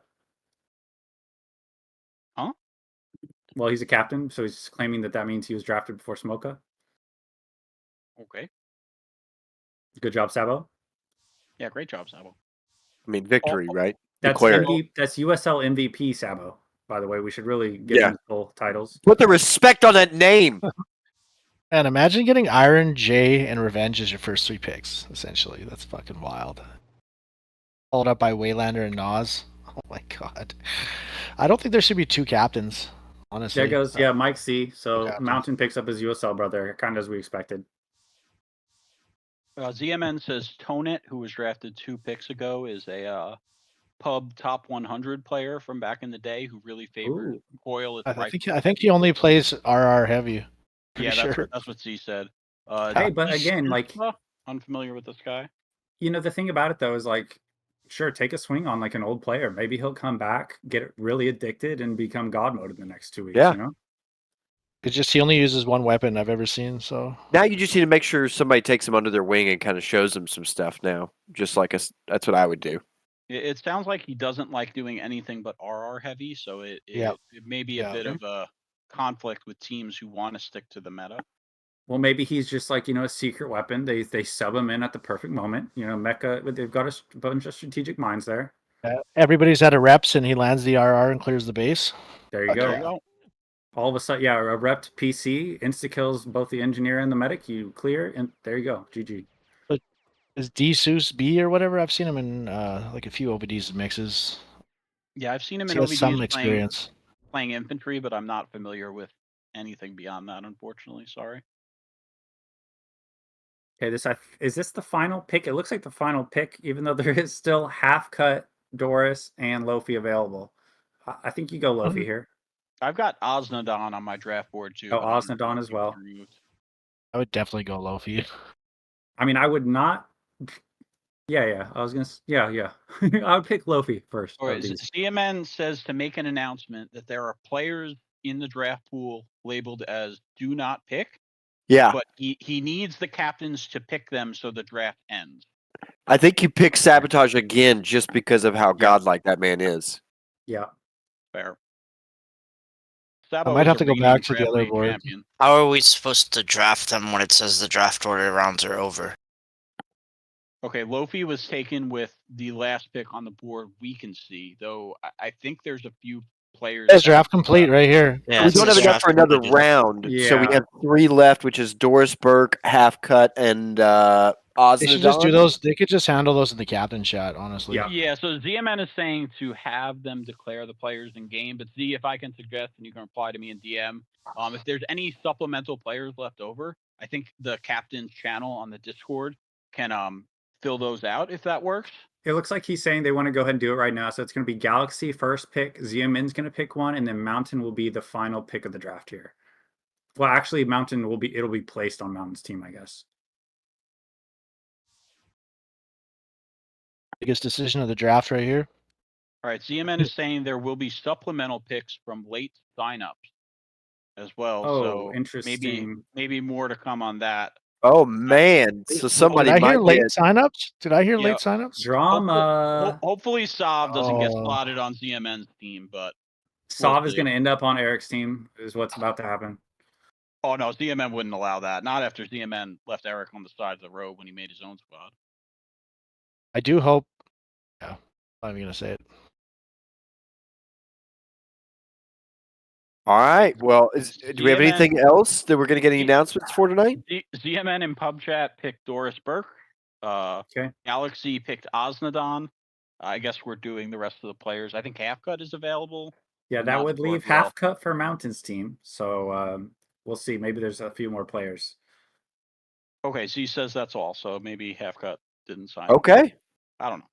B: Huh?
D: Well, he's a captain, so he's claiming that means he was drafted before Smoka.
B: Okay.
D: Good job, Sabo.
B: Yeah, great job, Sabo.
A: I mean, victory, right?
D: That's
A: Declared.
D: that's USL MVP, Sabo. By the way, we should really give him full titles.
A: Put the respect on that name.
C: And imagine getting Iron, Jay, and Revenge as your first 3 picks. Essentially, that's fucking wild. Followed up by Waylander and Nas. Oh my god. I don't think there should be 2 captains. Honestly.
D: There goes Mike C. So Mountain picks up his USL brother, kind of as we expected.
B: ZMN says Tonet, who was drafted 2 picks ago, is a pub top 100 player from back in the day who really favored Coil.
C: I think he only plays RR heavy.
B: Yeah, that's what Z said.
D: Hey, but again,
B: unfamiliar with this guy.
D: You know, the thing about it though is sure, take a swing on an old player. Maybe he'll come back, get really addicted, and become God mode in the next 2 weeks.
A: Yeah.
D: You know?
C: It's he only uses 1 weapon I've ever seen. So
A: now you just need to make sure somebody takes him under their wing and kind of shows him some stuff. Now, just like us, that's what I would do.
B: It sounds like he doesn't like doing anything but RR heavy, so it may be a bit of a conflict with teams who want to stick to the meta.
D: Well, maybe he's just a secret weapon. They sub him in at the perfect moment. You know, Mecha, they've got a bunch of strategic minds there.
C: Everybody's out of reps, and he lands the RR and clears the base.
D: There you go. All of a sudden, a repped PC insta kills both the engineer and the medic. You clear, and there you go. GG.
C: But is D Seuss B or whatever? I've seen him in a few OBDs mixes.
B: Yeah, I've seen him in
C: OBDs some
B: experience playing infantry, but I'm not familiar with anything beyond that, unfortunately. Sorry.
D: Okay, is this the final pick? It looks like the final pick, even though there is still Half Cut, Doris, and Lofi available. I think you go Lofi here.
B: I've got Osnodon on my draft board too.
D: Oh, Osnodon as well.
C: I would definitely go Lofi.
D: I mean, I would not. Yeah. I was gonna. Yeah. I would pick Lofi first.
B: All right. CMN says to make an announcement that there are players in the draft pool labeled as "do not pick."
A: Yeah.
B: But he needs the captains to pick them so the draft ends.
A: I think you pick Sabotage again just because of how godlike that man is.
D: Yeah.
B: Fair.
C: I
B: Sabo
C: might
B: is
C: have
B: a
C: to go
B: reigning
C: back to the
B: draft
C: other
B: league
C: board.
B: champion.
G: How are we supposed to draft them when it says the draft order rounds are over?
B: Okay, Lofi was taken with the last pick on the board we can see, though I think there's a few players.
C: There's
B: that-
C: draft complete right here.
G: Yeah,
A: We
G: it
A: don't
G: says
A: have enough
G: draft
A: for another
G: completed.
A: round, so we
D: Yeah.
A: have 3 left, which is Doris Burke, Half Cut, and
C: They should just do
A: Oznadon.
C: those. They could just handle those in the captain chat, honestly.
D: Yeah.
B: Yeah, so ZMN is saying to have them declare the players in game, but Z, if I can suggest, and you can reply to me in DM, if there's any supplemental players left over, I think the captain's channel on the Discord can fill those out if that works.
D: It looks like he's saying they want to go ahead and do it right now. So it's going to be Galaxy first pick, ZMN's going to pick one, and then Mountain will be the final pick of the draft here. Well, actually, Mountain will be, it'll be placed on Mountain's team, I guess.
C: Biggest decision of the draft right here.
B: All right, ZMN is saying there will be supplemental picks from late signups as well.
D: Oh,
B: so
D: interesting.
B: maybe more to come on that.
A: Oh man! So somebody
C: Did I
A: might
C: hear late
A: get.
C: signups? Did I hear
B: Yeah.
C: late signups?
D: Drama.
B: Hopefully Sav doesn't get
C: Oh.
B: slotted on ZMN's team, but
D: Sav is
B: see.
D: going to end up on Eric's team, is what's about to happen.
B: oh no, ZMN wouldn't allow that. Not after ZMN left Eric on the side of the road when he made his own squad.
C: I do hope. Yeah, I'm even gonna say it.
A: All right. Well, do we have
B: ZMN
A: anything else that we're going to get any announcements for tonight?
B: ZMN in pub chat picked Doris Burke.
D: Okay.
B: Galaxy picked Oznadon. I guess we're doing the rest of the players. I think Half Cut is available.
D: Yeah,
B: I'm
D: that
B: not
D: would
B: sure
D: leave
B: as well.
D: Half Cut for Mountain's team. So we'll see. Maybe there's a few more players.
B: Okay, Z says that's all. So maybe Half Cut didn't sign.
A: Okay.
B: I don't know.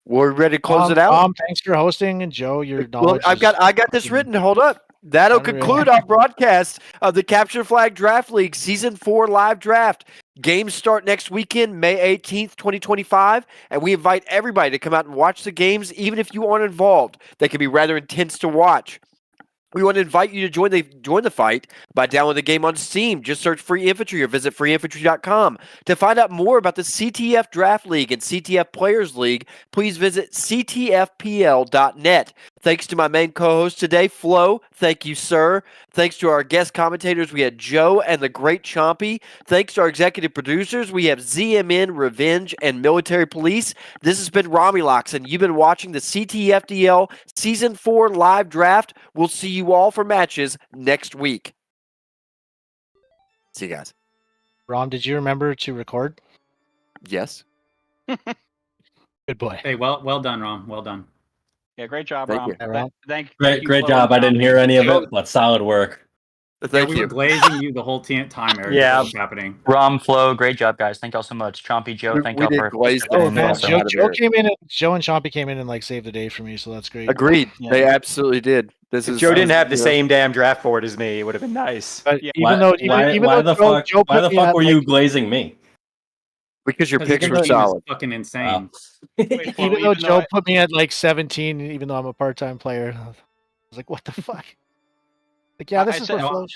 A: We're ready to close it out.
C: Thanks for hosting, and Joe, your
A: Well,
C: knowledge.
A: I got this written. Hold up. That'll
C: Unreal.
A: conclude our broadcast of the Capture Flag Draft League Season 4 live draft. Games start next weekend, May 18th, 2025, and we invite everybody to come out and watch the games, even if you aren't involved. They can be rather intense to watch. We want to invite you to join the fight by downloading the game on Steam. Just search Free Infantry or visit freeinfantry.com. To find out more about the CTF Draft League and CTF Players League, please visit ctfpl.net. Thanks to my main co-host today, Flo. Thank you, sir. Thanks to our guest commentators, we had Joe and the Great Chompy. Thanks to our executive producers, we have ZMN, Revenge, and Military Police. This has been Romulux, and you've been watching the CTFDL Season 4 live draft. We'll see you all for matches next week. See you guys.
C: Rom, did you remember to record?
A: Yes.
C: Good boy.
D: Hey, well done, Rom. Well done.
B: Yeah, great job,
A: Thank
B: Rom.
A: you.
C: Hey, Rom.
B: Thank you,
I: Great
B: Flo
I: job.
B: and
I: I didn't
B: Chompy.
I: hear any of it, but solid work.
A: Thank
D: we
A: you.
D: were glazing you the whole time, Eric.
F: Yeah.
D: What was happening?
F: Rom, Flo, great job, guys. Thank y'all so much. Chompy, Joe, thank
A: We
F: y'all
A: did
F: for
A: glaze
F: participating
C: Oh
A: the
F: in
C: man,
A: hell
F: this.
A: out
C: Joe,
A: of
C: Joe
A: it.
C: came in and Joe and Chompy came in and like saved the day for me, so that's great.
A: Agreed.
C: Yeah.
A: They absolutely did.
L: If Joe didn't have the same damn draft board as me, it would have been nice.
C: But
B: Yeah.
C: even though Joe
I: Why
C: put
I: the
C: me
I: fuck
C: at,
I: were
C: like,
I: you glazing me?
A: Because your picks
D: Even
A: were
D: though he was
A: solid.
D: fucking insane.
B: Wait, Flo,
C: even though
B: even though
C: Joe
B: I-
C: put me at like 17, even though I'm a part-time player, I was like, what the fuck? Like, yeah, this
B: I
C: is
B: said-
C: what Flo.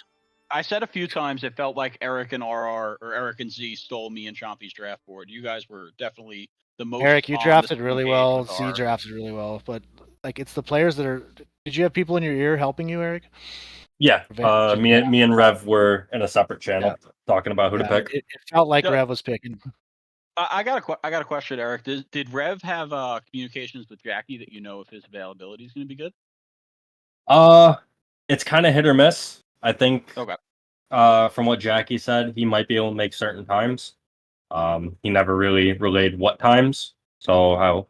B: I said a few times it felt like Eric and RR or Eric and Z stole me and Chompy's draft board. You guys were definitely the most.
C: Eric, you
B: on
C: drafted
B: the
C: really
B: page
C: well.
B: with
C: Z
B: our-
C: drafted really well, but like it's the players that are. Did you have people in your ear helping you, Eric?
I: Yeah,
C: Revenge.
I: me and Rev were in a separate channel talking about who to
C: Yeah,
I: pick.
C: it felt like
B: Joe-
C: Rev was picking.
B: I got a question, Eric. Did Rev have communications with Jackie that you know if his availability is going to be good?
I: It's kind of hit or miss. I think.
B: Okay.
I: From what Jackie said, he might be able to make certain times. He never really relayed what times, so how